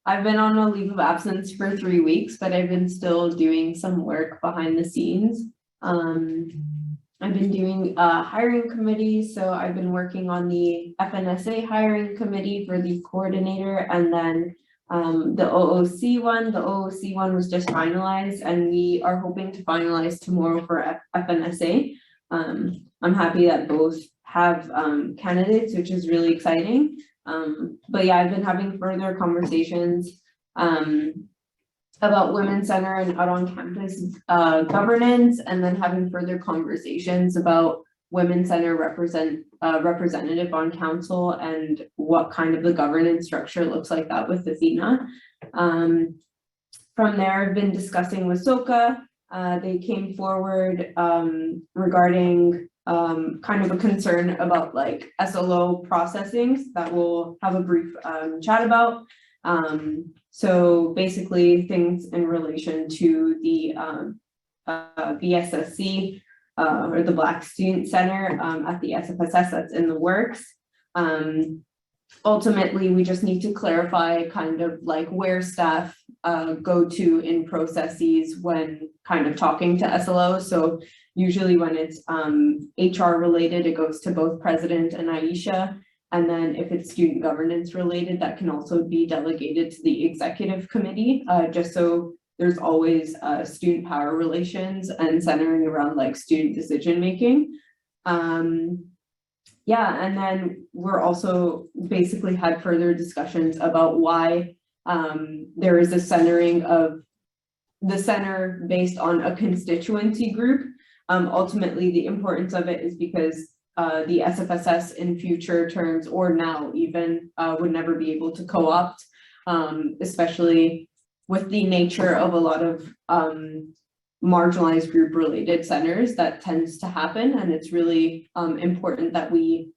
I've been on a leave of absence for 3 weeks, but I've been still doing some work behind the scenes. I've been doing a hiring committee, so I've been working on the FNSA hiring committee for the coordinator, and then the OOC one. The OOC one was just finalized, and we are hoping to finalize tomorrow for FNSA. I'm happy that both have candidates, which is really exciting. But yeah, I've been having further conversations about Women's Center and out on campus governance, and then having further conversations about Women's Center representative on council and what kind of the governance structure looks like that with Athena. From there, I've been discussing with SOCA. They came forward regarding kind of a concern about like SLO processing that we'll have a brief chat about. So basically things in relation to the BSSC or the Black Student Center at the SFSS that's in the works. Ultimately, we just need to clarify kind of like where staff go to in processes when kind of talking to SLO. So usually when it's HR related, it goes to both President and Aisha. And then if it's student governance related, that can also be delegated to the executive committee, just so there's always student power relations and centering around like student decision making. Yeah, and then we're also basically had further discussions about why there is a centering of the center based on a constituency group. Ultimately, the importance of it is because the SFSS in future terms, or now even, would never be able to co-opt, especially with the nature of a lot of marginalized group related centers. That tends to happen, and it's really important that we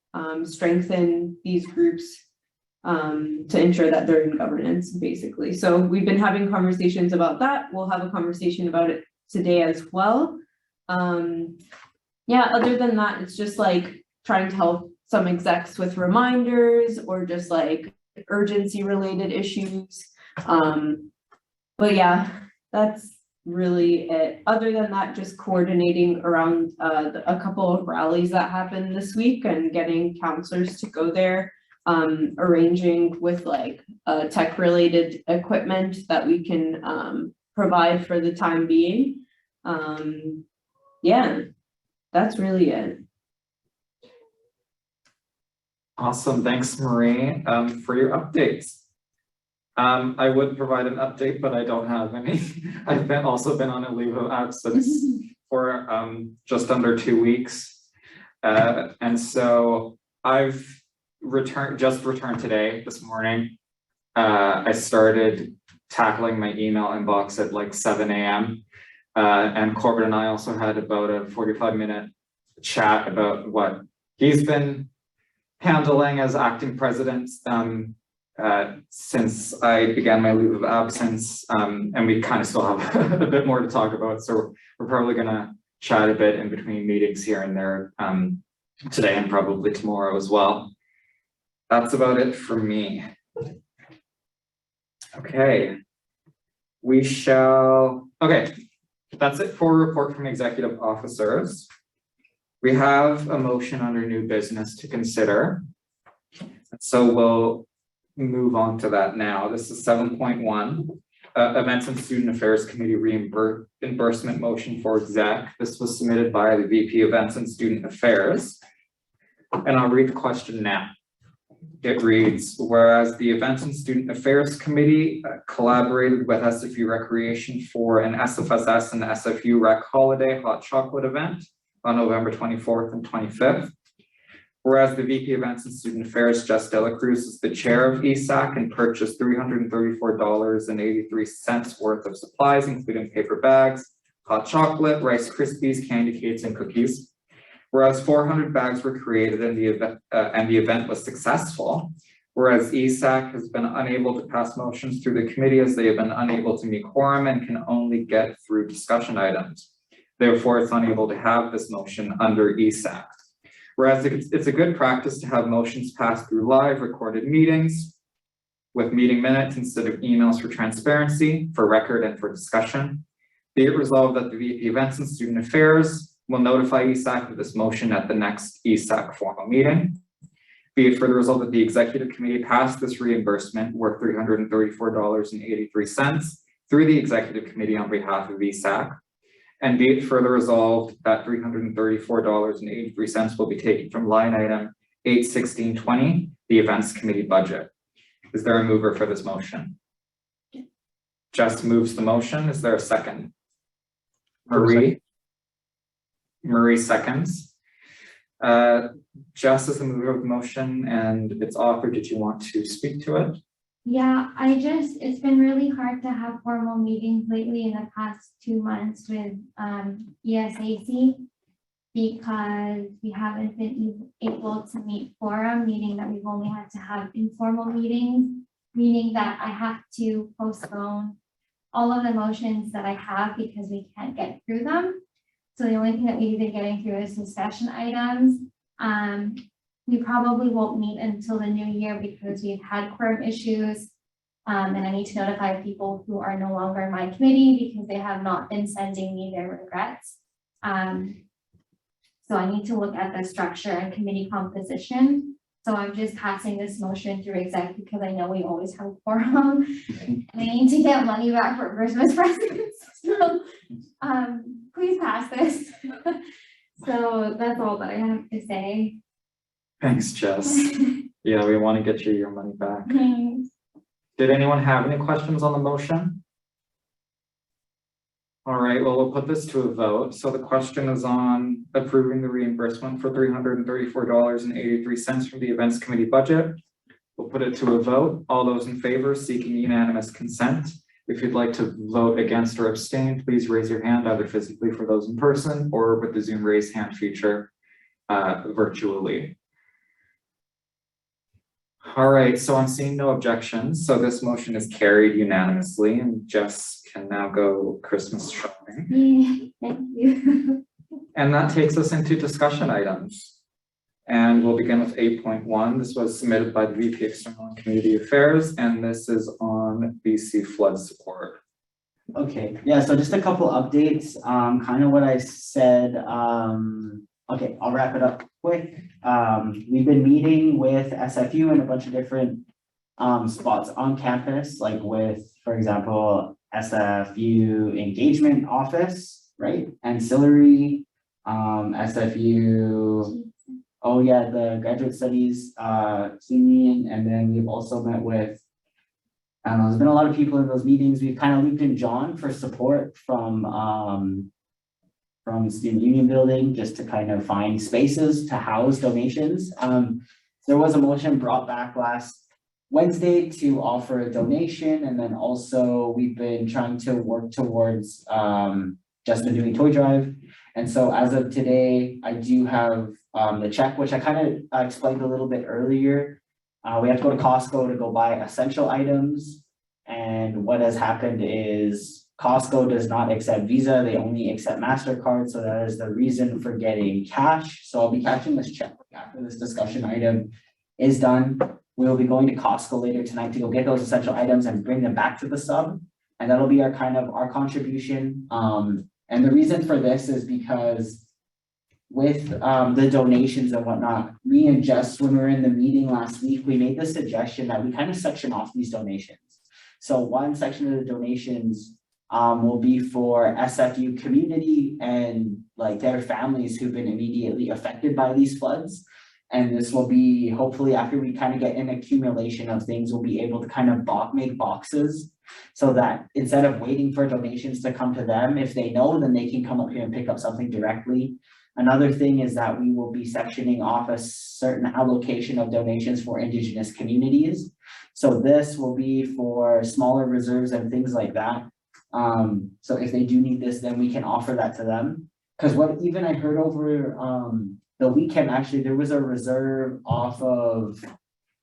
strengthen these groups to ensure that they're in governance, basically. So we've been having conversations about that. We'll have a conversation about it today as well. Yeah, other than that, it's just like trying to help some execs with reminders or just like urgency related issues. But yeah, that's really it. Other than that, just coordinating around a couple of rallies that happened this week and getting counselors to go there, arranging with like tech related equipment that we can provide for the time being. Yeah, that's really it. Awesome, thanks Marie for your updates. I would provide an update, but I don't have any. I've also been on a leave of absence for just under 2 weeks. And so I've just returned today, this morning. I started tackling my email inbox at like 7 a.m. And Corbett and I also had about a 45-minute chat about what he's been handling as acting president since I began my leave of absence, and we kind of still have a bit more to talk about. So we're probably gonna chat a bit in between meetings here and there today and probably tomorrow as well. That's about it for me. Okay, okay, that's it for report from executive officers. We have a motion under new business to consider. So we'll move on to that now. This is 7.1, Events and Student Affairs Committee reimbursement motion for exec. This was submitted by the VP Events and Student Affairs. And I'll read the question now. It reads, whereas the Events and Student Affairs Committee collaborated with SFU Recreation for an SFSS and SFU Rec Holiday Hot Chocolate event on November 24th and 25th. Whereas the VP Events and Student Affairs, Jess Dela Cruz, is the chair of ESAC and purchased $334.83 worth of supplies, including paper bags, hot chocolate, Rice Krispies, candy canes, and cookies. Whereas 400 bags were created and the event was successful. Whereas ESAC has been unable to pass motions through the committee as they have been unable to meet quorum and can only get through discussion items. Therefore, it's unable to have this motion under ESAC. Whereas it's a good practice to have motions passed through live recorded meetings with meeting minutes instead of emails for transparency, for record, and for discussion. Be it resolved that the VP Events and Student Affairs will notify ESAC of this motion at the next ESAC formal meeting. Be it further resolved that the Executive Committee passed this reimbursement worth $334.83 through the Executive Committee on behalf of ESAC. And be it further resolved that $334.83 will be taken from line item 81620, the Events Committee budget. Is there a mover for this motion? Jess moves the motion. Is there a second? Marie seconds. Jess is the mover of the motion and its author. Did you want to speak to it? Yeah, it's been really hard to have formal meetings lately in the past 2 months with ESAC because we haven't been able to meet quorum, meaning that we've only had to have informal meetings, meaning that I have to postpone all of the motions that I have because we can't get through them. So the only thing that we've been getting through is discussion items. We probably won't meet until the new year because we've had quorum issues. And I need to notify people who are no longer in my committee because they have not been sending me their regrets. So I need to look at the structure and committee composition. So I'm just passing this motion through exec because I know we always have quorum. And I need to get money back for Christmas presents. So please pass this. So that's all that I have to say. Thanks, Jess. Yeah, we want to get you your money back. Thanks. Did anyone have any questions on the motion? All right, well, we'll put this to a vote. So the question is on approving the reimbursement for $334.83 from the Events Committee budget. We'll put it to a vote. All those in favor seeking unanimous consent. If you'd like to vote against or abstain, please raise your hand either physically for those in person or with the Zoom raise hand feature virtually. All right, so I'm seeing no objections. So this motion is carried unanimously and Jess can now go Christmas shopping. Yeah, thank you. And that takes us into discussion items. And we'll begin with 8.1. This was submitted by the VP External and Community Affairs, and this is on BC flood support. Okay, yeah, so just a couple updates, kind of what I said, okay, I'll wrap it up quick. We've been meeting with SFU in a bunch of different spots on campus, like with, for example, SFU engagement office, right? Ancillary, SFU, oh yeah, the graduate studies union, and then we've also met with, I don't know, there's been a lot of people in those meetings. We've kind of looped in John for support from student union building, just to kind of find spaces to house donations. There was a motion brought back last Wednesday to offer a donation, and then also we've been trying to work towards just been doing toy drive. And so as of today, I do have the check, which I kind of explained a little bit earlier. We have to go to Costco to go buy essential items. And what has happened is Costco does not accept Visa. They only accept MasterCard. So that is the reason for getting cash. So I'll be cashing this check after this discussion item is done. We'll be going to Costco later tonight to go get those essential items and bring them back to the sub. And that'll be our contribution. And the reason for this is because with the donations and whatnot, me and Jess, when we were in the meeting last week, we made the suggestion that we kind of section off these donations. So one section of the donations will be for SFU community and like their families who've been immediately affected by these floods. And this will be, hopefully after we kind of get an accumulation of things, we'll be able to kind of make boxes. So that instead of waiting for donations to come to them, if they know, then they can come up here and pick up something directly. Another thing is that we will be sectioning off a certain allocation of donations for Indigenous communities. So this will be for smaller reserves and things like that. So if they do need this, then we can offer that to them. Because what even I heard over the weekend, actually, there was a reserve off of,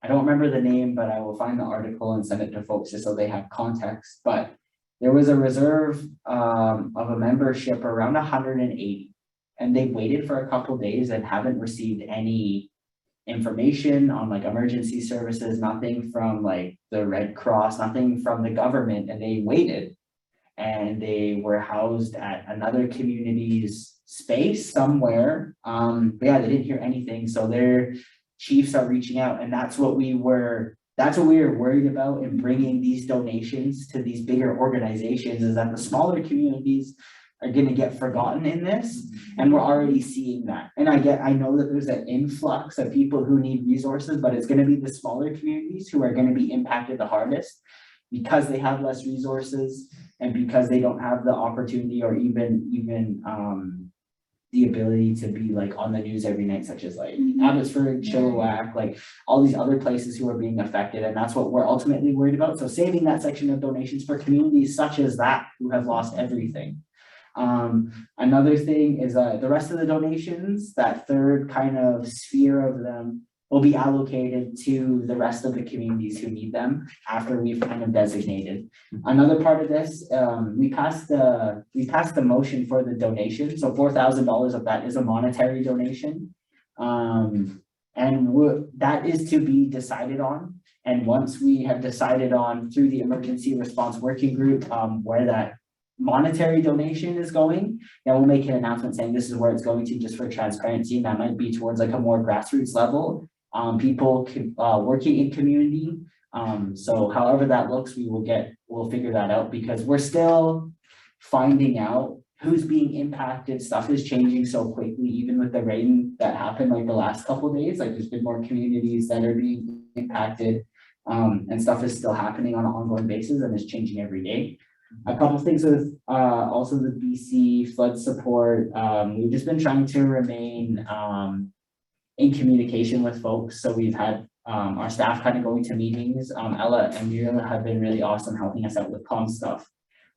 I don't remember the name, but I will find the article and send it to folks just so they have context. But there was a reserve of a membership around 180, and they waited for a couple days and haven't received any information on like emergency services, nothing from like the Red Cross, nothing from the government, and they waited. And they were housed at another community's space somewhere. But yeah, they didn't hear anything. So their chiefs are reaching out, and that's what we were worried about in bringing these donations to these bigger organizations, is that the smaller communities are going to get forgotten in this. And we're already seeing that. And I know that there's an influx of people who need resources, but it's going to be the smaller communities who are going to be impacted the hardest, because they have less resources and because they don't have the opportunity or even the ability to be like on the news every night, such as like Abbotsford, Chilliwack, like all these other places who are being affected. And that's what we're ultimately worried about. So saving that section of donations for communities such as that who have lost everything. Another thing is the rest of the donations, that third kind of sphere of them, will be allocated to the rest of the communities who need them after we've kind of designated. Another part of this, we passed the motion for the donation. So $4,000 of that is a monetary donation. And that is to be decided on. And once we have decided on through the emergency response working group, where that monetary donation is going, then we'll make an announcement saying this is where it's going to, just for transparency. And that might be towards like a more grassroots level. People working in community. So however that looks, we'll figure that out, because we're still finding out who's being impacted. Stuff is changing so quickly, even with the rain that happened like the last couple of days. Like there's been more communities that are being impacted, and stuff is still happening on an ongoing basis and is changing every day. A couple of things with also the BC flood support. We've just been trying to remain in communication with folks. So we've had our staff kind of going to meetings. Ella and Mira have been really awesome helping us out with comm stuff,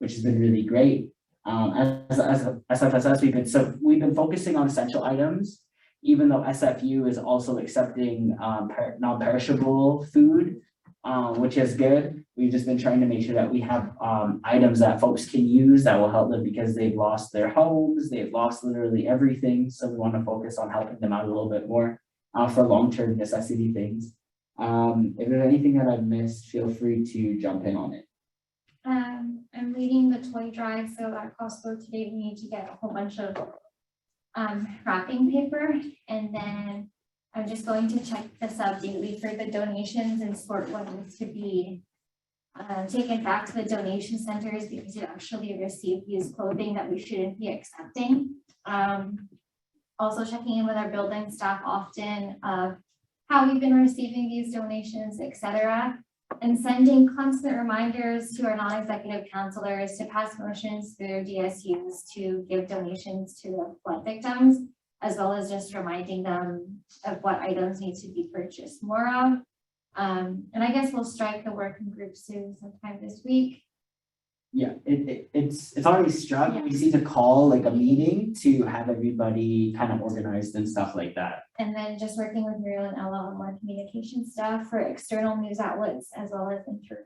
which has been really great. As SFSS, we've been focusing on essential items, even though SFU is also accepting non-perishable food, which is good. We've just been trying to make sure that we have items that folks can use that will help them, because they've lost their homes, they've lost literally everything. So we want to focus on helping them out a little bit more for long-term necessity things. If there's anything that I've missed, feel free to jump in on it. I'm leading the toy drive, so at Costco today we need to get a whole bunch of wrapping paper, and then I'm just going to check the sub daily for the donations and sort what needs to be taken back to the donation centers, because you actually received used clothing that we shouldn't be accepting. Also checking in with our building staff often of how we've been receiving these donations, etc. And sending constant reminders to our non-executive counselors to pass motions through DSUs to give donations to the flood victims, as well as just reminding them of what items need to be purchased more of. And I guess we'll strike the working group soon, sometime this week. Yeah, it's already struck. Yeah. We need to call like a meeting to have everybody kind of organized and stuff like that. And then just working with Muriel and Ella on more communication stuff for external news outlets as well as internal.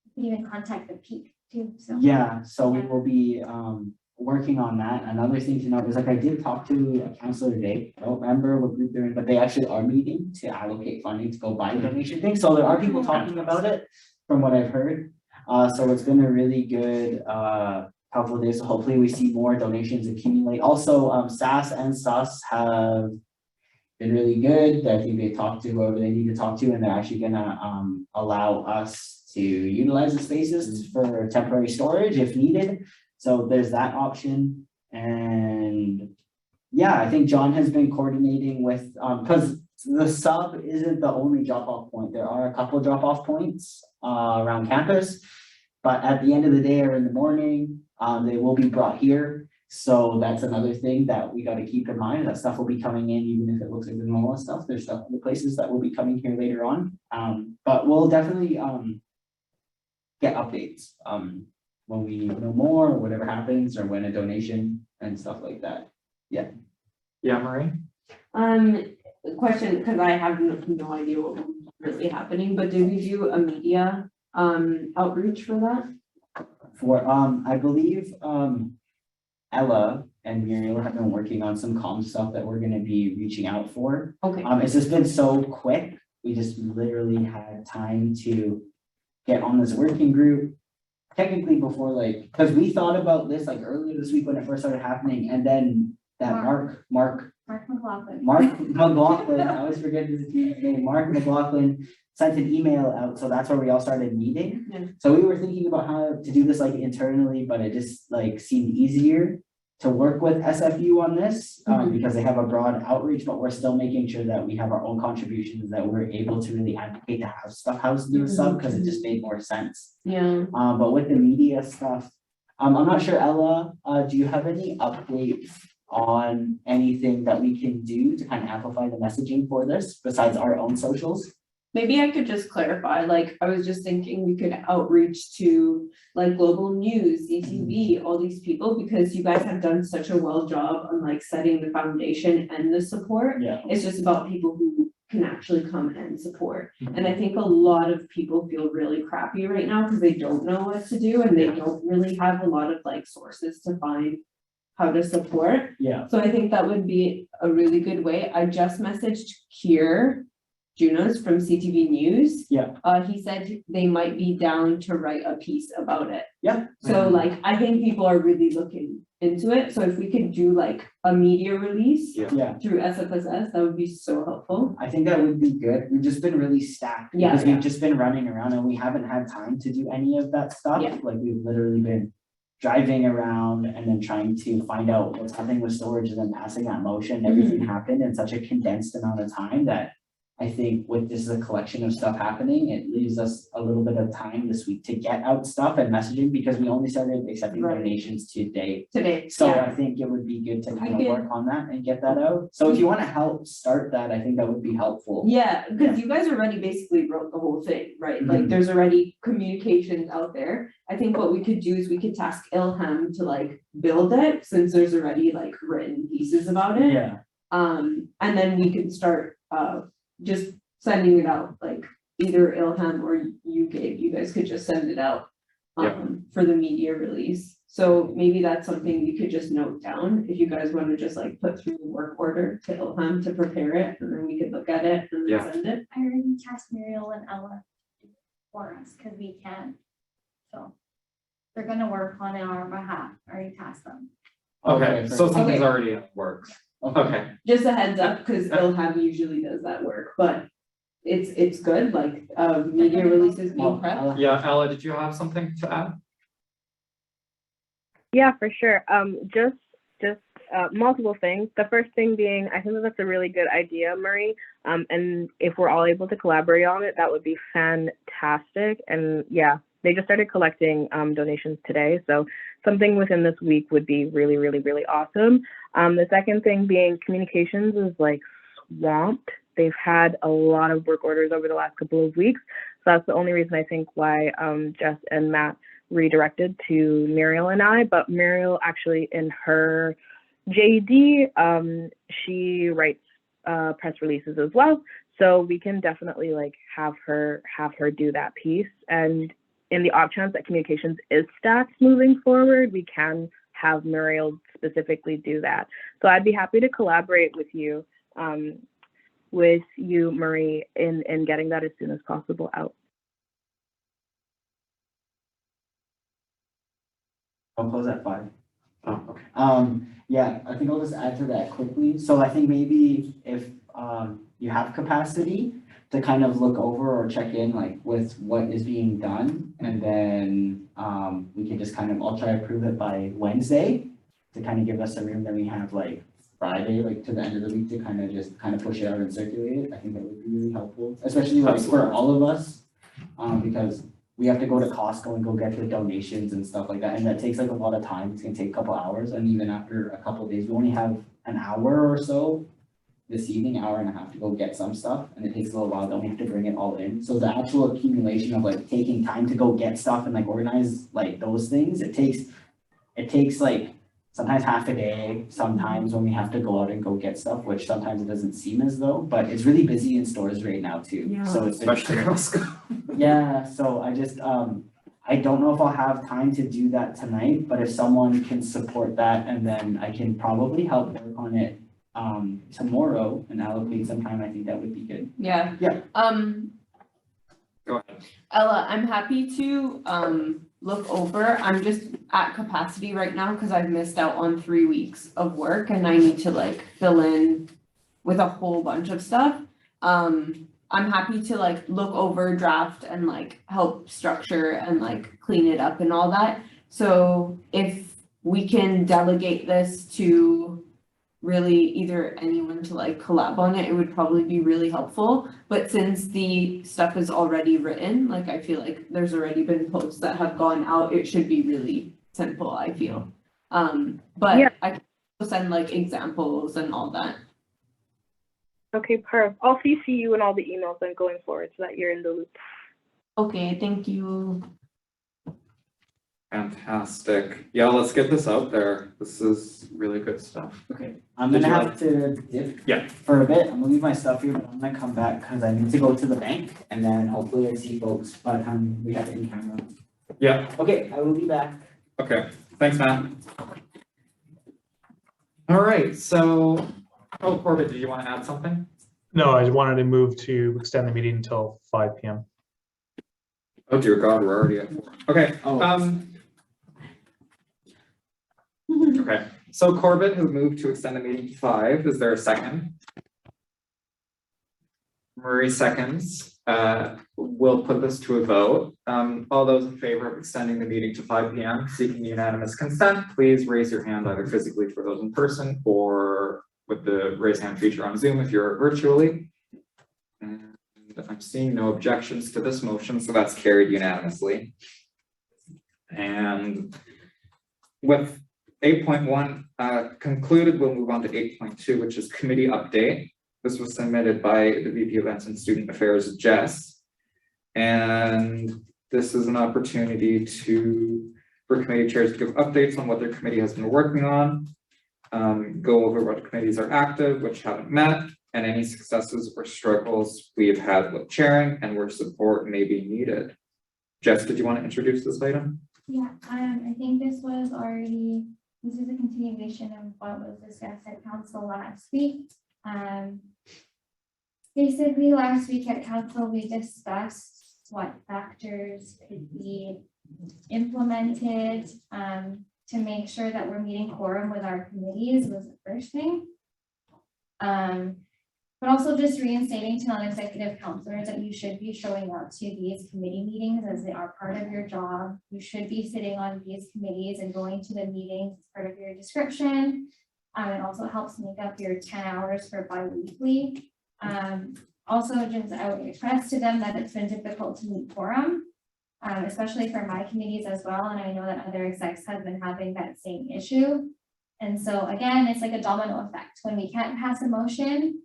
You can even contact the peak too. So Yeah, so we will be working on that. Another thing to note is, like, I did talk to a counselor today. I don't remember what group they're in, but they actually are meeting to allocate funding to go buy donation things. So there are people talking about it from what I've heard. So it's been a really good couple of days. So hopefully we see more donations accumulate. Also, SAS and SUS have been really good. I think they talked to whoever they need to talk to, and they're actually gonna allow us to utilize the spaces for temporary storage if needed. So there's that option. And yeah, I think John has been coordinating with, because the sub isn't the only drop-off point. There are a couple drop-off points around campus. But at the end of the day or in the morning, they will be brought here. So that's another thing that we got to keep in mind, that stuff will be coming in, even if it looks like the normal stuff. There's stuff in the places that will be coming here later on. But we'll definitely get updates when we know more, or whatever happens, or when a donation and stuff like that. Yeah, Marie? Question, because I have no idea what was really happening, but did we do a media outreach for that? For I believe Ella and Muriel have been working on some comm stuff that we're gonna be reaching out for. Okay. It's just been so quick. We just literally had time to get on this working group. Technically before, like, because we thought about this like earlier this week when it first started happening, and then that Mark McLaughlin, I always forget his name, Mark McLaughlin sent an email out, so that's where we all started meeting. Yeah. So we were thinking about how to do this like internally, but it just like seemed easier to work with SFU on this, because they have a broad outreach, but we're still making sure that we have our own contributions, that we're able to really advocate to have stuff housed in the sub, because it just made more sense. Yeah. But with the media stuff, I'm not sure, Ella, do you have any updates on anything that we can do to kind of amplify the messaging for this besides our own socials? Maybe I could just clarify, like, I was just thinking we could outreach to like Global News, CTV, all these people, because you guys have done such a well job on like setting the foundation and the support. Yeah. It's just about people who can actually come and support. And I think a lot of people feel really crappy right now because they don't know what to do and they don't really have a lot of like sources to find how to support. Yeah. So I think that would be a really good way. I just messaged Kier Junos from CTV News. Yeah. He said they might be down to write a piece about it. Yeah. So like, I think people are really looking into it. So if we could do like a media release Yeah. through SFSS, that would be so helpful. I think that would be good. We've just been really stacked Yeah. because we've just been running around and we haven't had time to do any of that stuff. Yeah. Like we've literally been driving around and then trying to find out what's happening with storage and then passing that motion. Everything happened in such a condensed amount of time that I think with this a collection of stuff happening, it leaves us a little bit of time this week to get out stuff and messaging, because we only started accepting Right. donations today. Today. So Yeah. I think it would be good to kind of could- work on that and get that out. So if you want to help start that, I think that would be helpful. Yeah, because you guys already basically wrote the whole thing, right? Like Mhm. there's already communications out there. I think what we could do is we could task Ilham to like build it, since there's already like written pieces about it. Yeah, And then we could start just sending it out, like either Ilham or you, Gabe, you guys could just send it out for the media release. So maybe that's something you could just note down, if you guys want to just like put through the work order to Ilham to prepare it, and then we could look at it and Yeah. then send it. I already tasked Muriel and Ella for us, because we can't. So they're gonna work on it on our behalf. I already tasked them. Okay, so perfect. something's Okay. already in the works. Okay, Just a heads up, because Ilham usually does that work, but it's good, like media releases being Well, prepped. yeah, Ella, did you have something to add? Yeah, for sure. Just multiple things. The first thing being, I think that's a really good idea, Marie. And if we're all able to collaborate on it, that would be fantastic. And yeah, they just started collecting donations today, so something within this week would be really, really, really awesome. The second thing being, communications is like swamped. They've had a lot of work orders over the last couple of weeks. So that's the only reason I think why Jess and Matt redirected to Muriel and I. But Muriel actually, in her JD, she writes press releases as well. So we can definitely like have her do that piece. And in the off chance that communications is stacked moving forward, we can have Muriel specifically do that. So I'd be happy to collaborate with you, Marie, in getting that as soon as possible out. I'll close at 5. Oh, okay. Yeah, I think I'll just add to that quickly. So I think maybe if you have capacity to kind of look over or check in like with what is being done, and then we can just kind of, I'll try to approve it by Wednesday to kind of give us a room that we have like Friday, like to the end of the week, to kind of push it out and circulate it. I think that would be really helpful, especially like for all of us, because we have to go to Costco and go get the donations and stuff like that, and that takes like a lot of time. It's gonna take a couple hours, and even after a couple of days, we only have an hour or so this evening, hour and a half to go get some stuff, and it takes a little while. Then we have to bring it all in. So the actual accumulation of like taking time to go get stuff and like organize like those things, it takes like sometimes half a day, sometimes when we have to go out and go get stuff, which sometimes it doesn't seem as though, but it's really busy in stores right now too. Yeah. So it's Especially Costco. yeah, so I just, I don't know if I'll have time to do that tonight, but if someone can support that, and then I can probably help work on it tomorrow and allocate some time, I think that would be good. Yeah. Yeah. Go ahead. Ella, I'm happy to look over. I'm just at capacity right now because I've missed out on 3 weeks of work and I need to like fill in with a whole bunch of stuff. I'm happy to like look over, draft, and like help structure and like clean it up and all that. So if we can delegate this to really either anyone to like collab on it, it would probably be really helpful. But since the stuff is already written, like I feel like there's already been posts that have gone out, it should be really simple, I feel. But Yeah. I can send like examples and all that. Okay, perfect. I'll CC you in all the emails then going forward so that you're in the loop. Okay, thank you. Fantastic. Yeah, let's get this out there. This is really good stuff. Okay, I'm Did gonna you have to dip Yeah. for a bit. I'm gonna leave my stuff here, but I'm gonna come back because I need to go to the bank, and then hopefully I see folks by the time we have it in camera. Yeah, Okay, I will be back. okay. Thanks, Matt. All right, so, oh, Corbett, did you want to add something? No, I just wanted to move to extend the meeting until 5 p.m. Oh dear God, we're already at 4. Okay, okay. So Corbett has moved to extend the meeting to 5. Is there a second? Marie seconds. We'll put this to a vote. All those in favor of extending the meeting to 5 p.m. seeking unanimous consent, please raise your hand either physically for those in person or with the raise hand feature on Zoom if you're virtually. And I'm seeing no objections to this motion, so that's carried unanimously. And with 8.1 concluded, we'll move on to 8.2, which is committee update. This was submitted by the VP Events and Student Affairs, Jess. And this is an opportunity for committee chairs to give updates on what their committee has been working on, go over what committees are active, which haven't met, and any successes or struggles we've had with chairing and where support may be needed. Jess, did you want to introduce this item? Yeah, I think this is a continuation of what was discussed at council last week. Basically last week at council, we discussed what factors could be implemented to make sure that we're meeting quorum with our committees was the first thing. But also just reinstating to non-executive counselors that you should be showing up to these committee meetings as they are part of your job. You should be sitting on these committees and going to the meetings as part of your description. It also helps make up your 10 hours for bi-weekly. Also, just I would express to them that it's been difficult to meet quorum, especially for my committees as well. And I know that other execs have been having that same issue. And so again, it's like a domino effect. When we can't pass a motion,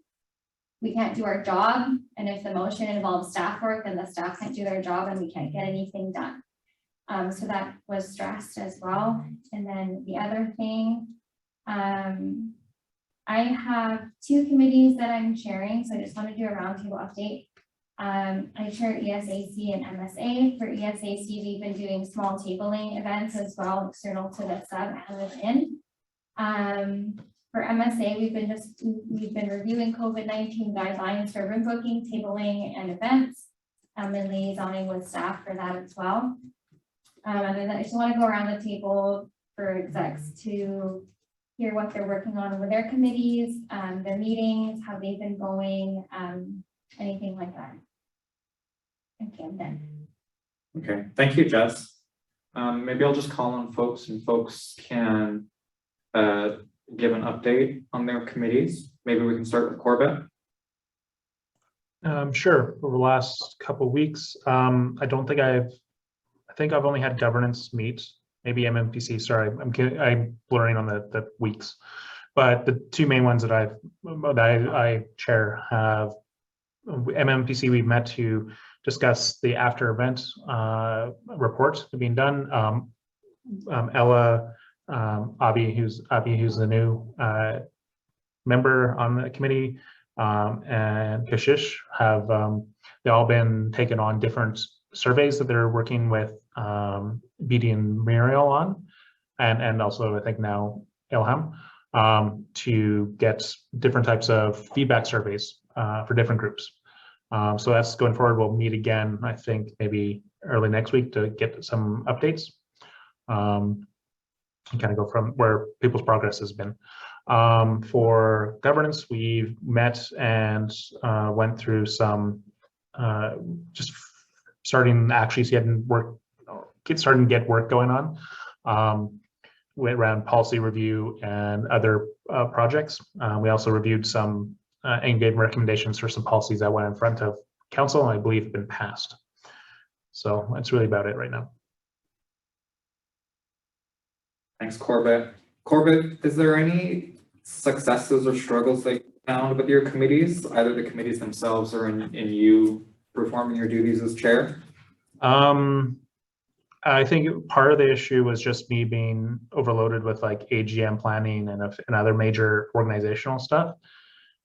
we can't do our job. And if the motion involves staff work, then the staff can't do their job and we can't get anything done. So that was stressed as well. And then the other thing, I have 2 committees that I'm chairing, so I just want to do a roundtable update. I chair ESAC and MSA. For ESAC, we've been doing small tabling events as well, external to the sub and within. For MSA, we've been reviewing COVID-19 guidelines for room booking, tabling, and events, and liaisoning with staff for that as well. And then I just want to go around the table for execs to hear what they're working on with their committees, their meetings, how they've been going, anything like that. Okay, I'm done. Okay, thank you, Jess. Maybe I'll just call on folks and folks can give an update on their committees. Maybe we can start with Corbett. Sure. Over the last couple of weeks, I think I've only had governance meet, maybe MMPC. Sorry, I'm blurring on the weeks, but the two main ones that I chair have MMPC. We've met to discuss the after event report being done. Ella, Abby, who's the new member on the committee, and Kashish have they all been taken on different surveys that they're working with BD and Muriel on, and also I think now Ilham, to get different types of feedback surveys for different groups. So that's going forward. We'll meet again, I think maybe early next week to get some updates and kind of go from where people's progress has been. For governance, we've met and went through some just starting actually getting work going on around policy review and other projects. We also reviewed some and gave recommendations for some policies that went in front of council and I believe have been passed. So that's really about it right now. Thanks, Corbett. Corbett, is there any successes or struggles that you found with your committees, either the committees themselves or in you performing your duties as chair? I think part of the issue was just me being overloaded with like AGM planning and other major organizational stuff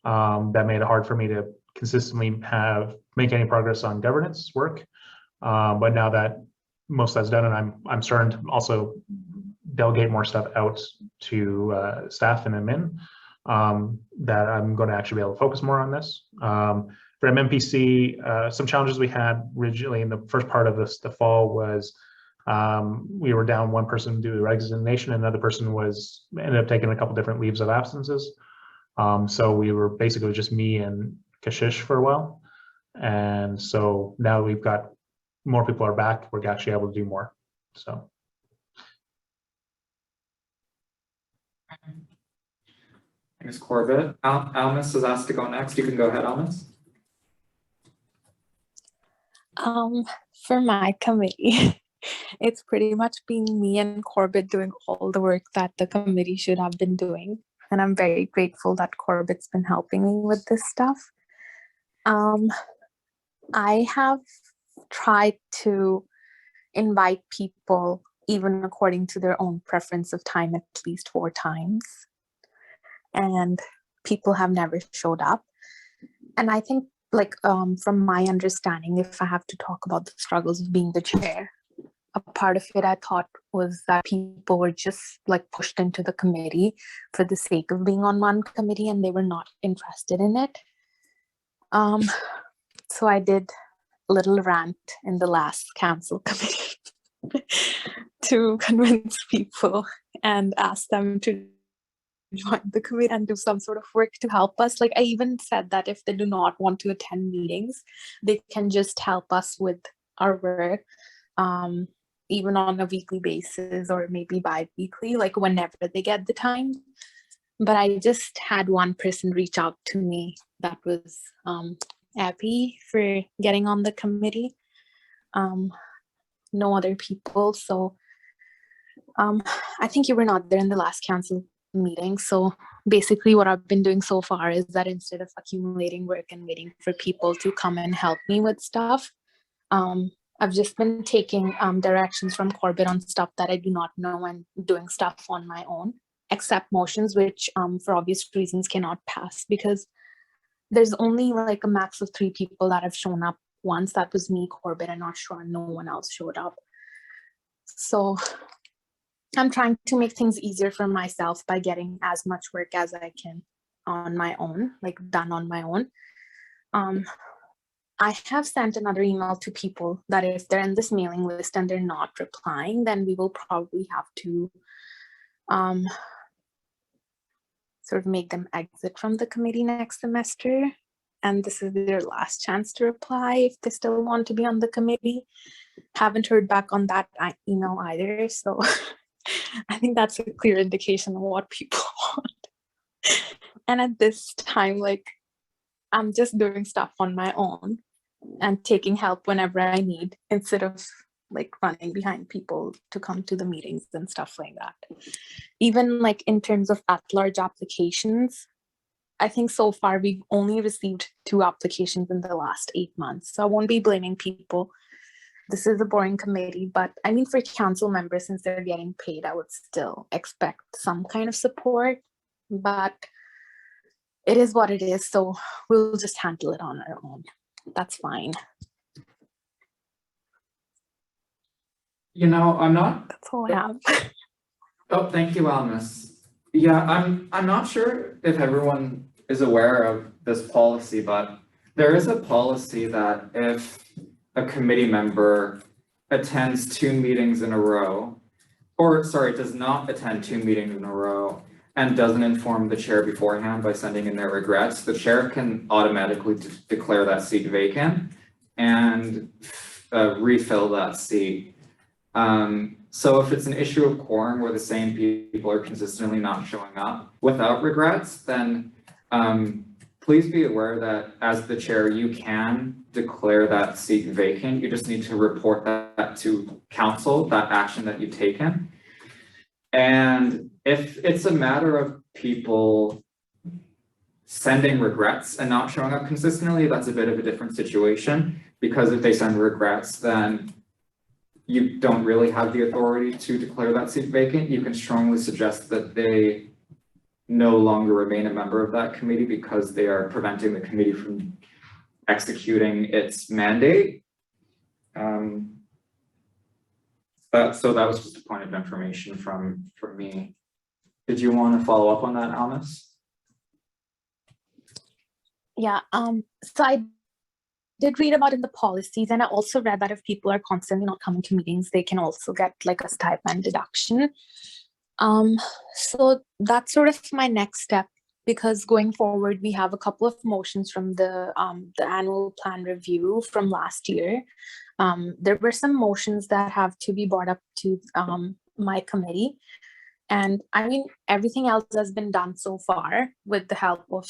that made it hard for me to consistently make any progress on governance work. But now that most of that's done, and I'm starting to also delegate more stuff out to staff and admin, that I'm going to actually be able to focus more on this. For MMPC, some challenges we had originally in the first part of the fall was we were down one person due to resignation, and another person ended up taking a couple different leaves of absences. So we were basically just me and Kashish for a while. And so now we've got more people are back, we're actually able to do more. So. Thanks, Corbett. Almas is asked to go next. You can go ahead, Almas. For my committee, it's pretty much been me and Corbett doing all the work that the committee should have been doing. And I'm very grateful that Corbett's been helping me with this stuff. I have tried to invite people, even according to their own preference of time, at least 4 times. And people have never showed up. And I think, like, from my understanding, if I have to talk about the struggles of being the chair, a part of it I thought was that people were just like pushed into the committee for the sake of being on one committee and they were not interested in it. So I did a little rant in the last council committee to convince people and ask them to join the committee and do some sort of work to help us. Like I even said that if they do not want to attend meetings, they can just help us with our work, even on a weekly basis or maybe bi-weekly, like whenever they get the time. But I just had one person reach out to me that was Abby for getting on the committee. No other people. So I think you were not there in the last council meeting. So basically what I've been doing so far is that instead of accumulating work and waiting for people to come and help me with stuff, I've just been taking directions from Corbett on stuff that I do not know and doing stuff on my own, except motions, which for obvious reasons cannot pass because there's only like a max of 3 people that have shown up once. That was me, Corbett, I'm not sure no one else showed up. So I'm trying to make things easier for myself by getting as much work as I can on my own, like done on my own. I have sent another email to people that if they're in this mailing list and they're not replying, then we will probably have to sort of make them exit from the committee next semester. And this is their last chance to reply if they still want to be on the committee. Haven't heard back on that email either. So I think that's a clear indication of what people want. And at this time, like, I'm just doing stuff on my own and taking help whenever I need, instead of like running behind people to come to the meetings and stuff like that. Even like in terms of at-large applications, I think so far we've only received 2 applications in the last 8 months. So I won't be blaming people. This is a boring committee, but I mean, for council members, since they're getting paid, I would still expect some kind of support, but it is what it is. So we'll just handle it on our own. That's fine. You know, I'm not. That's all I have. Oh, thank you, Almas. Yeah, I'm not sure if everyone is aware of this policy, but there is a policy that if a committee member attends 2 meetings in a row, or sorry, does not attend 2 meetings in a row and doesn't inform the chair beforehand by sending in their regrets, the chair can automatically declare that seat vacant and refill that seat. So if it's an issue of quorum where the same people are consistently not showing up without regrets, then please be aware that as the chair, you can declare that seat vacant. You just need to report that to council, that action that you've taken. And if it's a matter of people sending regrets and not showing up consistently, that's a bit of a different situation, because if they send regrets, then you don't really have the authority to declare that seat vacant. You can strongly suggest that they no longer remain a member of that committee because they are preventing the committee from executing its mandate. So that was just a point of information from me. Did you want to follow up on that, Almas? Yeah, so I did read about in the policies, and I also read that if people are constantly not coming to meetings, they can also get like a stipend deduction. So that's sort of my next step, because going forward, we have a couple of motions from the annual plan review from last year. There were some motions that have to be brought up to my committee. And I mean, everything else has been done so far with the help of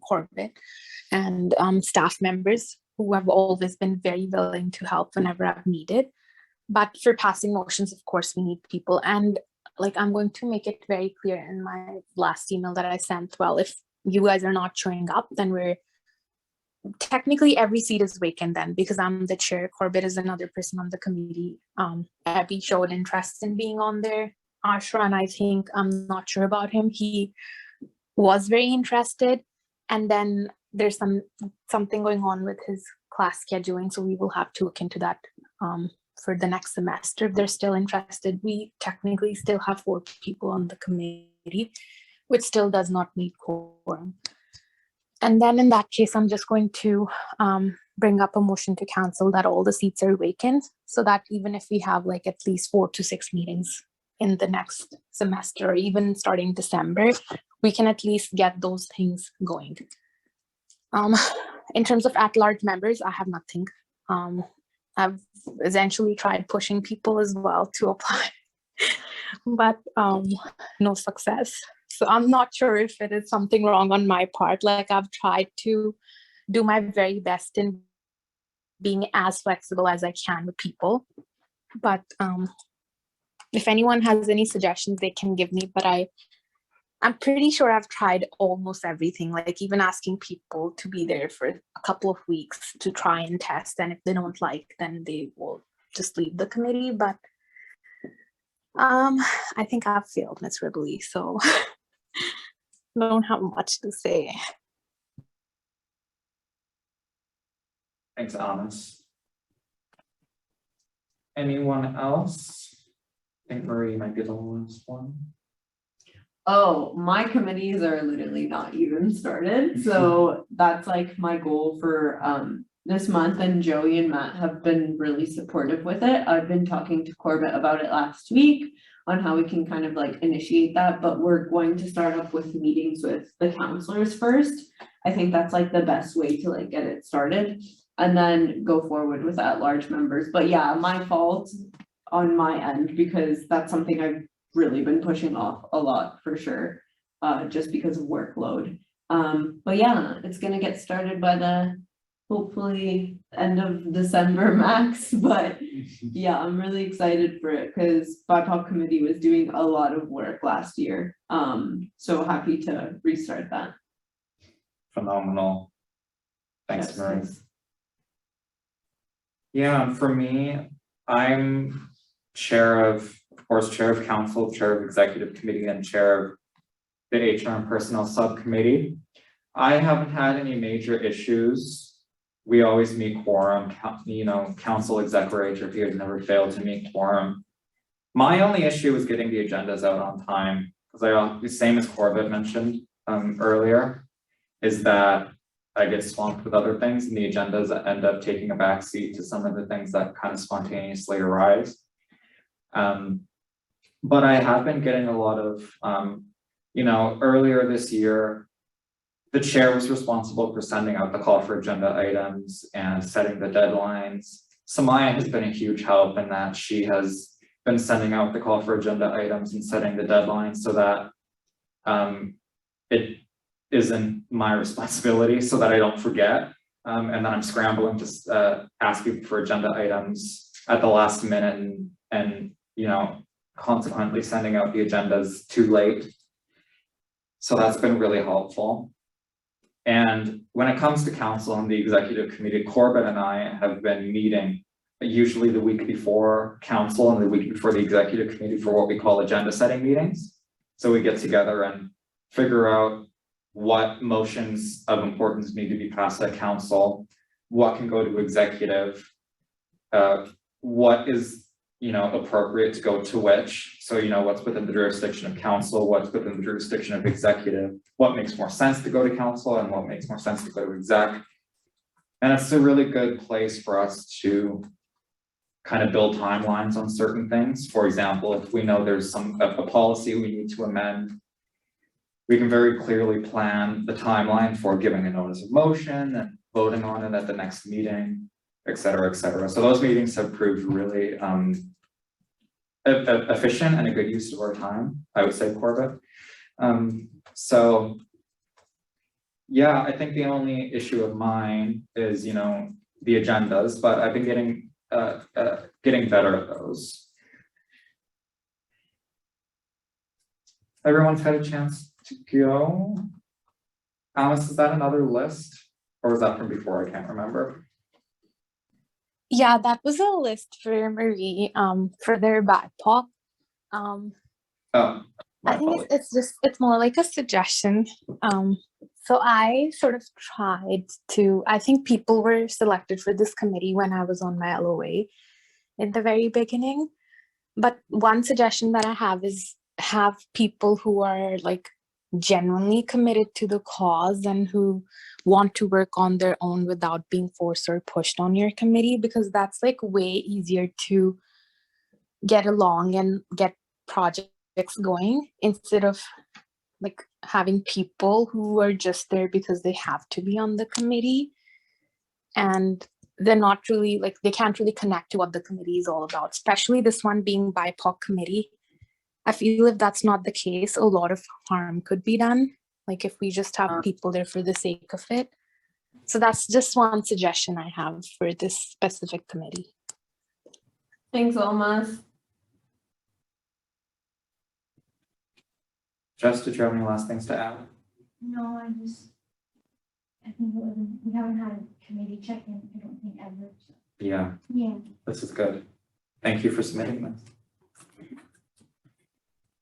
Corbett and staff members who have always been very willing to help whenever I've needed. But for passing motions, of course, we need people. And like, I'm going to make it very clear in my last email that I sent, well, if you guys are not showing up, then we're technically every seat is vacant then, because I'm the chair. Corbett is another person on the committee. Abby showed interest in being on there. Ashra, and I think, I'm not sure about him. He was very interested. And then there's something going on with his class scheduling. So we will have to look into that for the next semester. If they're still interested, we technically still have 4 people on the committee, which still does not meet quorum. And then in that case, I'm just going to bring up a motion to council that all the seats are vacant, so that even if we have like at least 4 to 6 meetings in the next semester, or even starting December, we can at least get those things going. In terms of at-large members, I have nothing. I've essentially tried pushing people as well to apply, but no success. So I'm not sure if it is something wrong on my part. Like, I've tried to do my very best in being as flexible as I can with people. But if anyone has any suggestions, they can give me, but I'm pretty sure I've tried almost everything, like even asking people to be there for a couple of weeks to try and test. And if they don't like, then they will just leave the committee. But I think I've failed miserably, so I don't have much to say. Thanks, Almas. Anyone else? I think Marie might be the last one. Oh, my committees are literally not even started, so that's like my goal for this month, and Joey and Matt have been really supportive with it. I've been talking to Corbett about it last week on how we can kind of like initiate that, but we're going to start up with meetings with the counselors first. I think that's like the best way to like get it started, and then go forward with at-large members. But yeah, my fault on my end, because that's something I've really been pushing off a lot for sure, just because of workload. But yeah, it's gonna get started by the hopefully end of December max, but yeah, I'm really excited for it because BIPOC committee was doing a lot of work last year. So happy to restart that. Phenomenal. Thanks, Yes, Marie. yes. Yeah, for me, I'm chair of course, chair of council, chair of executive committee, and chair of the HR and personnel subcommittee. I haven't had any major issues. We always meet quorum, council exec or HRP has never failed to meet quorum. My only issue is getting the agendas out on time, because the same as Corbett mentioned earlier, is that I get swamped with other things and the agendas end up taking a backseat to some of the things that kind of spontaneously arise. But I have been getting a lot of, earlier this year, the chair was responsible for sending out the call for agenda items and setting the deadlines. Samaya has been a huge help in that she has been sending out the call for agenda items and setting the deadlines so that it isn't my responsibility, so that I don't forget. And then I'm scrambling to ask people for agenda items at the last minute and consequently sending out the agendas too late. So that's been really helpful. And when it comes to council and the executive committee, Corbett and I have been meeting usually the week before council and the week before the executive committee for what we call agenda setting meetings. So we get together and figure out what motions of importance need to be passed at council, what can go to executive, what is appropriate to go to which. So what's within the jurisdiction of council, what's within the jurisdiction of executive, what makes more sense to go to council and what makes more sense to go to exec. And it's a really good place for us to kind of build timelines on certain things. For example, if we know there's a policy we need to amend, we can very clearly plan the timeline for giving a notice of motion and voting on it at the next meeting, et cetera, et cetera. So those meetings have proved really efficient and a good use of our time, I would say, Corbett. So yeah, I think the only issue of mine is, the agendas, but I've been getting better at those. Everyone's had a chance to go. Alice, is that another list? Or was that from before? I can't remember. Yeah, that was a list for Marie, for their BIPOC. I think it's more like a suggestion. So I sort of tried to, I think people were selected for this committee when I was on my LOA in the very beginning. But one suggestion that I have is have people who are like genuinely committed to the cause and who want to work on their own without being forced or pushed on your committee, because that's like way easier to get along and get projects going instead of like having people who are just there because they have to be on the committee and they're not really like, they can't really connect to what the committee is all about, especially this one being BIPOC committee. I feel if that's not the case, a lot of harm could be done. Like if we just have people there for the sake of it. So that's just one suggestion I have for this specific committee. Thanks, Almas. Jess, did you have any last things to add? No, I think we haven't had a committee check-in, I don't think ever. So. Yeah. Yeah. This is good. Thank you for submitting this.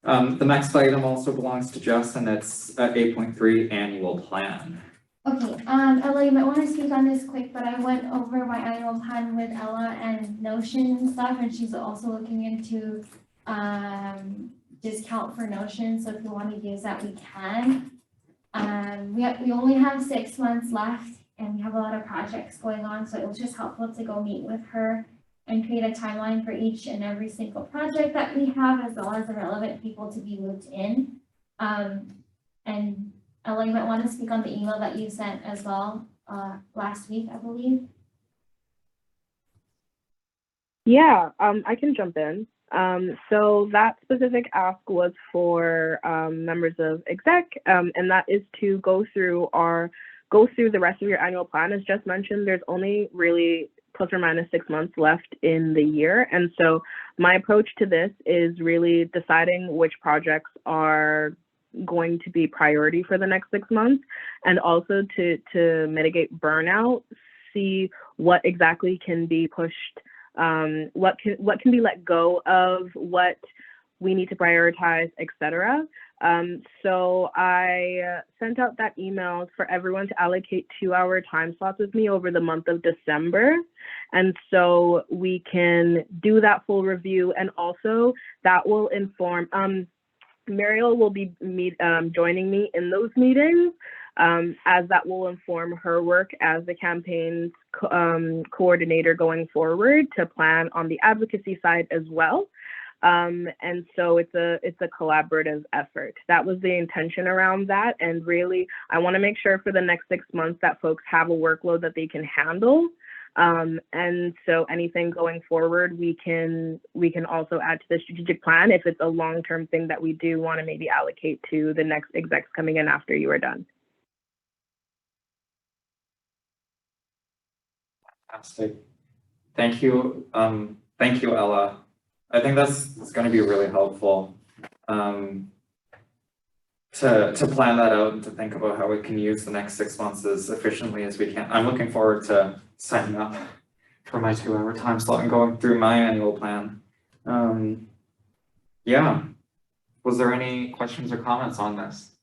The next item also belongs to Jess, and it's 8.3 annual plan. Okay, Ella, you might want to speak on this quick, but I went over my annual plan with Ella and Notion and stuff, and she's also looking into discount for Notion. So if you want to use that, we can. We only have 6 months left, and we have a lot of projects going on, so it was just helpful to go meet with her and create a timeline for each and every single project that we have, as well as the relevant people to be looped in. And Ella, you might want to speak on the email that you sent as well last week, I believe. Yeah, I can jump in. So that specific ask was for members of exec, and that is to go through the rest of your annual plan. As just mentioned, there's only really plus or minus 6 months left in the year. And so my approach to this is really deciding which projects are going to be priority for the next 6 months, and also to mitigate burnout, see what exactly can be pushed, what can be let go of, what we need to prioritize, etc. So I sent out that email for everyone to allocate 2-hour time slots with me over the month of December. And so we can do that full review, and also that will inform, Mariel will be joining me in those meetings, as that will inform her work as the campaign's coordinator going forward to plan on the advocacy side as well. And so it's a collaborative effort. That was the intention around that. And really, I want to make sure for the next 6 months that folks have a workload that they can handle. And so anything going forward, we can also add to the strategic plan if it's a long-term thing that we do want to maybe allocate to the next execs coming in after you are done. Fantastic. Thank you. Thank you, Ella. I think that's going to be really helpful to plan that out and to think about how we can use the next 6 months as efficiently as we can. I'm looking forward to signing up for my 2-hour time slot and going through my annual plan. Yeah. Was there any questions or comments on this?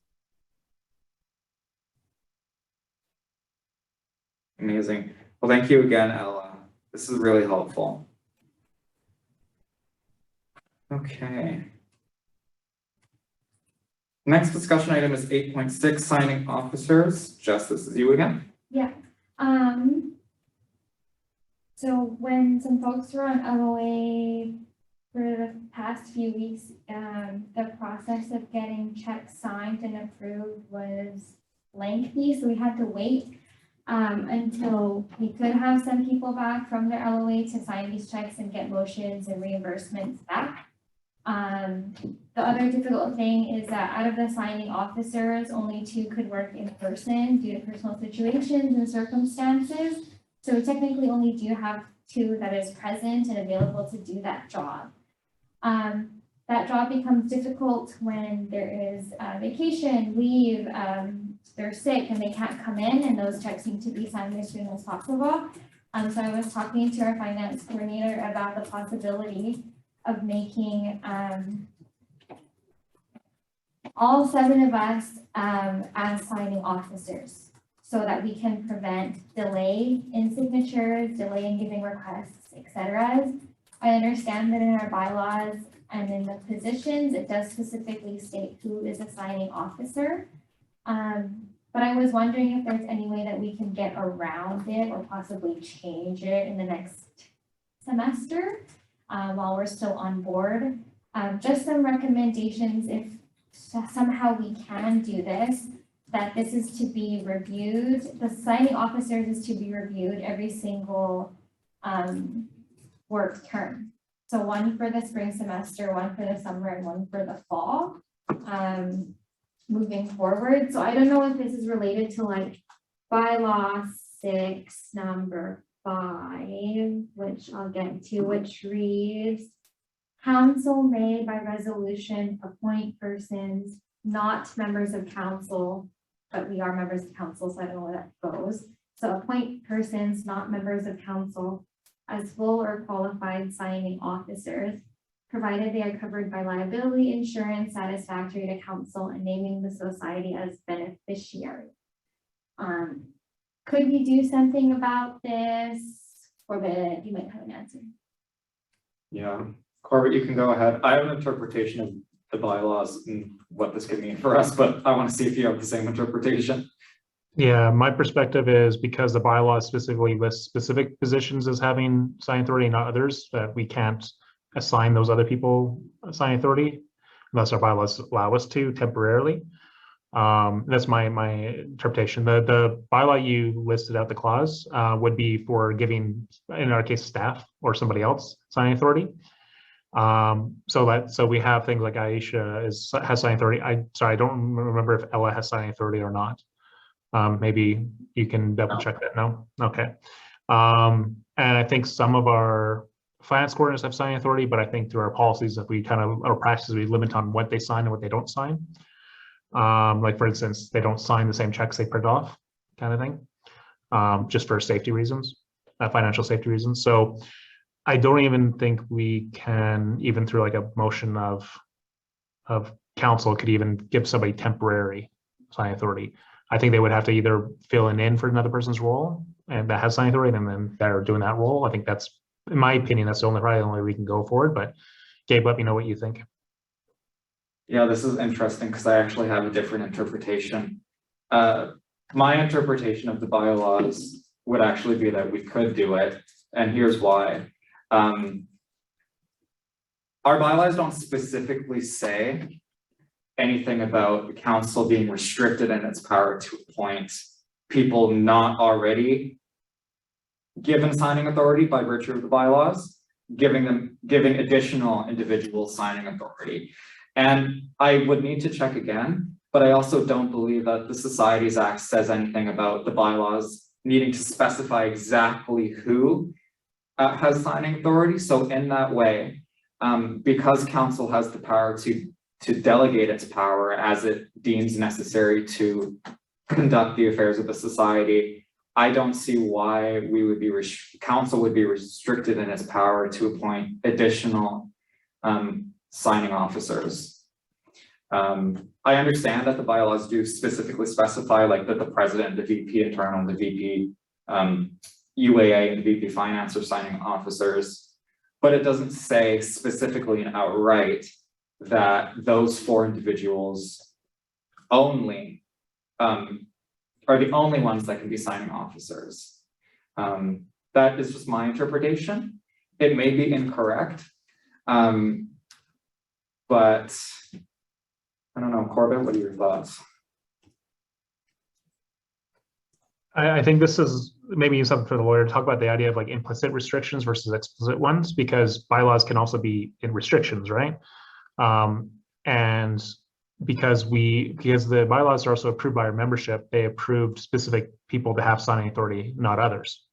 Amazing. Well, thank you again, Ella. This is really helpful. Okay. Next discussion item is 8.6, signing officers. Jess, this is you again. Yeah. So when some folks were on LOA for the past few weeks, the process of getting checks signed and approved was lengthy, so we had to wait until we could have some people back from their LOA to sign these checks and get motions and reimbursements back. The other difficult thing is that out of the signing officers, only 2 could work in person due to personal situations and circumstances. So we technically only do have 2 that is present and available to do that job. That job becomes difficult when there is vacation, leave, they're sick and they can't come in, and those checks need to be signed as soon as possible. So I was talking to our finance coordinator about the possibility of making all 7 of us as signing officers, so that we can prevent delay in signatures, delay in giving requests, etc. I understand that in our bylaws and in the positions, it does specifically state who is a signing officer. But I was wondering if there's any way that we can get around it or possibly change it in the next semester while we're still on board. Just some recommendations if somehow we can do this, that this is to be reviewed, the signing officers is to be reviewed every single work term. So 1 for the spring semester, 1 for the summer, and 1 for the fall, moving forward. So I don't know if this is related to like bylaw 6, number 5, which I'll get to, which reads, council may by resolution appoint persons not members of council, but we are members of council, so I don't know where that goes. So appoint persons not members of council as full or qualified signing officers, provided they are covered by liability insurance satisfactory to council and naming the society as beneficiary. Could we do something about this? Corbett, you might have an answer. Yeah, Corbett, you can go ahead. I have an interpretation of the bylaws and what this could mean for us, but I want to see if you have the same interpretation. Yeah, my perspective is because the bylaw specifically lists specific positions as having signing authority, not others, that we can't assign those other people signing authority unless our bylaws allow us to temporarily. That's my interpretation. The bylaw you listed out, the clause, would be for giving, in our case, staff or somebody else signing authority. So we have things like Aisha has signing authority. I don't remember if Ella has signing authority or not. Maybe you can double check that. No? Okay. And I think some of our finance coordinators have signing authority, but I think through our policies, if we our practices, we limit on what they sign and what they don't sign. Like for instance, they don't sign the same checks they print off, kind of thing, just for safety reasons, financial safety reasons. So I don't even think we can, even through like a motion of council, could even give somebody temporary signing authority. I think they would have to either fill in for another person's role and that has signing authority, and then they're doing that role. I think that's, in my opinion, that's probably the only way we can go forward. But Gabe, let me know what you think. Yeah, this is interesting because I actually have a different interpretation. My interpretation of the bylaws would actually be that we could do it, and here's why. Our bylaws don't specifically say anything about the council being restricted in its power to appoint people not already given signing authority by virtue of the bylaws, giving additional individuals signing authority. And I would need to check again, but I also don't believe that the Societies Act says anything about the bylaws needing to specify exactly who has signing authority. So in that way, because council has the power to delegate its power as it deems necessary to conduct the affairs of the society, I don't see why we would be council would be restricted in its power to appoint additional signing officers. I understand that the bylaws do specifically specify like that the president, the VP internal, the VP UAA, and the VP finance are signing officers, but it doesn't say specifically and outright that those four individuals only are the only ones that can be signing officers. That is just my interpretation. It may be incorrect, but I don't know, Corbett, what are your thoughts? I think this is maybe something for the lawyer to talk about, the idea of like implicit restrictions versus explicit ones, because bylaws can also be in restrictions, right? And because the bylaws are also approved by our membership, they approved specific people to have signing authority, not others.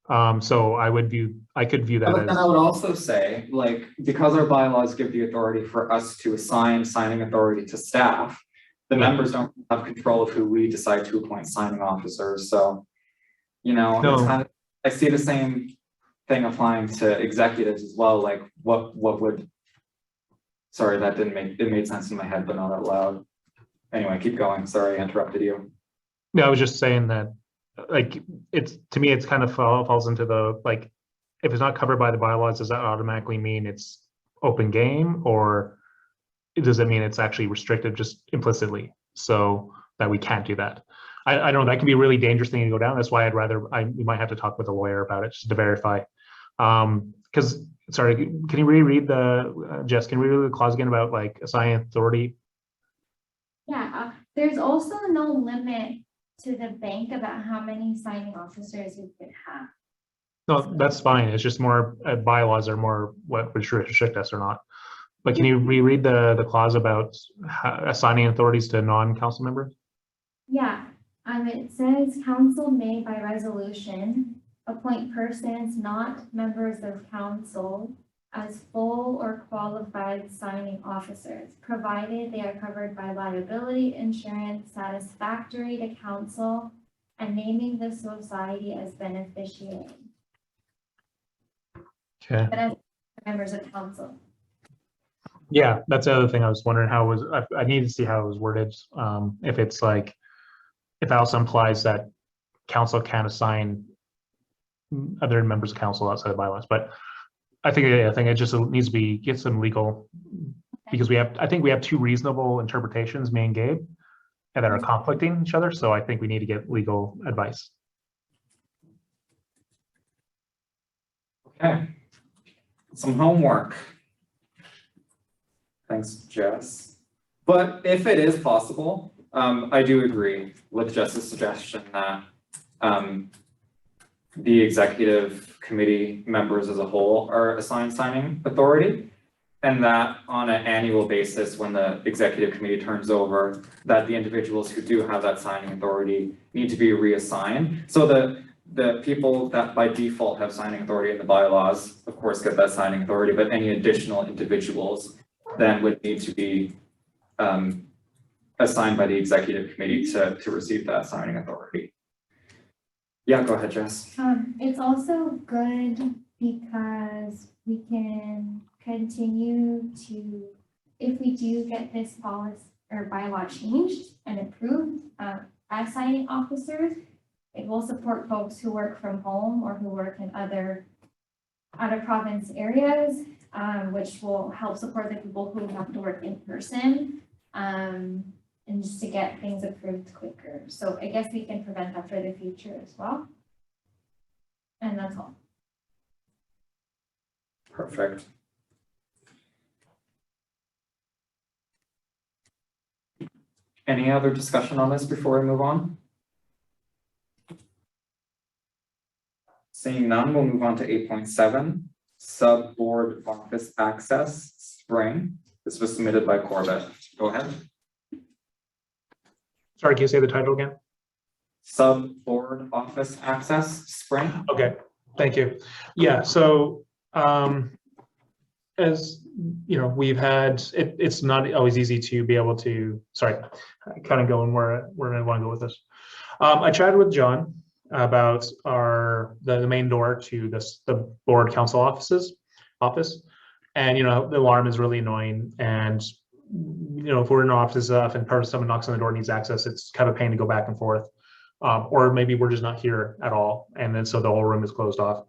So I could view that But as. then I would also say, like, because our bylaws give the authority for us to assign signing authority to staff, the members don't have control of who we decide to appoint signing officers. So, you know, it's kind of, I see the same thing applying to executives as well. Like, what would? Sorry, that it made sense in my head, but not out loud. Anyway, keep going. Sorry, I interrupted you. No, I was just saying that, like, to me, it's kind of falls into the, like, if it's not covered by the bylaws, does that automatically mean it's open game, or does it mean it's actually restricted just implicitly so that we can't do that? I don't know, that can be a really dangerous thing to go down. That's why we might have to talk with a lawyer about it just to verify. Because, sorry, can you reread Jess, can we read the clause again about like assigning authority? Yeah, there's also no limit to the bank about how many signing officers we could have. No, that's fine. It's just more bylaws are more what would restrict us or not. But can you reread the clause about assigning authorities to non-council members? Yeah, it says council may by resolution appoint persons not members of council as full or qualified signing officers, provided they are covered by liability insurance satisfactory to council and naming the society as beneficiary. Okay. But as members of council. Yeah, that's the other thing I was wondering how it was. I need to see how it was worded. If it's like, if it also implies that council can assign other members of council outside of bylaws, but I think it just needs to get some legal, because I think we have two reasonable interpretations, me and Gabe, and that are conflicting each other. So I think we need to get legal advice. Okay, some homework. Thanks, Jess. But if it is possible, I do agree with Jess's suggestion that the executive committee members as a whole are assigned signing authority. And that on an annual basis, when the executive committee turns over, that the individuals who do have that signing authority need to be reassigned. So the people that by default have signing authority in the bylaws, of course, get that signing authority, but any additional individuals then would need to be assigned by the executive committee to receive that signing authority. Yeah, go ahead, Jess. It's also good because we can continue to, if we do get this policy or bylaw changed and approved, as signing officers, it will support folks who work from home or who work in other out of province areas, which will help support the people who have to work in person, and just to get things approved quicker. So I guess we can prevent that for the future as well. And that's all. Perfect. Any other discussion on this before we move on? Seeing none, we'll move on to 8.7, Sub-Board Office Access, Spring. This was submitted by Corbett. Go ahead. Sorry, can you say the title again? Sub-Board Office Access, Spring. Okay, thank you. Yeah, so as you know, we've had, it's not always easy to be able to, sorry, kind of going where I want to go with this. I chatted with John about the main door to the board council office, and you know, the alarm is really annoying, and you know, if we're in the office stuff and someone knocks on the door and needs access, it's kind of a pain to go back and forth. Or maybe we're just not here at all, and then so the whole room is closed off.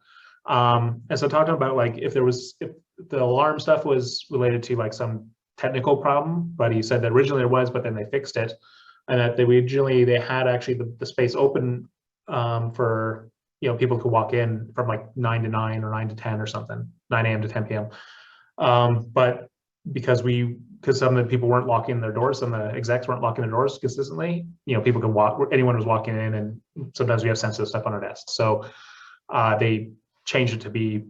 And so talking about like if the alarm stuff was related to like some technical problem, but he said that originally there was, but then they fixed it, and that they had actually the space open for, you know, people could walk in from like 9 to 9 or 9 to 10 or something, 9 a.m. to 10 p.m. But because some of the people weren't locking their doors, some of the execs weren't locking their doors consistently, you know, people could anyone was walking in, and sometimes we have sensitive stuff on our desk. So they changed it to be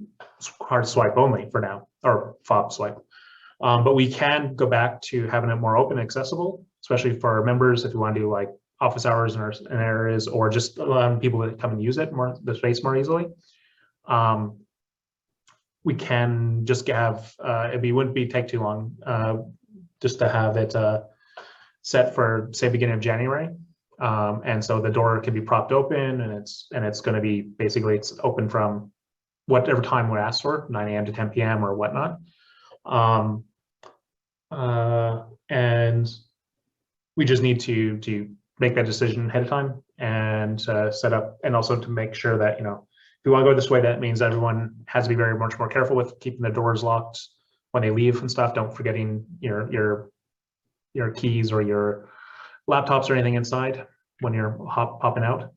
hard swipe only for now, or fob swipe. But we can go back to having it more open and accessible, especially for our members if we want to do like office hours in areas, or just allowing people to come and use the space more easily. We can just have, it wouldn't take too long just to have it set for, say, beginning of January. And so the door can be propped open, and it's going to be basically, it's open from whatever time we're asked for, 9 a.m. to 10 p.m. or whatnot. And we just need to make that decision ahead of time and set up, and also to make sure that, you know, if you want to go this way, that means everyone has to be very much more careful with keeping the doors locked when they leave and stuff. Don't forgetting your keys or your laptops or anything inside when you're popping out.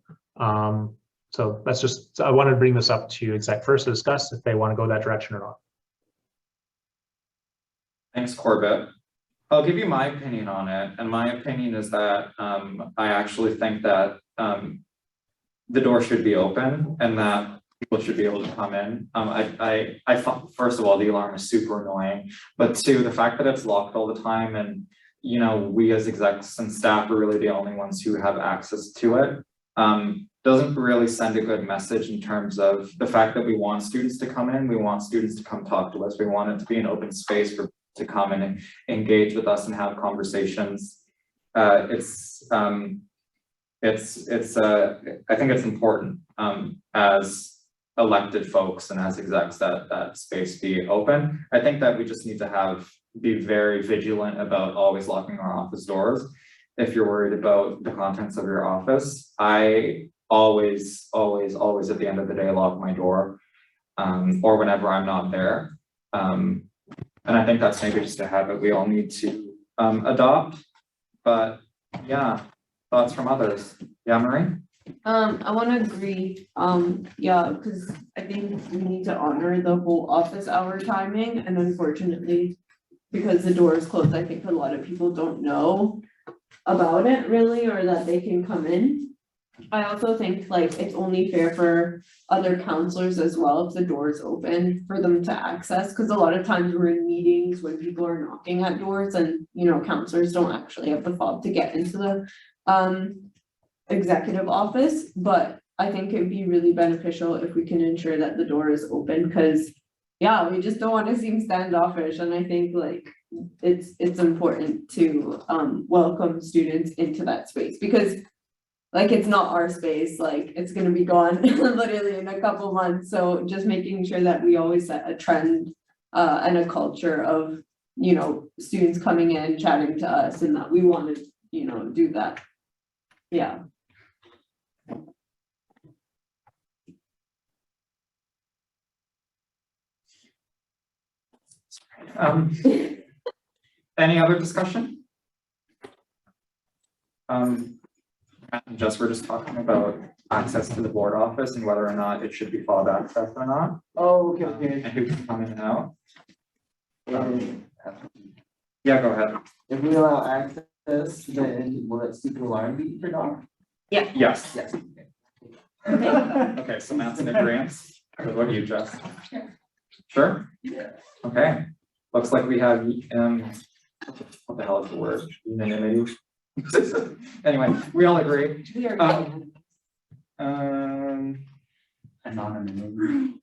So that's just, I wanted to bring this up to exec first to discuss if they want to go that direction or not. Thanks, Corbett. I'll give you my opinion on it, and my opinion is that I actually think that the door should be open and that people should be able to come in. I thought, first of all, the alarm is super annoying, but two, the fact that it's locked all the time, and you know, we as execs and staff are really the only ones who have access to it, doesn't really send a good message in terms of the fact that we want students to come in, we want students to come talk to us, we want it to be an open space for to come in and engage with us and have conversations. I think it's important as elected folks and as execs that space be open. I think that we just need to be very vigilant about always locking our office doors. If you're worried about the contents of your office, I always at the end of the day lock my door, or whenever I'm not there. And I think that's maybe just a habit we all need to adopt. But yeah, thoughts from others? Yeah, Marie? I want to agree. Yeah, because I think we need to honor the whole office hour timing, and unfortunately, because the door is closed, I think a lot of people don't know about it really, or that they can come in. I also think like it's only fair for other counselors as well if the door is open for them to access, because a lot of times we're in meetings when people are knocking at doors and, you know, counselors don't actually have the fob to get into the executive office, but I think it'd be really beneficial if we can ensure that the door is open, because yeah, we just don't want to seem standoffish, and I think like it's important to welcome students into that space, because like it's not our space, like it's gonna be gone literally in a couple months, so just making sure that we always set a trend and a culture of, you know, students coming in, chatting to us, and that we want to, you know, do that. Yeah. Any other discussion? Just we're just talking about access to the board office and whether or not it should be fob access or not. Oh, And who can come in and out. Yeah, go ahead. If we allow access, then will it speak alarm be turned off? Yeah. Yes. Yes. Okay, so Matt's in agreement. What about you, Jess? Sure? Yeah. Okay, looks like we have, what the hell is the word? Unanimity? Anyway, we all agree. We are. Anonymity.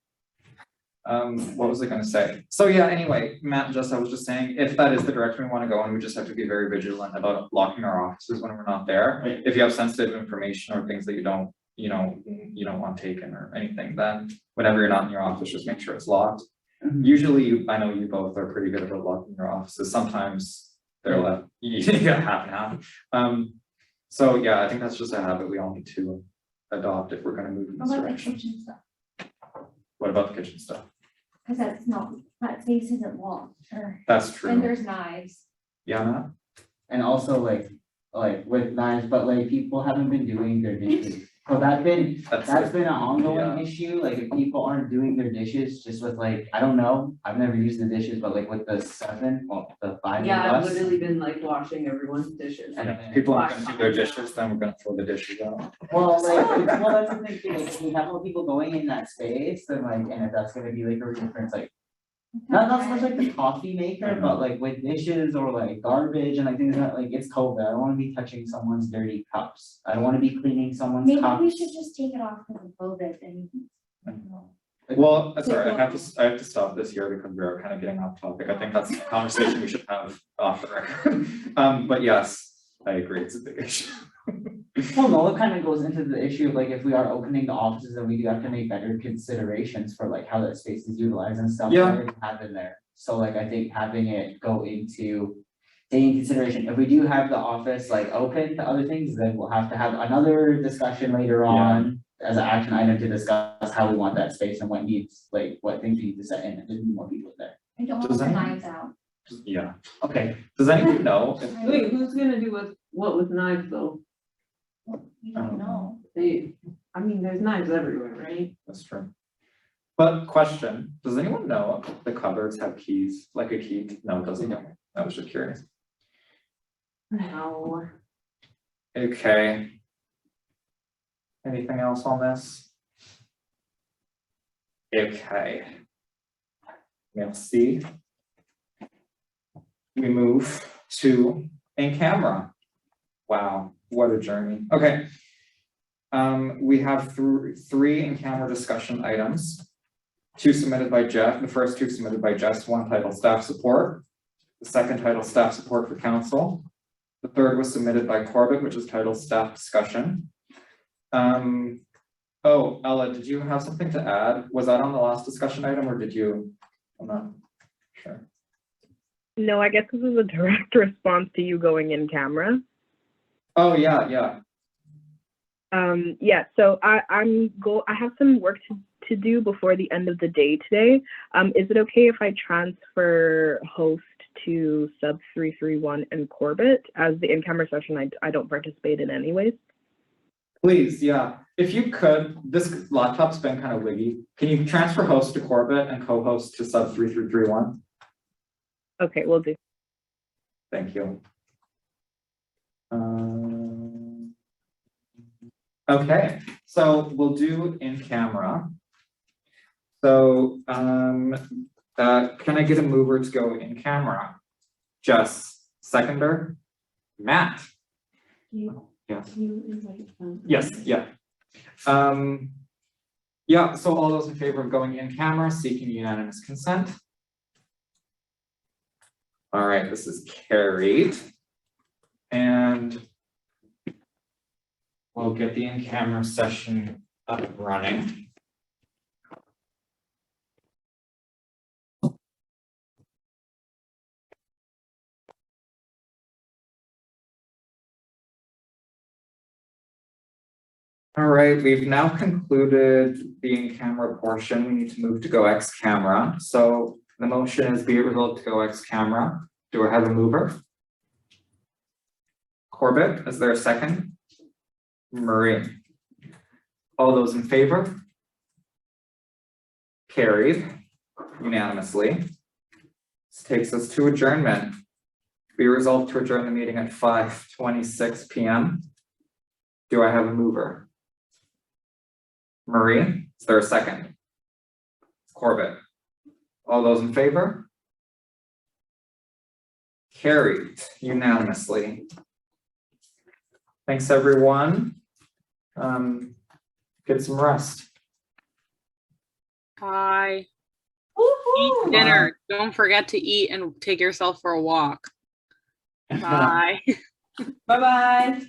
What was I gonna say? So yeah, anyway, Matt and Jess, I was just saying, if that is the direction we wanna go, and we just have to be very vigilant about locking our offices when we're not there. Right. If you have sensitive information or things that you don't want taken or anything, then whenever you're not in your office, just make sure it's locked. Mhm. Usually, I know you both are pretty good about locking your offices. Sometimes they're left, you got half and half. So yeah, I think that's just a habit we all need to adopt if we're gonna move in What this about the direction. kitchen stuff? What about the kitchen stuff? Cause that's not, that space isn't locked, or, That's and true. there's knives. Yeah, Matt? And also like with knives, but like people haven't been doing their dishes. So that's been an ongoing issue, like if people aren't doing their dishes, just with like, I don't know, I've never used the dishes, but like with the 5 Yeah, I've of us. literally been like washing everyone's dishes. And If people aren't gonna do their dishes, then we're gonna throw the dishes out. Well, that's the thing, too, like, if we have more people going in that space, then like, and if that's gonna be like a difference, like, not so much like the coffee maker, but like with dishes or like garbage and like things like that, like it's COVID, I don't wanna be touching someone's dirty cups. I don't wanna be cleaning someone's Maybe cups. we should just take it off because of COVID and. Well, sorry, I have to stop this here because we are kind of getting off topic. I think that's a conversation we should have off the record. But yes, I agree, it's a big issue. Well, no, it kind of goes into the issue of like, if we are opening the offices, then we do have to make better considerations for like how that space is utilized and stuff. Yeah. That already have in there. So like, I think having it go into taking consideration, if we do have the office like open to other things, then we'll have to have another discussion later on as an action item to discuss how we want that space and what needs, like, what things we need to set in, and there's more people there. I don't want Does the anyone- knives out. Yeah, Okay. does anyone know? Wait, who's gonna do what with knives though? We don't know. I mean, there's knives everywhere, right? That's true. But question, does anyone know if the cupboards have keys, like a key? No, it doesn't. I was just curious. No. Okay. Anything else on this? Okay. Merci. We move to in camera. Wow, what a journey. Okay. We have three in camera discussion items. 2 submitted by Jeff, the first 2 submitted by Jess, one titled staff support. The second titled staff support for council. The third was submitted by Corbett, which is titled staff discussion. Oh, Ella, did you have something to add? Was that on the last discussion item or did you? I'm not sure. No, I guess this is a direct response to you going in camera. Oh, yeah. Yeah, so I have some work to do before the end of the day today. Is it okay if I transfer host to sub 331 and Corbett, as the in-camera session I don't participate in anyways? Please, yeah. If you could, this laptop's been kind of wiggy. Can you transfer host to Corbett and co-host to sub 3331? Okay, will do. Thank you. Okay, so we'll do in camera. So, can I get a mover to go in camera? Jess, seconder, Matt. Yes. Yes, yeah. Yeah, so all those in favor of going in camera, seeking unanimous consent. All right, this is carried. And we'll get the in-camera session up and running. All right, we've now concluded the in-camera portion. We need to move to go ex-camera. So the motion is be it resolved to go ex-camera. Do I have a mover? Corbett, is there a second? Marie. All those in favor? Carried unanimously. This takes us to adjournment. Be resolved to adjourn the meeting at 5:26 p.m. Do I have a mover? Marie, is there a second? Corbett. All those in favor? Carried unanimously. Thanks, everyone. Get some rest. Bye. Eat dinner. Don't forget to eat and take yourself for a walk. Bye. Bye-bye.